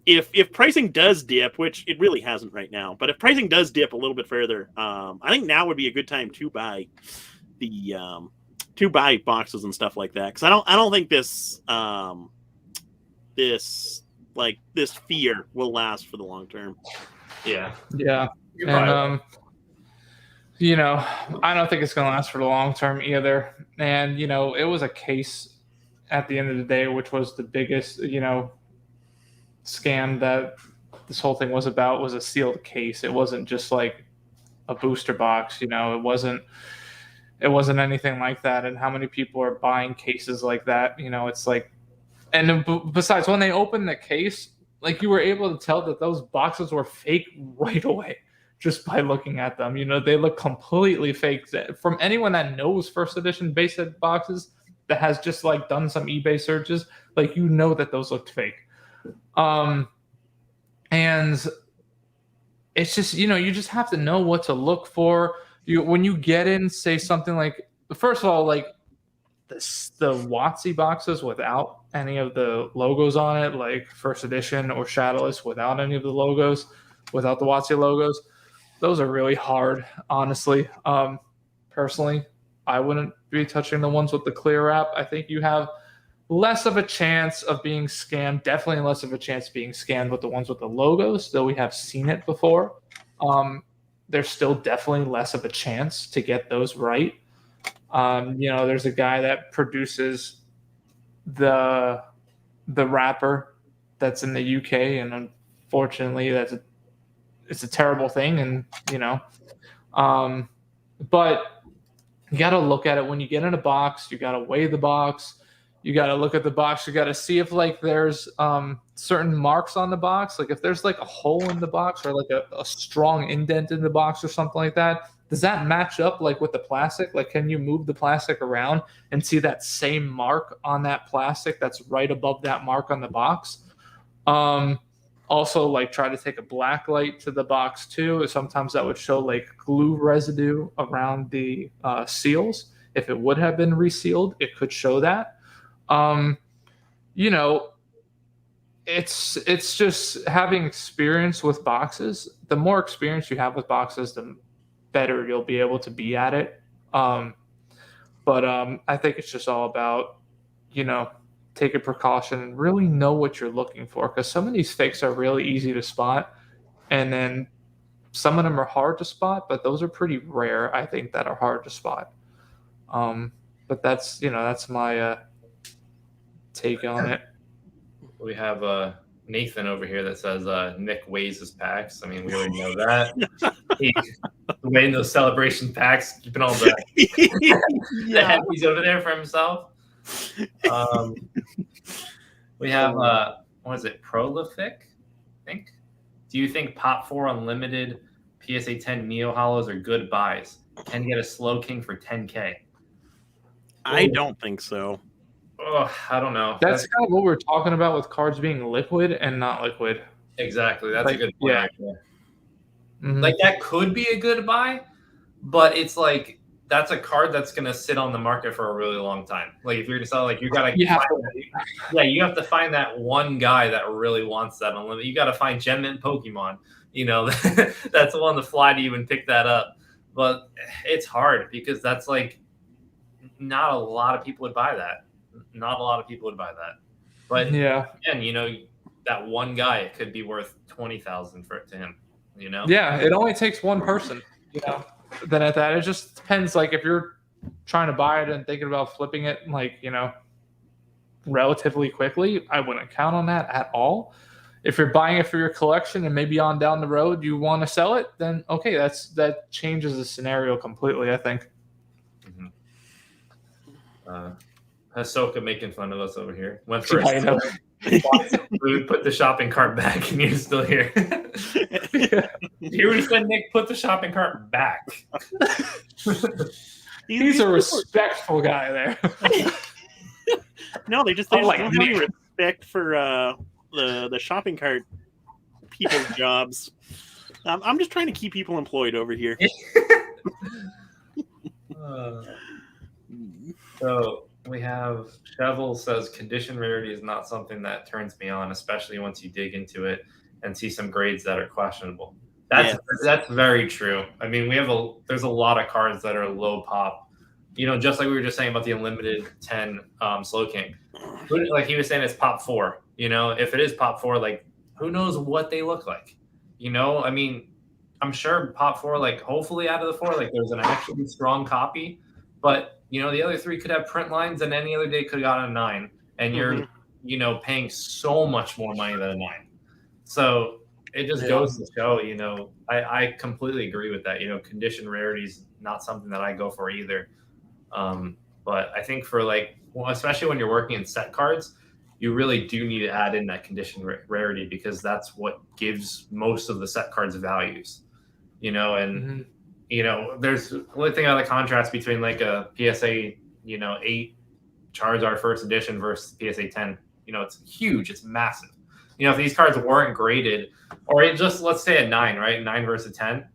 [SPEAKER 1] if pricing does dip, which it really hasn't right now, but if pricing does dip a little bit further, I think now would be a good time to buy boxes and stuff like that, because I don't think this fear will last for the long term.
[SPEAKER 3] Yeah.
[SPEAKER 2] And I don't think it's going to last for the long term either. And it was a case at the end of the day, which was the biggest scam that this whole thing was about, was a sealed case. It wasn't just like a booster box. It wasn't anything like that. And how many people are buying cases like that? It's like, and besides, when they opened the case, like, you were able to tell that those boxes were fake right away just by looking at them. They look completely fake. From anyone that knows first edition base set boxes, that has just like done some eBay searches, like, that those looked fake. And it's just, you just have to know what to look for. When you get in, say something like, first of all, like the WotC boxes without any of the logos on it, like first edition or Shadowless without any of the logos, without the WotC logos, those are really hard, honestly. Personally, I wouldn't be touching the ones with the clear wrap. I think you have less of a chance of being scammed, definitely less of a chance of being scammed with the ones with the logos, though we have seen it before. There's still definitely less of a chance to get those right. There's a guy that produces the wrapper that's in the UK, and unfortunately it's a terrible thing. And but you got to look at it when you get in a box. You got to weigh the box. You got to look at the box. You got to see if like there's certain marks on the box. Like if there's like a hole in the box, or like a strong indent in the box or something like that, does that match up like with the plastic? Like, can you move the plastic around and see that same mark on that plastic that's right above that mark on the box? Also, like, try to take a black light to the box too. Sometimes that would show like glue residue around the seals. If it would have been resealed, it could show that. It's just having experience with boxes. The more experience you have with boxes, the better you'll be able to be at it. But I think it's just all about, taking precaution and really know what you're looking for, because some of these fakes are really easy to spot, and then some of them are hard to spot, but those are pretty rare, I think, that are hard to spot. But that's my take on it.
[SPEAKER 3] We have Nathan over here that says Nick weighs his packs. I mean, we already know that. He's weighing those celebration packs, keeping all the heavies over there for himself. We have what is it, Prolific, I think. Do you think Pop 4 Unlimited PSA 10 Neo Hollows are good buys? Can get a Slow King for 10K.
[SPEAKER 1] I don't think so.
[SPEAKER 3] Oh, I don't know.
[SPEAKER 2] That's kind of what we're talking about with cards being liquid and not liquid.
[SPEAKER 3] Exactly. That's a good point.
[SPEAKER 2] Yeah.
[SPEAKER 3] Mm-hmm. Like, that could be a good buy, but it's like, that's a card that's going to sit on the market for a really long time. Like, if you're going to sell, like, you have to find that one guy that really wants that unlimited. You got to find Gem Mint Pokemon. That's on the fly to even pick that up. But it's hard because that's like, not a lot of people would buy that. Not a lot of people would buy that. But
[SPEAKER 2] yeah,
[SPEAKER 3] and that one guy, it could be worth $20,000 for it to him.
[SPEAKER 2] Yeah, it only takes one person. Then at that, it just depends. Like, if you're trying to buy it and thinking about flipping it, like, relatively quickly. I wouldn't count on that at all. If you're buying it for your collection and maybe on down the road you want to sell it, then okay, that changes the scenario completely, I think.
[SPEAKER 3] Ahsoka making fun of us over here. Went for
[SPEAKER 2] I know.
[SPEAKER 3] We would put the shopping cart back, and you're still here. Here we said, Nick, put the shopping cart back.
[SPEAKER 2] He's a respectful guy there.
[SPEAKER 1] No, they just don't have any respect for the shopping cart people's jobs. I'm just trying to keep people employed over here.
[SPEAKER 3] So we have Shovel says condition rarity is not something that turns me on, especially once you dig into it and see some grades that are questionable. That's very true. I mean, there's a lot of cards that are low pop. You know, just like we were just saying about the unlimited 10 Slow King. Like he was saying, it's pop 4. You know, if it is pop 4, like who knows what they look like? You know, I mean, I'm sure pop 4, like hopefully out of the 4, like there's an actually strong copy, but you know, the other 3 could have print lines, and any other day could have gotten a 9, and you're, you know, paying so much more money than a 9. So it just goes to show, you know, I completely agree with that. You know, condition rarity is not something that I go for either. But I think for especially when you're working in set cards, you really do need to add in that condition rarity, because that's what gives most of the set cards values. You know, and you know, there's one thing about the contrast between like a PSA, you know, 8 Charizard first edition versus PSA 10. You know, it's huge, it's massive. You know, if these cards weren't graded, or just let's say a 9, right? 9 versus 10.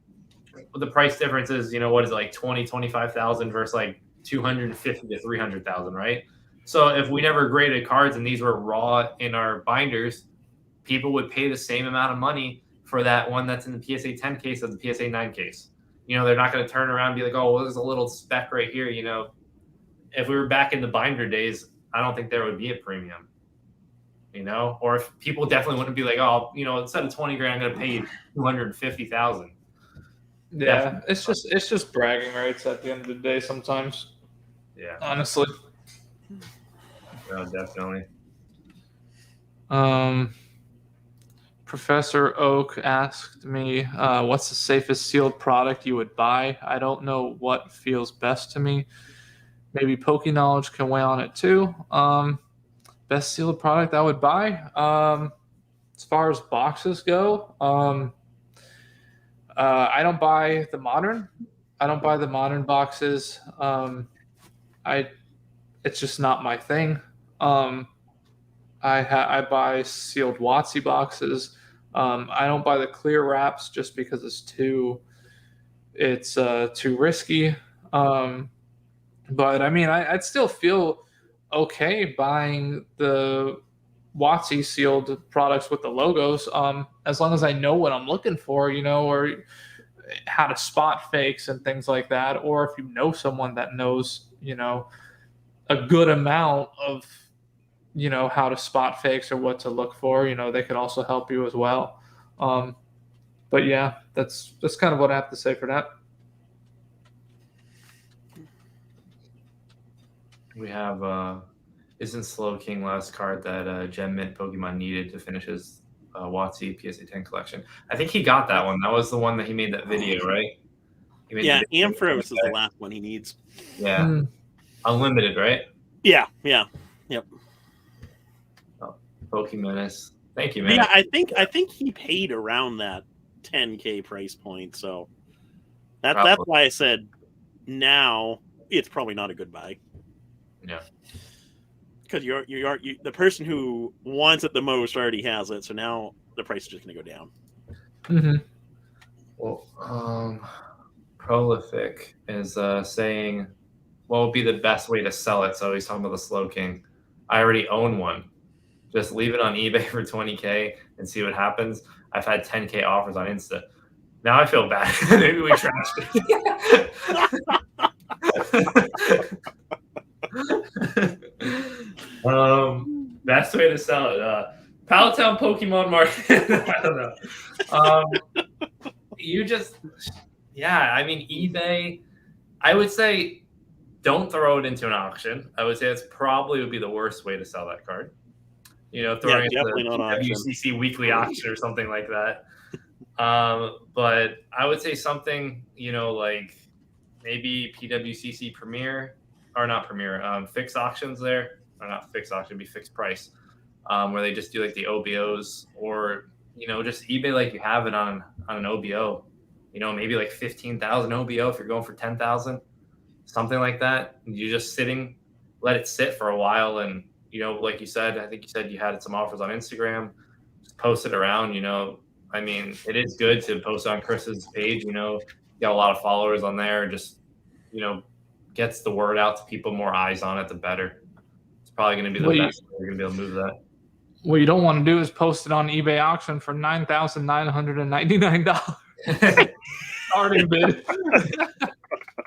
[SPEAKER 3] The price difference is, you know, what is it, like 25,000 versus like 250 to 300,000, right? So if we never graded cards and these were raw in our binders, people would pay the same amount of money for that one that's in the PSA 10 case as the PSA 9 case. You know, they're not going to turn around and be like, oh, well, there's a little speck right here. You know, if we were back in the binder days, I don't think there would be a premium, you know, or if people definitely wouldn't be like, oh, you know, instead of 20 grand, I'm going to pay you 250,000.
[SPEAKER 2] Yeah. Definitely. It's just bragging rights at the end of the day sometimes.
[SPEAKER 3] Yeah.
[SPEAKER 2] Honestly.
[SPEAKER 3] No, definitely.
[SPEAKER 2] Professor Oak asked me, what's the safest sealed product you would buy? I don't know what feels best to me. Maybe Poke Knowledge can weigh on it too. Best sealed product I would buy? As far as boxes go, I don't buy the modern. I don't buy the modern boxes. It's just not my thing. I buy sealed WotC boxes. I don't buy the clear wraps just because it's too risky. But I mean, I'd still feel okay buying the WotC sealed products with the logos, as long as I know what I'm looking for, you know, or how to spot fakes and things like that. Or if you know someone that knows, you know, a good amount of, you know, how to spot fakes or what to look for, you know, they could also help you as well. But yeah, that's kind of what I have to say for that.
[SPEAKER 3] We have isn't Slow King last card that Gem Mint Pokemon needed to finish his WotC PSA 10 collection? I think he got that one. That was the one that he made that video, right?
[SPEAKER 1] Ampharos is the last one he needs.
[SPEAKER 3] Yeah. Unlimited, right?
[SPEAKER 1] Yeah. Yep.
[SPEAKER 3] Oh, Pokemenace. Thank you, man.
[SPEAKER 1] Yeah, I think he paid around that 10K price point, so that's why I said now it's probably not a good buy.
[SPEAKER 3] Yeah.
[SPEAKER 1] Because the person who wants it the most already has it, so now the price is just going to go down.
[SPEAKER 2] Mm-hmm.
[SPEAKER 3] Well, Prolific is saying, what would be the best way to sell it? So he's talking about the Slow King. I already own one. Just leave it on eBay for 20K and see what happens. I've had 10K offers on Insta. Now I feel bad. Maybe we trashed it. Best way to sell it. PalletTown Pokemon Market. I don't know. I mean, eBay, I would say don't throw it into an auction. I would say that's probably would be the worst way to sell that card. Throwing it
[SPEAKER 1] definitely
[SPEAKER 3] into
[SPEAKER 1] not auction.
[SPEAKER 3] PWCC weekly auction or something like that. But I would say something, like maybe PWCC Premier, or not Premier, fixed auctions there, or not fixed auction, be fixed price, where they just do like the OBOs, or just eBay like you have it on an OBO. Maybe like 15,000 OBO if you're going for 10,000, something like that. You're just let it sit for a while, and like you said, I think you said you had some offers on Instagram. Just post it around. I mean, it is good to post on Chris's page. Got a lot of followers on there. Just gets the word out to people. More eyes on it, the better. It's probably going to be the best way you're going to be able to move that.
[SPEAKER 2] What you don't want to do is post it on eBay auction for $9,999 starting bid.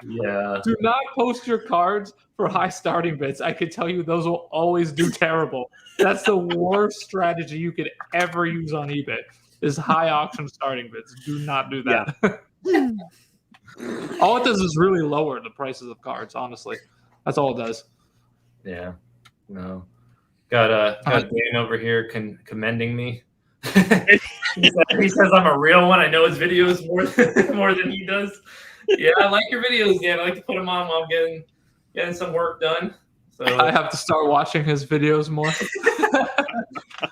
[SPEAKER 3] Yeah.
[SPEAKER 2] Do not post your cards for high starting bids. I can tell you those will always do terrible. That's the worst strategy you could ever use on eBay is high auction starting bids. Do not do that. Yeah. All it does is really lower the prices of cards, honestly. That's all it does.
[SPEAKER 3] Yeah. No. Got Dan over here commending me. He says I'm a real one. I know his videos more than he does. Yeah, I like your videos, Dan. I like to put them on while I'm getting some work done. So
[SPEAKER 2] I have to start watching his videos more.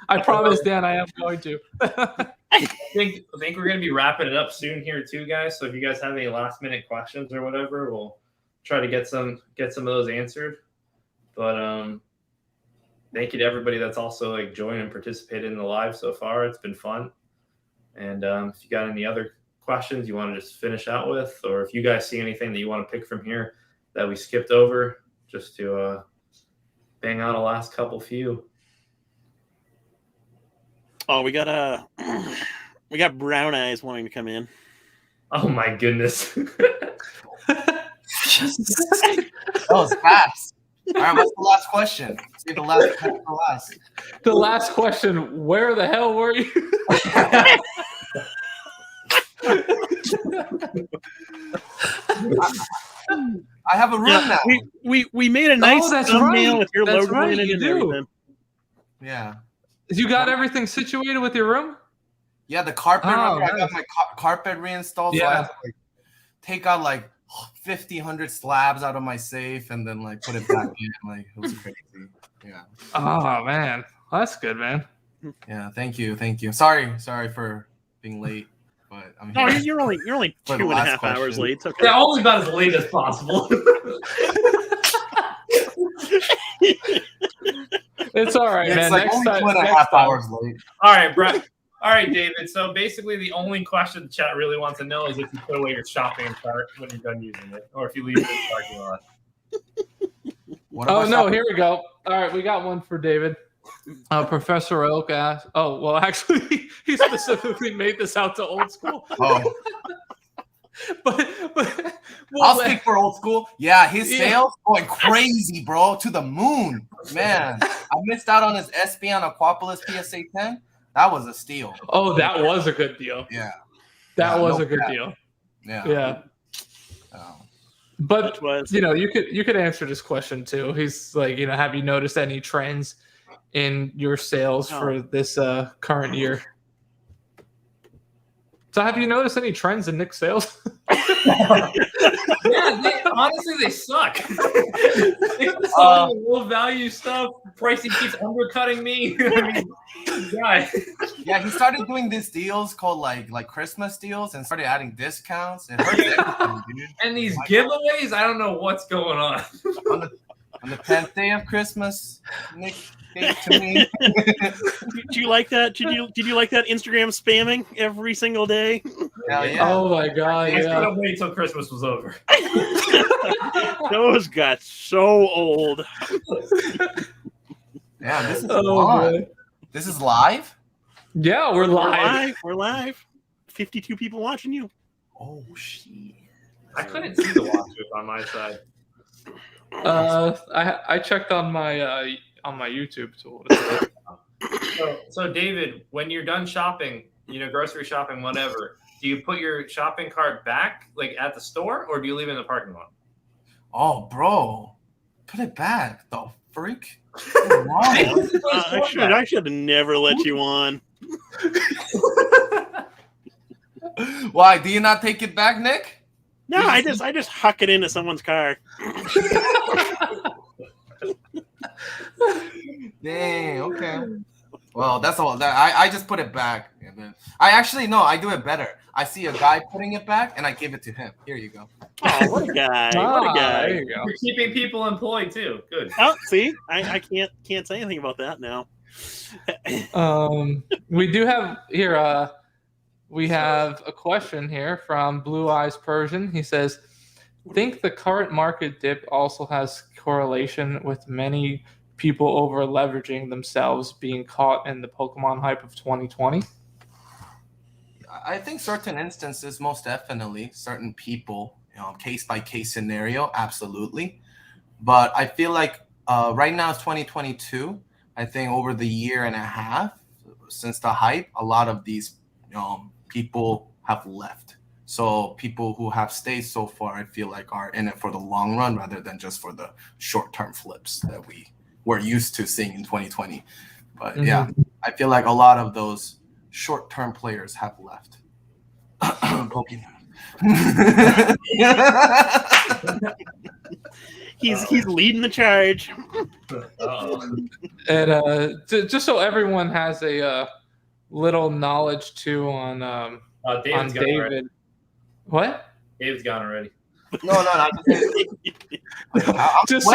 [SPEAKER 2] I promise, Dan, I am going to.
[SPEAKER 3] I think we're going to be wrapping it up soon here too, guys. So if you guys have any last minute questions or whatever, we'll try to get some of those answered. But thank you to everybody that's also joined and participated in the live so far. It's been fun. And if you got any other questions you want to just finish out with, or if you guys see anything that you want to pick from here that we skipped over, just to bang out a last couple few.
[SPEAKER 1] Oh, we got BrownEyes wanting to come in.
[SPEAKER 3] Oh my goodness.
[SPEAKER 4] That was fast. All right, what's the last question? See the last for last.
[SPEAKER 2] The last question, where the hell were you?
[SPEAKER 4] I have a room now.
[SPEAKER 1] We made a nice thumbnail with your
[SPEAKER 2] that's
[SPEAKER 1] logo
[SPEAKER 2] right,
[SPEAKER 1] in it
[SPEAKER 2] you
[SPEAKER 1] and
[SPEAKER 2] do.
[SPEAKER 1] everything.
[SPEAKER 4] Yeah.
[SPEAKER 2] You got everything situated with your room?
[SPEAKER 4] Yeah, the carpet.
[SPEAKER 2] Oh,
[SPEAKER 4] I got my carpet reinstalled.
[SPEAKER 2] Yeah.
[SPEAKER 4] So I have to take out 50, 100 slabs out of my safe and then put it back in. It was crazy. Yeah.
[SPEAKER 2] Oh man, well, that's good, man.
[SPEAKER 4] Yeah. Thank you. Sorry for being late, but I'm here.
[SPEAKER 1] No, you're only 2.5 hours late. It's okay.
[SPEAKER 3] Yeah, always about as late as possible.
[SPEAKER 2] It's all right,
[SPEAKER 4] It's
[SPEAKER 2] man. Next
[SPEAKER 4] only
[SPEAKER 2] time,
[SPEAKER 4] 2.5 hours late.
[SPEAKER 3] All right, Brett. All right, David. So basically, the only question the chat really wants to know is if you put away your shopping cart when you're done using it, or if you leave it in the parking lot.
[SPEAKER 2] Oh no, here we go. All right, we got one for David. Professor Oak asked. Oh well, actually, he specifically made this out to old school.
[SPEAKER 4] Oh.
[SPEAKER 2] but
[SPEAKER 4] I'll speak for old school. Yeah, his sales going crazy, bro, to the moon. Man, I missed out on his SB on Aquapolis PSA 10. That was a steal.
[SPEAKER 2] Oh, that was a good deal.
[SPEAKER 4] Yeah.
[SPEAKER 2] That was a good deal.
[SPEAKER 4] Yeah.
[SPEAKER 2] Yeah. But you could answer this question too. He's like, have you noticed any trends in your sales for this current year? So have you noticed any trends in Nick's sales?
[SPEAKER 3] Yeah, honestly, they suck. Low value stuff. Pricing keeps undercutting me.
[SPEAKER 4] Yeah, he started doing these deals called like Christmas deals and started adding discounts. It hurts everything, dude.
[SPEAKER 3] And these giveaways, I don't know what's going on.
[SPEAKER 4] On the 10th day of Christmas, Nick gave to me.
[SPEAKER 1] Did you like that? Did you like that Instagram spamming every single day?
[SPEAKER 4] Hell yeah.
[SPEAKER 2] Oh my god!
[SPEAKER 3] I couldn't wait till Christmas was over.
[SPEAKER 1] Those got so old.
[SPEAKER 4] Yeah, this is on. This is live?
[SPEAKER 2] Yeah, we're live.
[SPEAKER 1] We're live. 52 people watching you.
[SPEAKER 4] Oh shit!
[SPEAKER 3] I couldn't see the watchers on my side.
[SPEAKER 2] I checked on my YouTube tool.
[SPEAKER 3] So David, when you're done shopping, grocery shopping, whatever, do you put your shopping cart back at the store, or do you leave it in the parking lot?
[SPEAKER 4] Oh, bro, put it back. The freak.
[SPEAKER 1] I should have never let you on.
[SPEAKER 4] Why? Do you not take it back, Nick?
[SPEAKER 1] No, I just huck it into someone's car.
[SPEAKER 4] Dang. Okay. Well, that's all. I just put it back, and then I do it better. I see a guy putting it back, and I give it to him. Here you go.
[SPEAKER 1] Oh, what a guy! What a guy!
[SPEAKER 2] There you go.
[SPEAKER 3] You're keeping people employed too. Good.
[SPEAKER 1] Oh, see, I can't say anything about that now.
[SPEAKER 2] We do have here. We have a question here from Blue Eyes Persian. He says, "Think the current market dip also has correlation with many people over leveraging themselves being caught in the Pokemon hype of 2020?"
[SPEAKER 4] I think certain instances, most definitely, certain people, case by case scenario, absolutely. But I feel like right now it's 2022. I think over the year and a half since the hype, a lot of these people have left. So people who have stayed so far, I feel like are in it for the long run rather than just for the short-term flips that we're used to seeing in 2020. But yeah, I feel like a lot of those short-term players have left. Pokemon.
[SPEAKER 1] He's leading the charge.
[SPEAKER 2] And just so everyone has a little knowledge too on
[SPEAKER 3] David's gone
[SPEAKER 2] David.
[SPEAKER 3] already.
[SPEAKER 2] What?
[SPEAKER 3] David's gone already.
[SPEAKER 4] No.
[SPEAKER 2] Just so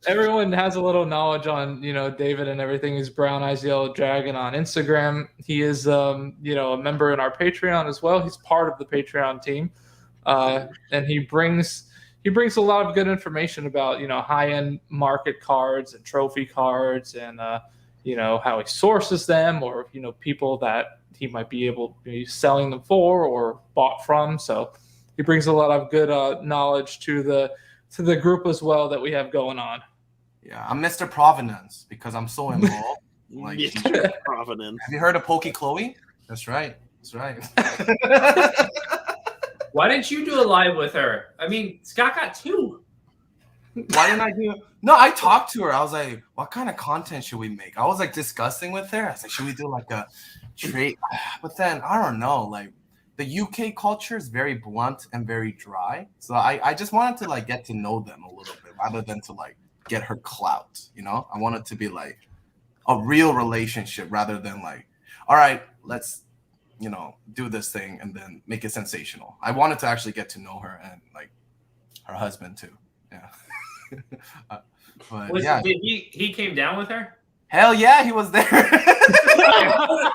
[SPEAKER 2] everyone has a little knowledge on David and everything. He's BrownEyesYellowDragon on Instagram. He is a member in our Patreon as well. He's part of the Patreon team, and he brings a lot of good information about high-end market cards and trophy cards and how he sources them, or people that he might be able to be selling them for or bought from. So he brings a lot of good knowledge to the group as well that we have going on.
[SPEAKER 4] Yeah, I'm Mr. Provenance because I'm so involved. Like,
[SPEAKER 1] Mr. Provenance.
[SPEAKER 4] Have you heard of Pokey Chloe? That's right.
[SPEAKER 3] Why didn't you do a live with her? I mean, Scott got 2.
[SPEAKER 4] Why didn't I do? No, I talked to her. I was like, what kind of content should we make? I was like discussing with her. I was like, should we do like a trade? But then I don't know. Like the UK culture is very blunt and very dry. So I just wanted to like get to know them a little bit rather than to like get her clout. I want it to be like a real relationship rather than like, all right, let's do this thing and then make it sensational. I wanted to actually get to know her and like her husband too. Yeah. But yeah,
[SPEAKER 3] did he came down with her?
[SPEAKER 4] Hell yeah, he was there.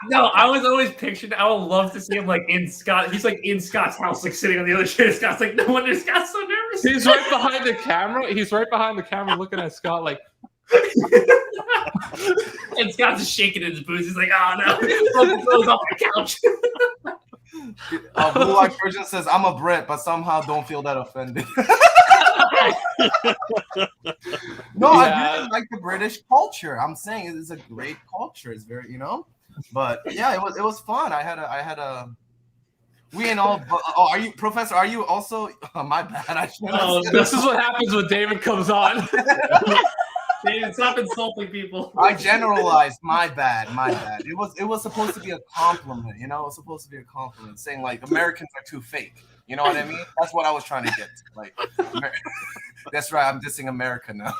[SPEAKER 3] No, I was always pictured. I would love to see him like in Scott. He's like in Scott's house, like sitting on the other chair. Scott's like, no wonder Scott's so nervous.
[SPEAKER 2] He's right behind the camera. Looking at Scott like.
[SPEAKER 3] And Scott's just shaking in his boots. He's like, oh no, Logan goes off the couch.
[SPEAKER 4] Blue Eyed Persian says, I'm a Brit, but somehow don't feel that offended. No, I really like the British culture. I'm saying it is a great culture. It's very, but yeah, it was fun. I had a we ain't all. Oh, are you, Professor? Are you also? Oh, my bad.
[SPEAKER 2] This is what happens when David comes on.
[SPEAKER 3] David, stop insulting people.
[SPEAKER 4] I generalized. My bad. It was supposed to be a compliment. It was supposed to be a compliment, saying like Americans are too fake. You know what I mean? That's what I was trying to get to. Like, that's right. I'm dissing America now.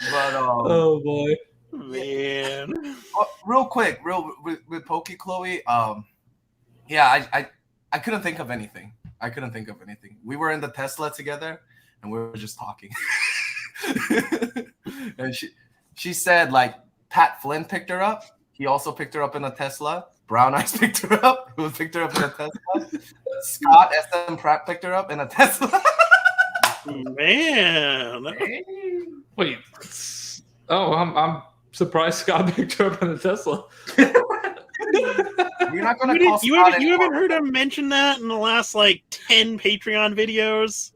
[SPEAKER 4] But
[SPEAKER 2] oh boy,
[SPEAKER 1] man.
[SPEAKER 4] Real quick, with Pokey Chloe. Yeah, I couldn't think of anything. We were in the Tesla together, and we were just talking. And she said like Pat Flynn picked her up. He also picked her up in a Tesla. BrownEyes picked her up. Who picked her up in a Tesla? Scott SM Pratt picked her up in a Tesla.
[SPEAKER 1] Man.
[SPEAKER 2] Wait. Oh, I'm surprised Scott picked her up in a Tesla.
[SPEAKER 4] You're not gonna
[SPEAKER 1] you haven't heard him mention that in the last like 10 Patreon videos?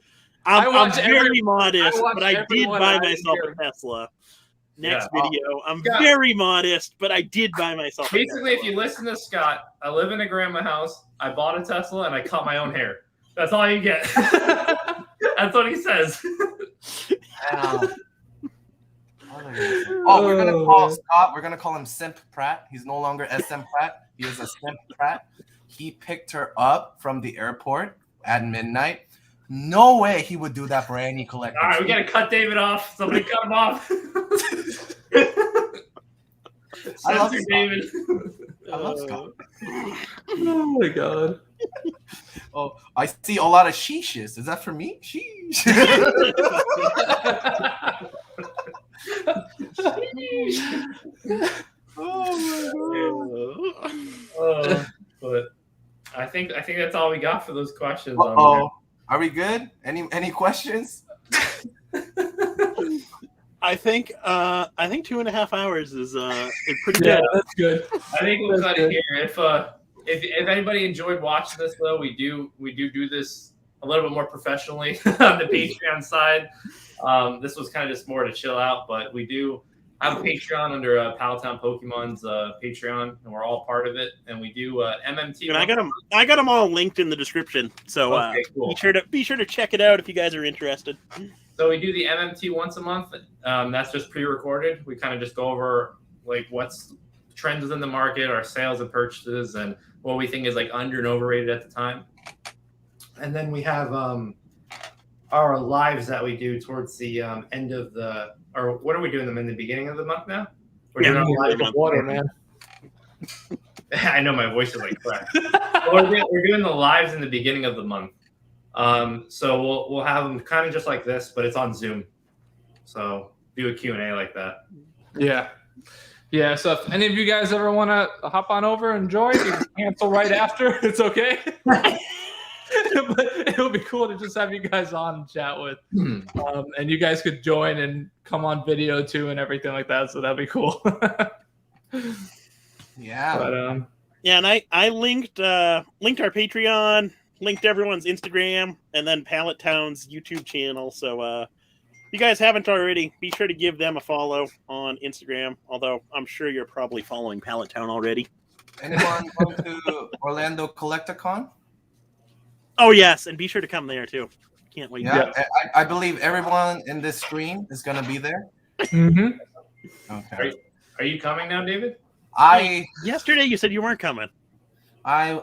[SPEAKER 1] I'm very modest, but I did buy myself a Tesla. Next video, I'm very modest, but I did buy myself a
[SPEAKER 3] Basically, if you listen to Scott, I live in a grandma house, I bought a Tesla, and I cut my own hair. That's all you get. That's what he says.
[SPEAKER 4] Oh, we're gonna call Scott. We're gonna call him Simp Pratt. He's no longer SM Pratt. He is a Simp Pratt. He picked her up from the airport at midnight. No way he would do that for any collector.
[SPEAKER 3] All right, we gotta cut David off. Somebody cut him off.
[SPEAKER 4] I love
[SPEAKER 3] David.
[SPEAKER 4] I love Scott.
[SPEAKER 2] Oh my god.
[SPEAKER 4] Oh, I see a lot of sheeshes. Is that for me? Sheesh.
[SPEAKER 3] But I think that's all we got for those questions.
[SPEAKER 4] Oh, are we good? Any questions?
[SPEAKER 1] I think 2.5 hours is pretty good.
[SPEAKER 2] Yeah, that's good.
[SPEAKER 3] I think we'll cut it here. If anybody enjoyed watching this, though, we do this a little bit more professionally on the Patreon side. This was kind of just more to chill out, but we do have a Patreon under PalletTown Pokemon's Patreon, and we're all part of it. And we do MMT.
[SPEAKER 1] And I got them all linked in the description, so
[SPEAKER 3] okay, cool.
[SPEAKER 1] be sure to check it out if you guys are interested.
[SPEAKER 3] So we do the MMT once a month. That's just pre-recorded. We kind of just go over like what's trends within the market, our sales and purchases, and what we think is like under and overrated at the time. And then we have our lives that we do towards the end of the, or what are we doing them in the beginning of the month now? We're doing our live
[SPEAKER 2] water, man.
[SPEAKER 3] I know my voice is like crap. We're doing the lives in the beginning of the month. So we'll have them kind of just like this, but it's on Zoom. So do a Q&A like that.
[SPEAKER 2] Yeah. Yeah, so if any of you guys ever want to hop on over and join, you can cancel right after. It's okay. But it'll be cool to just have you guys on and chat with. And you guys could join and come on video too and everything like that. So that'd be cool.
[SPEAKER 4] Yeah.
[SPEAKER 2] But,
[SPEAKER 1] yeah, and I linked our Patreon, linked everyone's Instagram, and then PalletTown's YouTube channel. So if you guys haven't already, be sure to give them a follow on Instagram. Although I'm sure you're probably following PalletTown already.
[SPEAKER 4] Anyone going to Orlando Collecticon?
[SPEAKER 1] Oh yes, and be sure to come there too. Can't wait.
[SPEAKER 4] Yeah, I believe everyone in this screen is gonna be there.
[SPEAKER 2] Mm-hmm.
[SPEAKER 4] Okay.
[SPEAKER 3] Are you coming now, David?
[SPEAKER 1] Yesterday you said you weren't coming.
[SPEAKER 4] I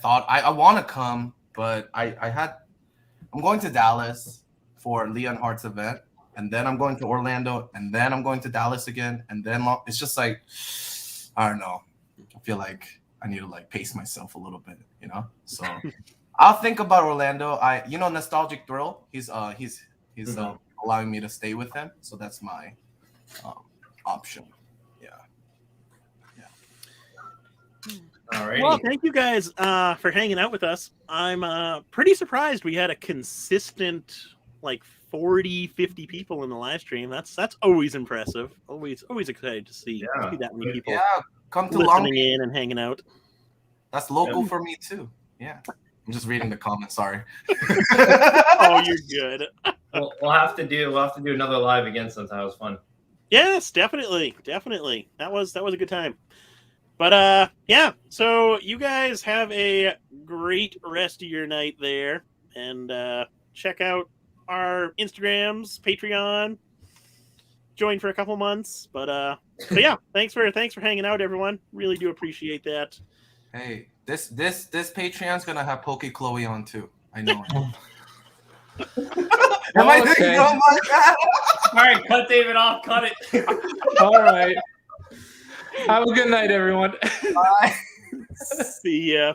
[SPEAKER 4] thought I want to come, but I'm going to Dallas for Leon Hart's event, and then I'm going to Orlando, and then I'm going to Dallas again, and then it's just like, I don't know. I feel like I need to like pace myself a little bit, you know. So I'll think about Orlando. Nostalgic Thrill. He's allowing me to stay with him, so that's my option.
[SPEAKER 3] All right.
[SPEAKER 1] Well, thank you guys for hanging out with us. I'm pretty surprised we had a consistent like 40, 50 people in the live stream. That's always impressive. Always excited to see that many people.
[SPEAKER 4] Yeah, come to Long
[SPEAKER 1] listening in and hanging out.
[SPEAKER 4] That's local for me too. Yeah. I'm just reading the comments. Sorry.
[SPEAKER 1] Oh, you're good.
[SPEAKER 3] We'll have to do another live again sometime. It was fun.
[SPEAKER 1] Yes, definitely. That was a good time. But yeah, so you guys have a great rest of your night there, and check out our Instagrams, Patreon. Join for a couple months, but yeah, thanks for hanging out, everyone. Really do appreciate that.
[SPEAKER 4] Hey, this Patreon's gonna have Poke Chloe on too. I know. Am I thinking, oh my god!
[SPEAKER 3] All right, cut David off. Cut it.
[SPEAKER 2] all right. Have a good night, everyone.
[SPEAKER 4] Bye.
[SPEAKER 1] See ya.